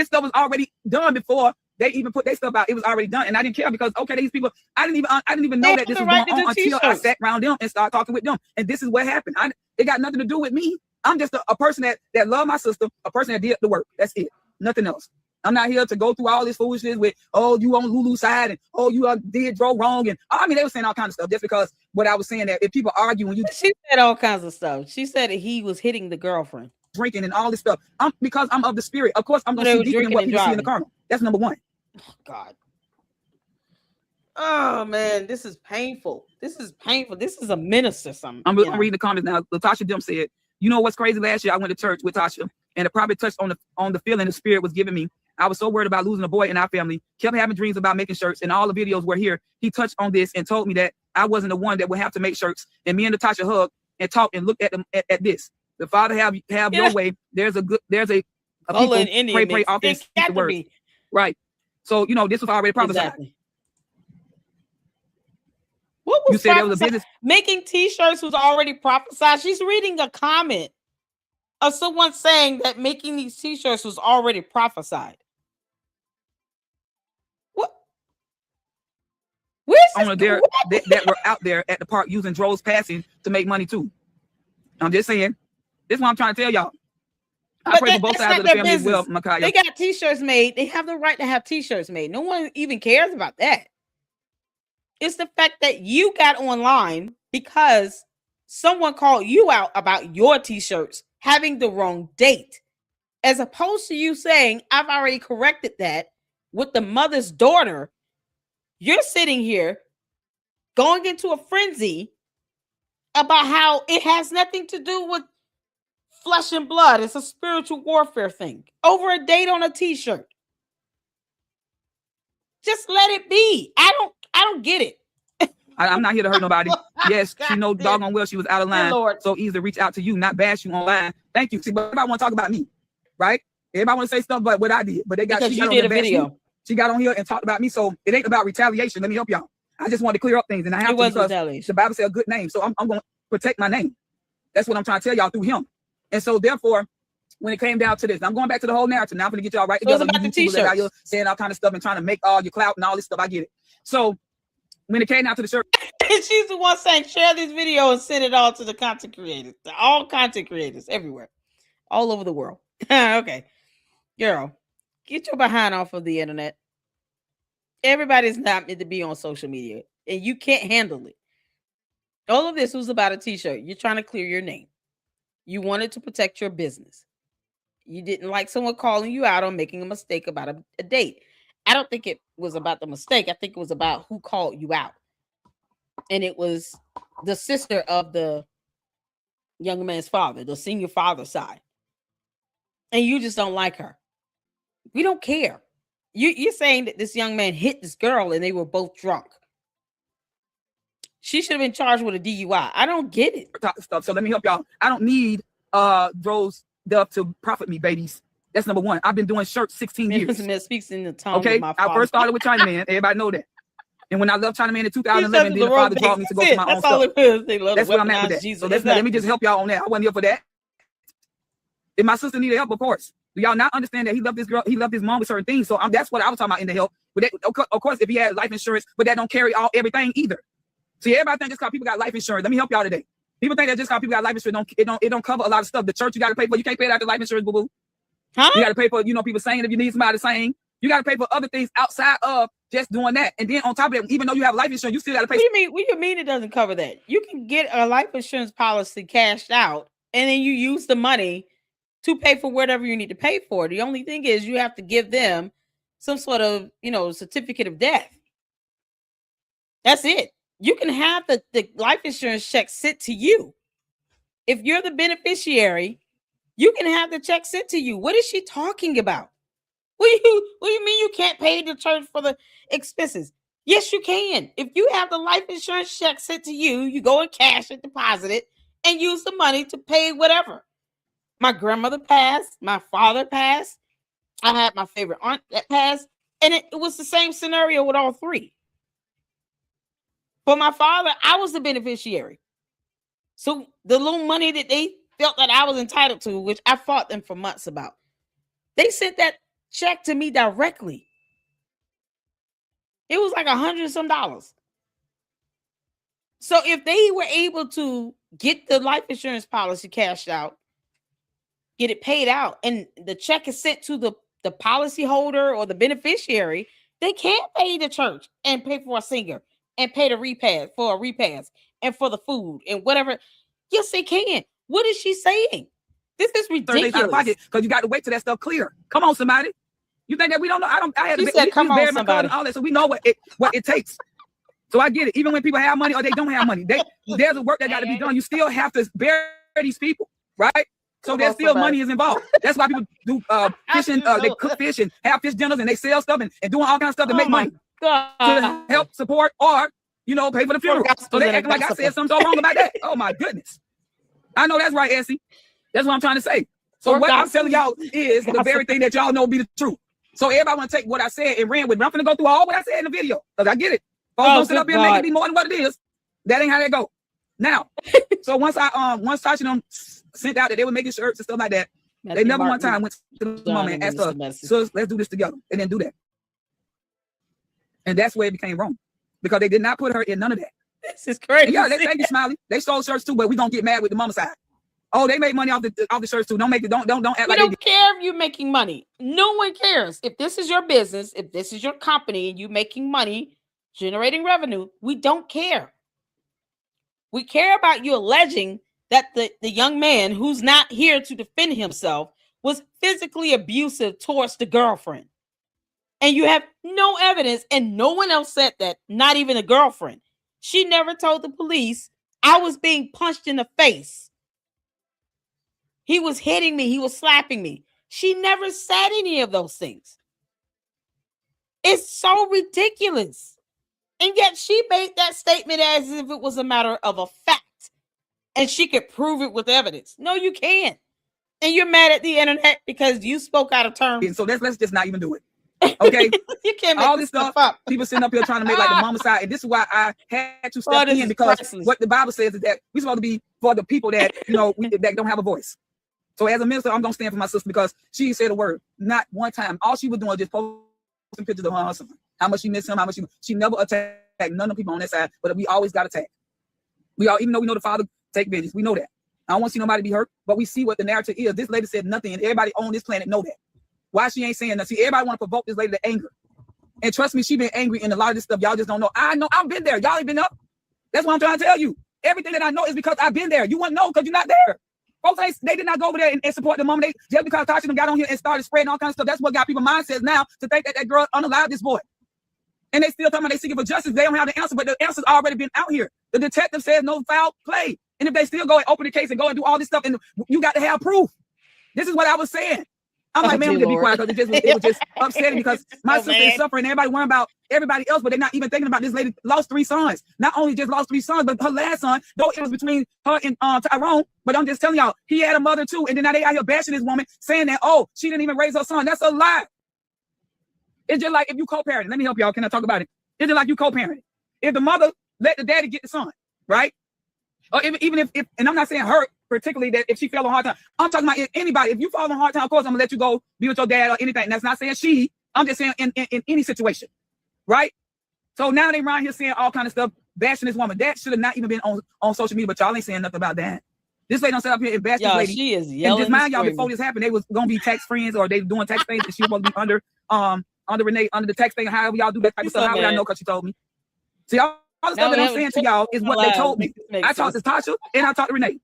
stuff was already done before they even put their stuff out. It was already done, and I didn't care because, okay, these people, I didn't even know that this was going on until I sat around them and started talking with them. And this is what happened. It got nothing to do with me. I'm just a person that loved my sister, a person that did the work. That's it. Nothing else. I'm not here to go through all this foolishness with, oh, you on Lulu's side, and oh, you did wrong. And I mean, they were saying all kinds of stuff just because what I was saying, that if people argue when you. She said all kinds of stuff. She said that he was hitting the girlfriend. Drinking and all this stuff. Because I'm of the spirit. Of course, I'm going to see deeper than what people see in the carnal. That's number one. Oh, God. Oh, man, this is painful. This is painful. This is a minister. I'm reading the comments now. Latasha Dim said, you know what's crazy? Last year, I went to church with Tasha, and it probably touched on the feeling the spirit was giving me. I was so worried about losing a boy in our family, kept having dreams about making shirts, and all the videos were here. He touched on this and told me that I wasn't the one that would have to make shirts. And me and Natasha hugged and talked and looked at them at this. The Father have your way. There's a people pray off this word. Right. So this was already prophesied. Exactly. What was you said there was a business making t-shirts was already prophesied. She's reading a comment of someone saying that making these t-shirts was already prophesied. What? Owner there that were out there at the park using droves passing to make money too. I'm just saying. This is what I'm trying to tell y'all. I pray for both sides of the family as well, Micaiah. They got t-shirts made. They have the right to have t-shirts made. No one even cares about that. It's the fact that you got online because someone called you out about your t-shirts having the wrong date, as opposed to you saying, I've already corrected that with the mother's daughter. You're sitting here going into a frenzy about how it has nothing to do with flesh and blood. It's a spiritual warfare thing over a date on a t-shirt. Just let it be. I don't get it. I'm not here to hurt nobody. Yes, she knows doggone well she was out of line. So easy to reach out to you, not bash you online. Thank you. See, but I want to talk about me. right? Everybody want to say stuff, but what I did, but they got because you did a video. She got on here and talked about me, so it ain't about retaliation. Let me help y'all. I just want to clear up things, and I have to because the Bible says a good name, so I'm going to protect my name. That's what I'm trying to tell y'all through him. And so therefore, when it came down to this, I'm going back to the whole narrative. Now I'm going to get y'all right together. About the t-shirts. Saying all kind of stuff and trying to make all your clout and all this stuff. I get it. So when it came down to the shirt, she's the one saying share this video and send it all to the content creators, to all content creators everywhere, all over the world. Okay, girl, get your behind off of the internet. Everybody's not meant to be on social media, and you can't handle it. All of this was about a t-shirt. You're trying to clear your name. You wanted to protect your business. You didn't like someone calling you out on making a mistake about a date. I don't think it was about the mistake. I think it was about who called you out. And it was the sister of the young man's father, the senior father side. And you just don't like her. We don't care. You're saying that this young man hit this girl and they were both drunk. She should have been charged with a DUI. I don't get it. So let me help y'all. I don't need those to profit me, babies. That's number one. I've been doing shirts 16 years. Man speaks in the tongue. Okay, I first started with Chinaman. Everybody know that. And when I left Chinaman in 2011, then the father brought me to go to my own stuff. That's what I'm at with that. So let me just help y'all on that. I wasn't here for that. If my sister needed help, of course. Do y'all not understand that he loved this girl? He loved his mom with certain things. So that's what I was talking about in the help. But that, of course, if he had life insurance, but that don't carry everything either. See, everybody think just because people got life insurance. Let me help y'all today. People think that just because people got life insurance, it don't cover a lot of stuff. The church you got to pay for. You can't pay out the life insurance, boo-boo. Huh? You got to pay for, people saying if you need somebody saying. You got to pay for other things outside of just doing that. And then on top of that, even though you have life insurance, you still got to pay. What do you mean it doesn't cover that? You can get a life insurance policy cashed out, and then you use the money to pay for whatever you need to pay for. The only thing is you have to give them some sort of, certificate of death. That's it. You can have the life insurance check sent to you. If you're the beneficiary, you can have the check sent to you. What is she talking about? What do you mean you can't pay the church for the expenses? Yes, you can. If you have the life insurance check sent to you, you go and cash it, deposit it, and use the money to pay whatever. My grandmother passed. My father passed. I had my favorite aunt that passed. And it was the same scenario with all three. For my father, I was the beneficiary. So the little money that they felt that I was entitled to, which I fought them for months about, they sent that check to me directly. It was like $100 some. So if they were able to get the life insurance policy cashed out, get it paid out, and the check is sent to the policy holder or the beneficiary, they can't pay the church and pay for a singer and pay the repast and for the food and whatever. Yes, they can. What is she saying? This is ridiculous. Because you got to wait till that stuff clear. Come on, somebody. You think that we don't know? I had to said, come on, somebody. All that, so we know what it takes. So I get it. Even when people have money or they don't have money, there's a work that got to be done. You still have to bury these people, right? So there's still money is involved. That's why people do fishing. They cook fish and have fish dinners and they sell stuff and doing all kinds of stuff to make money to help support or pay for the funeral. So they act like I said something so wrong about that. Oh my goodness! I know that's right, Essie. That's what I'm trying to say. So what I'm telling y'all is the very thing that y'all know be the truth. So everybody want to take what I said and ran with it. I'm going to go through all what I said in the video because I get it. Folks don't sit up here and make it be more than what it is. That ain't how they go. Now, so once Tasha them sent out that they were making shirts and stuff like that, they never one time went to the mama and asked her, so let's do this together. They didn't do that. And that's where it became wrong because they did not put her in none of that. This is crazy. And thank you, Smiley. They sold shirts too, but we don't get mad with the mama side. Oh, they make money off the shirts too. Don't act like we don't care if you're making money. No one cares. If this is your business, if this is your company and you're making money, generating revenue, we don't care. We care about you alleging that the young man who's not here to defend himself was physically abusive towards the girlfriend. And you have no evidence, and no one else said that, not even the girlfriend. She never told the police, I was being punched in the face. He was hitting me. He was slapping me. She never said any of those things. It's so ridiculous. And yet she made that statement as if it was a matter of a fact. And she could prove it with evidence. No, you can't. And you're mad at the internet because you spoke out of turn. And so let's just not even do it. Okay. You can't make all this stuff up. People sitting up here trying to make like the mama side, and this is why I had to step in, because priceless. What the Bible says is that we're supposed to be for the people that that don't have a voice. So as a minister, I'm gonna stand for my sister because she said a word, not one time. All she was doing was just posting pictures of her husband, how much she missed him, how much she never attacked none of the people on that side, but we always got attacked. We all, even though we know the Father take vengeance, we know that. I don't want to see nobody be hurt, but we see what the narrative is. This lady said nothing, and everybody on this planet know that. Why she ain't saying nothing? See, everybody want to provoke this lady to anger. And trust me, she been angry in a lot of this stuff. Y'all just don't know. I know. I've been there. Y'all ain't been up. That's what I'm trying to tell you. Everything that I know is because I've been there. You wouldn't know because you're not there. Folks, they did not go over there and support the mom. They just because Tasha got on here and started spreading all kinds of stuff. That's what got people mindsets now to think that girl unalived this boy. And they still talking about they seeking for justice. They don't have the answer, but the answer's already been out here. The detective says no foul play. And if they still go and open the case and go and do all this stuff, and you got to have proof. This is what I was saying. I'm like, man, we can be quiet because it was just upsetting because my sister is suffering. Everybody worrying about everybody else, but they're not even thinking about this lady lost 3 sons. Not only just lost 3 sons, but her last son, though it was between her and Tyrone. But I'm just telling y'all, he had a mother too. And then now they out here bashing this woman, saying that, oh, she didn't even raise her son. That's a lie. It's just like if you co-parent. Let me help y'all. Can I talk about it? It's just like you co-parent. If the mother let the daddy get the son, right? Or even if and I'm not saying her particularly that if she fell on hard time. I'm talking about if anybody. If you fall on hard time, of course I'm gonna let you go be with your dad or anything. And that's not saying she. I'm just saying in any situation, right? So now they around here saying all kind of stuff, bashing this woman. That should have not even been on social media, but y'all ain't saying nothing about that. This lady don't sit up here and bash this lady. She is yelling. And just mind y'all, before this happened, they was gonna be tax friends or they doing tax things, and she was supposed to be under Renee, under the tax thing, however y'all do that type of stuff. How would I know? Because she told me. See, all the stuff that I'm saying to y'all is what they told me. I talked to Tasha and I talked to Renee.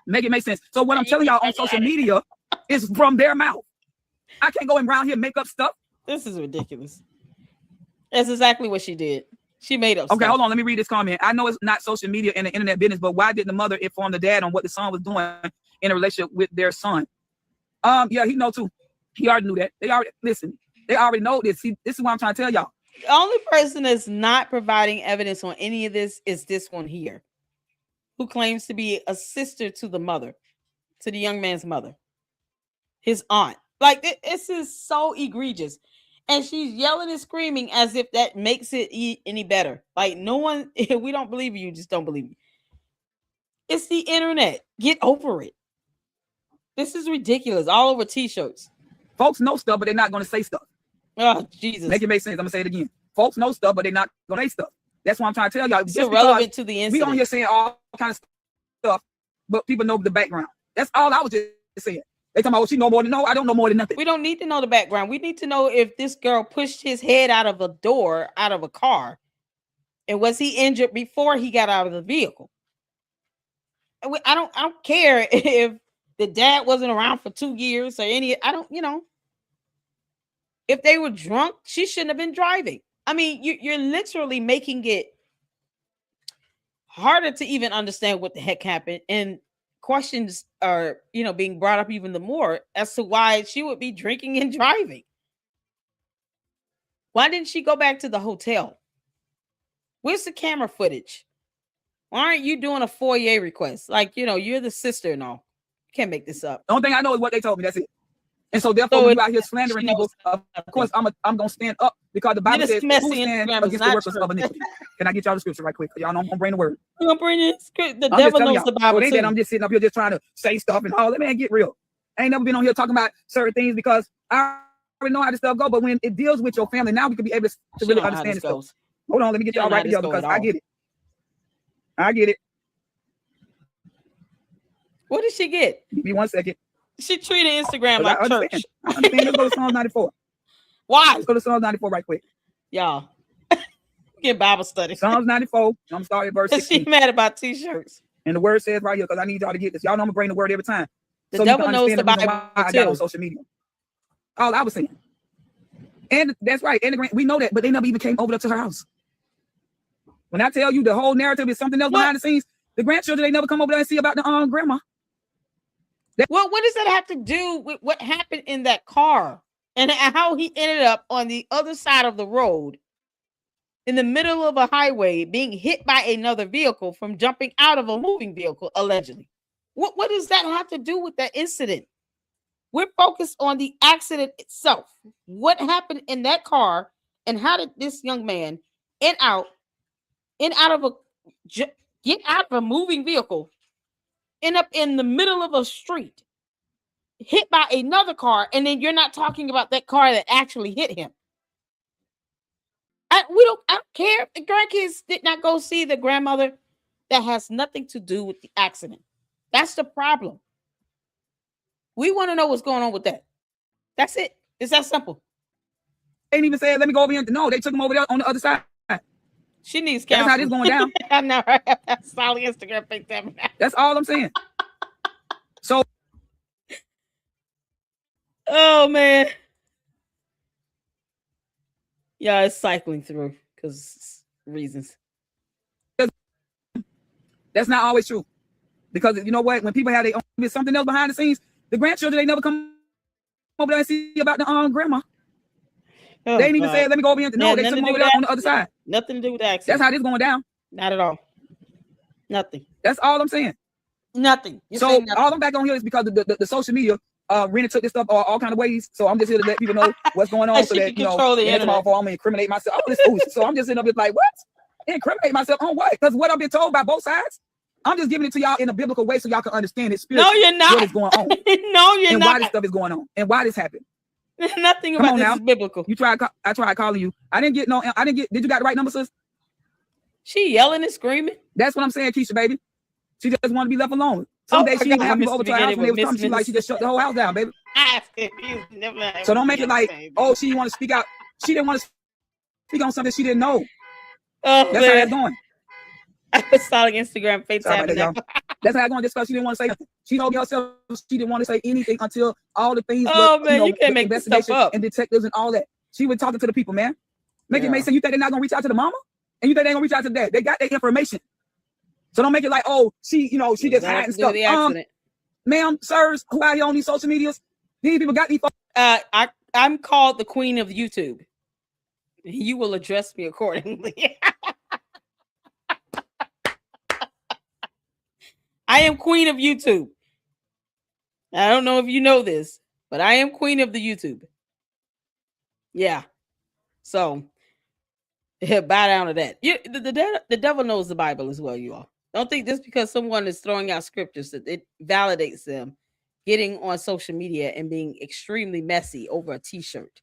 Make it make sense. So what I'm telling y'all on social media is from their mouth. I can't go around here and make up stuff. This is ridiculous. That's exactly what she did. She made up Okay, stuff. hold on. Let me read this comment. I know it's not social media and the internet business, but why didn't the mother inform the dad on what the son was doing in a relationship with their son? Yeah, he know too. He already knew that. They already know this. See, this is what I'm trying to tell y'all. The only person that's not providing evidence on any of this is this one here, who claims to be a sister to the mother, to the young man's mother, his aunt. Like, this is so egregious. And she's yelling and screaming as if that makes it any better. Like, no one, we don't believe you, just don't believe me. It's the internet. Get over it. This is ridiculous. All over t-shirts. Folks know stuff, but they're not going to say stuff. Oh, Jesus. Make it make sense. I'm going to say it again. Folks know stuff, but they're not going to say stuff. That's what I'm trying to tell y'all. It's irrelevant to the incident. We on here saying all kind of stuff, but people know the background. That's all I was just saying. They talking about, she know more than no. I don't know more than nothing. We don't need to know the background. We need to know if this girl pushed his head out of a door, out of a car, and was he injured before he got out of the vehicle. I don't care if the dad wasn't around for 2 years or any. If they were drunk, she shouldn't have been driving. I mean, you're literally making it harder to even understand what the heck happened, and questions are, being brought up even the more as to why she would be drinking and driving. Why didn't she go back to the hotel? Where's the camera footage? Why aren't you doing a FOIA request? Like, you're the sister and all. You can't make this up. The only thing I know is what they told me. That's it. And so therefore, when you out here slandering people, of course, I'm going to stand up because the Bible says, who stand against the workers of iniquity? Can I get y'all the scripture right quick? Y'all know I'm going to bring the word. I'm going to bring the scripture. The devil knows the Bible too. I'm just sitting up here just trying to say stuff and all. Let me get real. I ain't never been on here talking about certain things because I already know how this stuff go. But when it deals with your family, now we can be able to really understand this stuff. Hold on, let me get y'all right together because I get it. I get it. What did she get? Give me 1 second. She treated Instagram like church. I understand. Let's go to Psalms 94. Why? Let's go to Psalms 94 right quick. Y'all. Get Bible study. Psalms 94. I'm starting at verse 16. She mad about t-shirts. And the word says right here, because I need y'all to get this. Y'all know I'm going to bring the word every time. The devil knows the Bible too. I got on social media. All I was saying. And that's right. And we know that, but they never even came over to her house. When I tell you the whole narrative is something else behind the scenes, the grandchildren, they never come over there and see about the grandma. Well, what does that have to do with what happened in that car and how he ended up on the other side of the road in the middle of a highway being hit by another vehicle from jumping out of a moving vehicle, allegedly? What does that have to do with that incident? We're focused on the accident itself. What happened in that car, and how did this young man get out of a get out of a moving vehicle, end up in the middle of a street, hit by another car, and then you're not talking about that car that actually hit him. I don't care if the grandkids did not go see the grandmother. That has nothing to do with the accident. That's the problem. We want to know what's going on with that. That's it. It's that simple. They didn't even say, let me go over here. No, they took him over there on the other side. She needs counseling. That's how this going down. I know. That's solid Instagram FaceTime. That's all I'm saying. So. Oh, man. Yeah, it's cycling through because reasons. That's not always true. Because you know what? When people have their something else behind the scenes, the grandchildren, they never come over there and see about the grandma. Oh, they ain't even say, let me go over here. No, they took them over there on the other side. Nothing to do with the accident. That's how this going down. Not at all. Nothing. That's all I'm saying. Nothing. So all I'm back on here is because the social media really took this stuff all kind of ways. So I'm just here to let people know what's going on so that, you know, I'm going to incriminate myself. So I'm just sitting up here like, what? Incriminate myself on what? Because what I've been told by both sides, I'm just giving it to y'all in a biblical way so y'all can understand it spiritually. No, you're not. What is going on. No, you're and not. Why this stuff is going on and why this happened. Nothing about this is biblical. I tried calling you. Did you got the right number, sis? She yelling and screaming. That's what I'm saying, Keisha, baby. She just want to be left alone. Someday she didn't have people over to her house when they was coming. She like, she just shut the whole house down, baby. So don't make it like, oh, she didn't want to speak out. She didn't want to speak on something she didn't know. Oh, that's how it's going. I saw on Instagram, FaceTime. That's how it's going. Just because she didn't want to say nothing. She told herself she didn't want to say anything until all the things. Oh, man, you can't make this stuff up. And detectives and all that. She was talking to the people, man. Make it make sense. You think they're not going to reach out to the mama? And you think they're going to reach out to the dad? They got their information. So don't make it like, oh, she just hiding stuff. Ma'am, sirs, who out here on these social medias, these people got these. I'm called the queen of YouTube. You will address me accordingly. I am queen of YouTube. I don't know if you know this, but I am queen of the YouTube. Yeah. So bow down to that. The devil knows the Bible as well, you all. Don't think just because someone is throwing out scriptures that it validates them getting on social media and being extremely messy over a t-shirt.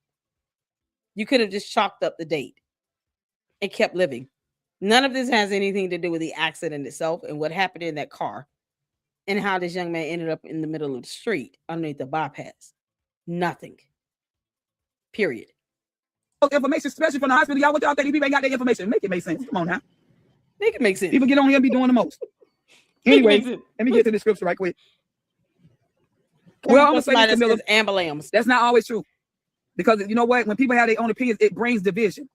You could have just chalked up the date and kept living. None of this has anything to do with the accident itself and what happened in that car and how this young man ended up in the middle of the street underneath the bypass. Nothing. Period. Information, especially from the hospital. Y'all, what y'all think? People ain't got that information. Make it make sense. Come on now. Make it make sense. People get on here and be doing the most. Anyway, let me get to the scripture right quick. Well, I'm going to say this to Miller. Ambulance. That's not always true. Because you know what? When people have their own opinions, it brings division.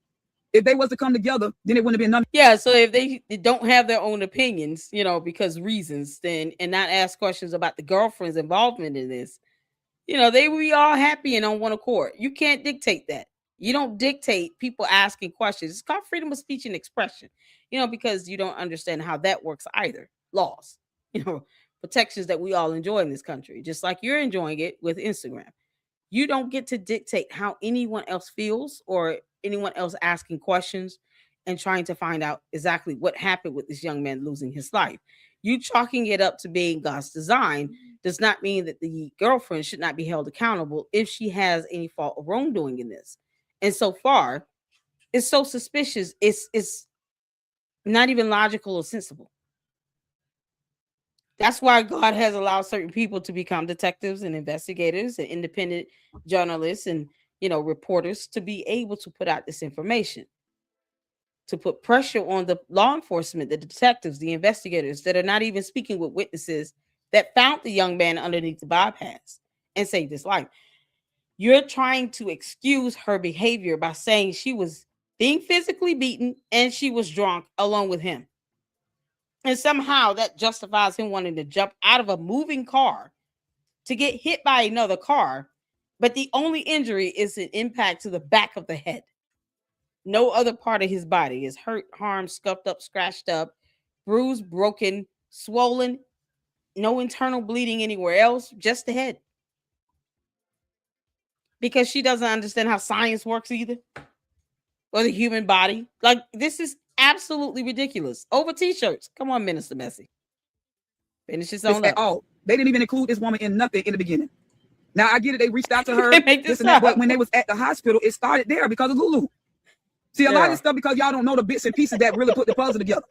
If they was to come together, then it wouldn't have been none. Yeah, so if they don't have their own opinions, because reasons, then and not ask questions about the girlfriend's involvement in this, they will be all happy and on one accord. You can't dictate that. You don't dictate people asking questions. It's called freedom of speech and expression, because you don't understand how that works either. Laws, protections that we all enjoy in this country, just like you're enjoying it with Instagram. You don't get to dictate how anyone else feels or anyone else asking questions and trying to find out exactly what happened with this young man losing his life. You chalking it up to being God's design does not mean that the girlfriend should not be held accountable if she has any fault or wrongdoing in this. And so far, it's so suspicious. It's not even logical or sensible. That's why God has allowed certain people to become detectives and investigators and independent journalists and, reporters to be able to put out this information, to put pressure on the law enforcement, the detectives, the investigators that are not even speaking with witnesses that found the young man underneath the bypass and saved his life. You're trying to excuse her behavior by saying she was being physically beaten and she was drunk along with him. And somehow that justifies him wanting to jump out of a moving car to get hit by another car. But the only injury is an impact to the back of the head. No other part of his body is hurt, harmed, scuffed up, scratched up, bruised, broken, swollen. No internal bleeding anywhere else, just the head. because she doesn't understand how science works either, or the human body. Like, this is absolutely ridiculous. Over t-shirts. Come on, Minister Messi. Finish his own at all. They didn't even include this woman in nothing in the beginning. Now I get it. They reached out to her, this and that, but when they was at the hospital, it started there because of Lulu. See, a lot of this stuff because y'all don't know the bits and pieces that really put the puzzle together.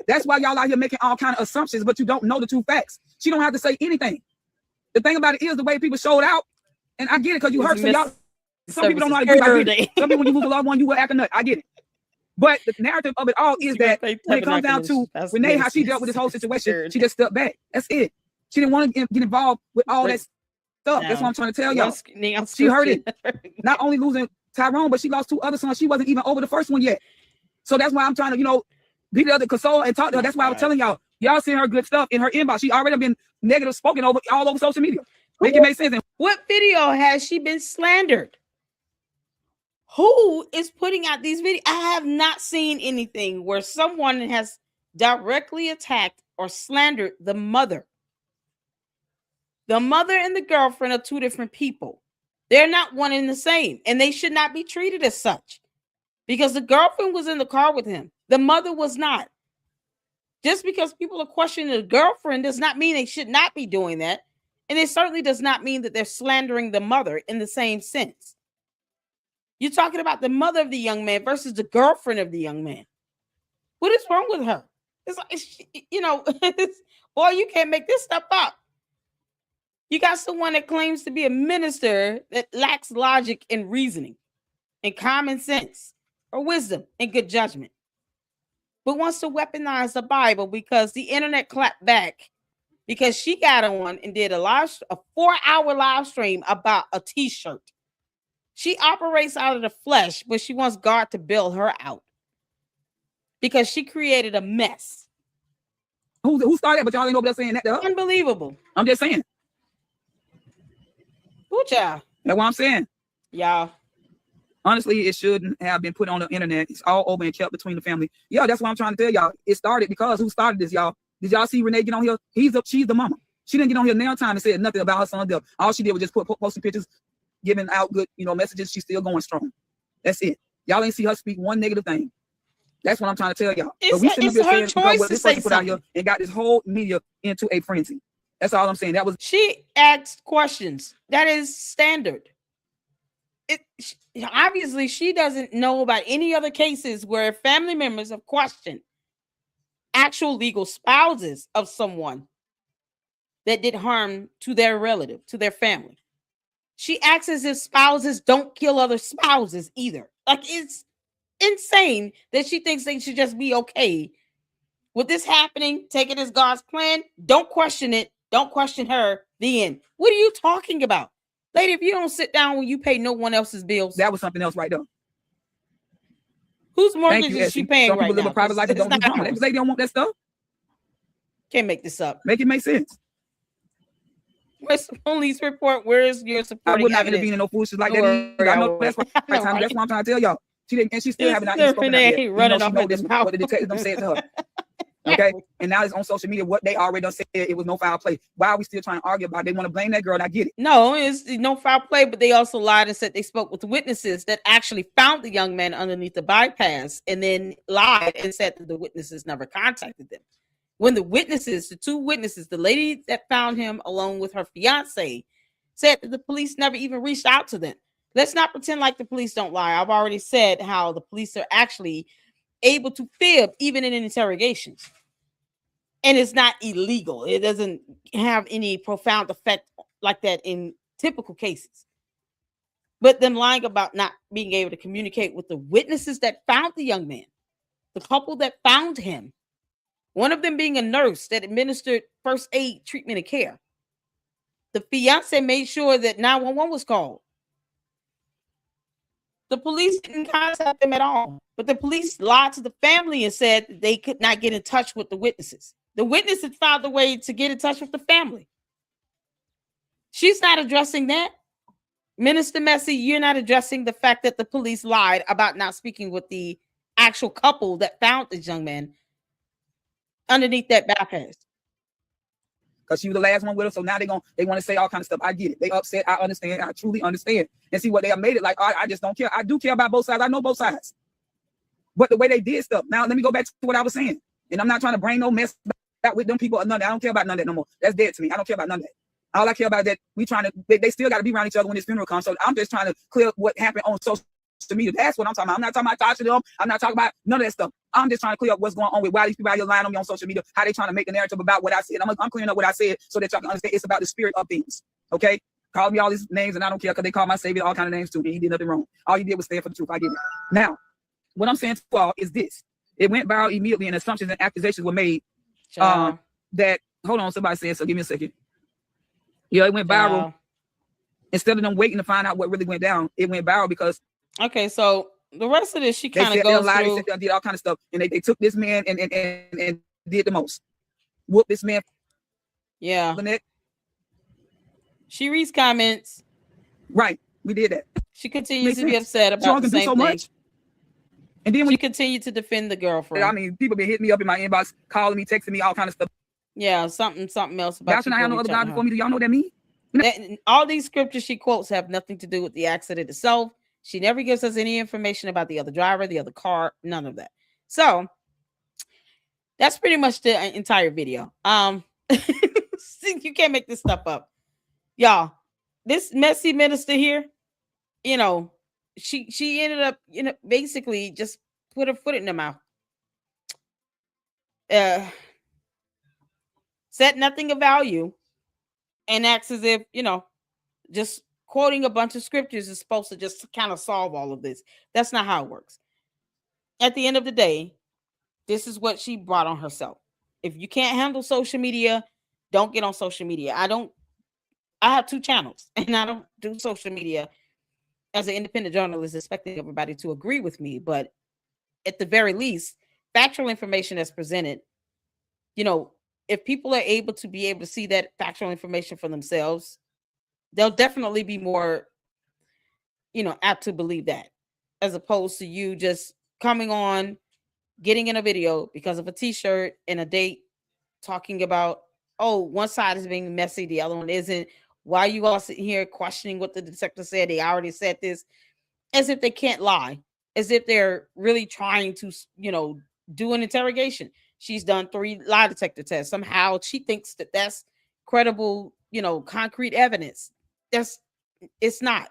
That's why y'all out here making all kind of assumptions, but you don't know the two facts. She don't have to say anything. The thing about it is the way people showed out, and I get it because you hurt. So y'all, some people don't know how to grieve. I get it. Some people, when you lose a loved one, you will act a nut. I get it. But the narrative of it all is that when it comes down to Renee, how she dealt with this whole situation, she just stepped back. That's it. She didn't want to get involved with all that stuff. That's what I'm trying to tell y'all. She hurt it. Not only losing Tyrone, but she lost 2 other sons. She wasn't even over the first one yet. So that's why I'm trying to, be the other console and talk to her. That's why I was telling y'all send her good stuff in her inbox. She already been negative spoken over all over social media. Make it make sense. What video has she been slandered? Who is putting out these videos? I have not seen anything where someone has directly attacked or slandered the mother. The mother and the girlfriend are 2 different people. They're not one and the same, and they should not be treated as such, because the girlfriend was in the car with him. The mother was not. Just because people are questioning the girlfriend does not mean they should not be doing that. And it certainly does not mean that they're slandering the mother in the same sense. You're talking about the mother of the young man versus the girlfriend of the young man. What is wrong with her? It's like, boy, you can't make this stuff up. You got someone that claims to be a minister that lacks logic and reasoning and common sense or wisdom and good judgment, but wants to weaponize the Bible because the internet clapped back because she got on and did a 4-hour live stream about a t-shirt. She operates out of the flesh, but she wants God to bail her out because she created a mess. Who started? But y'all ain't over there saying that. Unbelievable. I'm just saying. Who y'all? That's what I'm saying. Y'all. Honestly, it shouldn't have been put on the internet. It's all over and kept between the family. Yeah, that's what I'm trying to tell y'all. It started because who started this, y'all? Did y'all see Renee get on here? She's the mama. She didn't get on here now time and said nothing about her son's death. All she did was just posting pictures, giving out good, messages. She's still going strong. That's it. Y'all ain't see her speak one negative thing. That's what I'm trying to tell y'all. But we shouldn't be saying because what this person put out here and got this whole media into a frenzy. That's all I'm saying. She asked questions. That is standard. Obviously, she doesn't know about any other cases where family members have questioned actual legal spouses of someone that did harm to their relative, to their family. She acts as if spouses don't kill other spouses either. Like, it's insane that she thinks they should just be okay with this happening, take it as God's plan. Don't question it. Don't question her. The end. What are you talking about? Lady, if you don't sit down when you pay no one else's bills. That was something else right there. Whose mortgage is she paying right now? Some people live a private life that don't do drama. They don't want that stuff. Can't make this up. Make it make sense. Where's the police report? Where's your supporting I would not evidence? intervene in no foolishness like that. I know that's right. That's what I'm trying to tell y'all. She didn't, and she still haven't even spoken out yet. Running off what the detectives said to her. Okay, and now it's on social media what they already done said. It was no foul play. Why are we still trying to argue about it? They want to blame that girl, and I get it. No, it's no foul play, but they also lied and said they spoke with witnesses that actually found the young man underneath the bypass, and then lied and said that the witnesses never contacted them. When the witnesses, the 2 witnesses, the lady that found him along with her fiance, said that the police never even reached out to them. Let's not pretend like the police don't lie. I've already said how the police are actually able to fib even in interrogations. And it's not illegal. It doesn't have any profound effect like that in typical cases. But them lying about not being able to communicate with the witnesses that found the young man, the couple that found him, one of them being a nurse that administered first aid treatment and care. The fiance made sure that 911 was called. The police didn't contact them at all, but the police lied to the family and said that they could not get in touch with the witnesses. The witnesses found a way to get in touch with the family. She's not addressing that. Minister Messi, you're not addressing the fact that the police lied about not speaking with the actual couple that found this young man underneath that bypass. because she was the last one with her. So now they want to say all kind of stuff. I get it. They upset. I understand. I truly understand. And see what they have made it like. I just don't care. I do care about both sides. I know both sides. But the way they did stuff. Now let me go back to what I was saying. And I'm not trying to bring no mess back with them people or none of that. I don't care about none of that no more. That's dead to me. I don't care about none of that. All I care about is that they still got to be around each other when this funeral comes. So I'm just trying to clear up what happened on social media. That's what I'm talking about. I'm not talking about Tasha them. I'm not talking about none of that stuff. I'm just trying to clear up what's going on with why these people out here lying on me on social media, how they trying to make a narrative about what I said. I'm clearing up what I said so that y'all can understand it's about the spirit of things. Okay? Call me all these names and I don't care because they call my savior all kind of names too. And he did nothing wrong. All he did was stand for the truth. I get it. Now, what I'm saying to you all is this. It went viral immediately and assumptions and accusations were made that, hold on, somebody said so. Give me a second. Yeah, it went viral. Instead of them waiting to find out what really went down, it went viral because. Okay, so the rest of this, she kind of goes through. They said they did all kind of stuff, and they took this man and did the most. Whoop this man. Yeah. She reads comments. Right, we did that. She continues to be upset about the same thing. And then she continued to defend the girlfriend. I mean, people been hitting me up in my inbox, calling me, texting me, all kind of stuff. Yeah, something else about. Y'all should not have no other God before me. Do y'all know what that means? All these scriptures she quotes have nothing to do with the accident itself. She never gives us any information about the other driver, the other car, none of that. So that's pretty much the entire video. You can't make this stuff up, y'all. This messy minister here, you know, she ended up, you know, basically just put her foot in her mouth. Said nothing of value and acts as if, you know, just quoting a bunch of scriptures is supposed to just kind of solve all of this. That's not how it works. At the end of the day, this is what she brought on herself. If you can't handle social media, don't get on social media. I have 2 channels and I don't do social media as an independent journalist expecting everybody to agree with me. But at the very least, factual information that's presented, you know, if people are able to see that factual information for themselves, they'll definitely be more, you know, apt to believe that, as opposed to you just coming on, getting in a video because of a t-shirt and a date, talking about, oh, one side is being messy, the other one isn't. Why are you all sitting here questioning what the detective said? They already said this, as if they can't lie, as if they're really trying to, you know, do an interrogation. She's done 3 lie detector tests. Somehow she thinks that that's credible, you know, concrete evidence. It's not.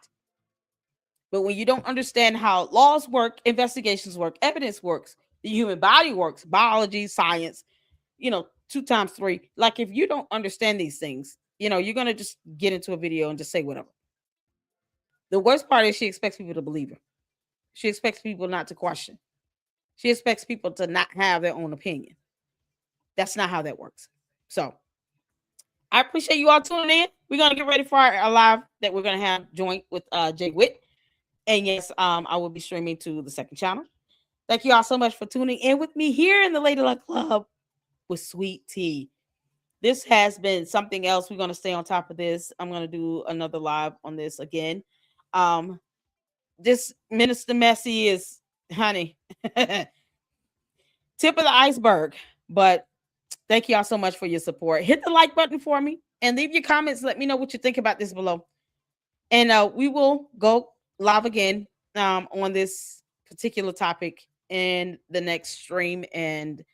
But when you don't understand how laws work, investigations work, evidence works, the human body works, biology, science, you know, 2 times 3. Like, if you don't understand these things, you know, you're going to just get into a video and just say whatever. The worst part is she expects people to believe her. She expects people not to question. She expects people to not have their own opinion. That's not how that works. So I appreciate you all tuning in. We're going to get ready for our live that we're going to have joint with Jay Witt. And yes, I will be streaming to the 2nd channel. Thank you all so much for tuning in with me here in the Lady Luck Club with Sweet Tea. This has been something else. We're going to stay on top of this. I'm going to do another live on this again. This Minister Messy is, honey, tip of the iceberg. But thank you all so much for your support. Hit the like button for me and leave your comments. Let me know what you think about this below. And we will go live again on this particular topic in the next stream. And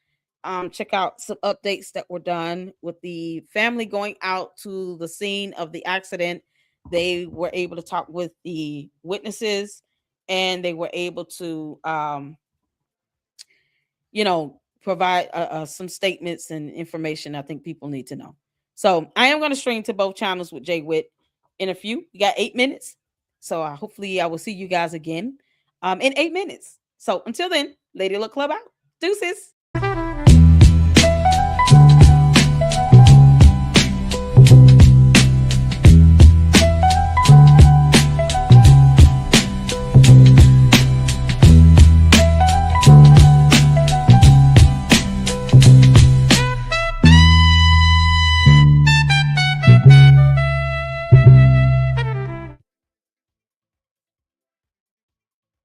check out some updates that were done with the family going out to the scene of the accident. They were able to talk with the witnesses and they were able to, you know, provide some statements and information I think people need to know. So I am going to stream to both channels with Jay Witt in a few. We got 8 minutes. So hopefully I will see you guys again in 8 minutes. So until then, Lady Luck Club out. Deuces.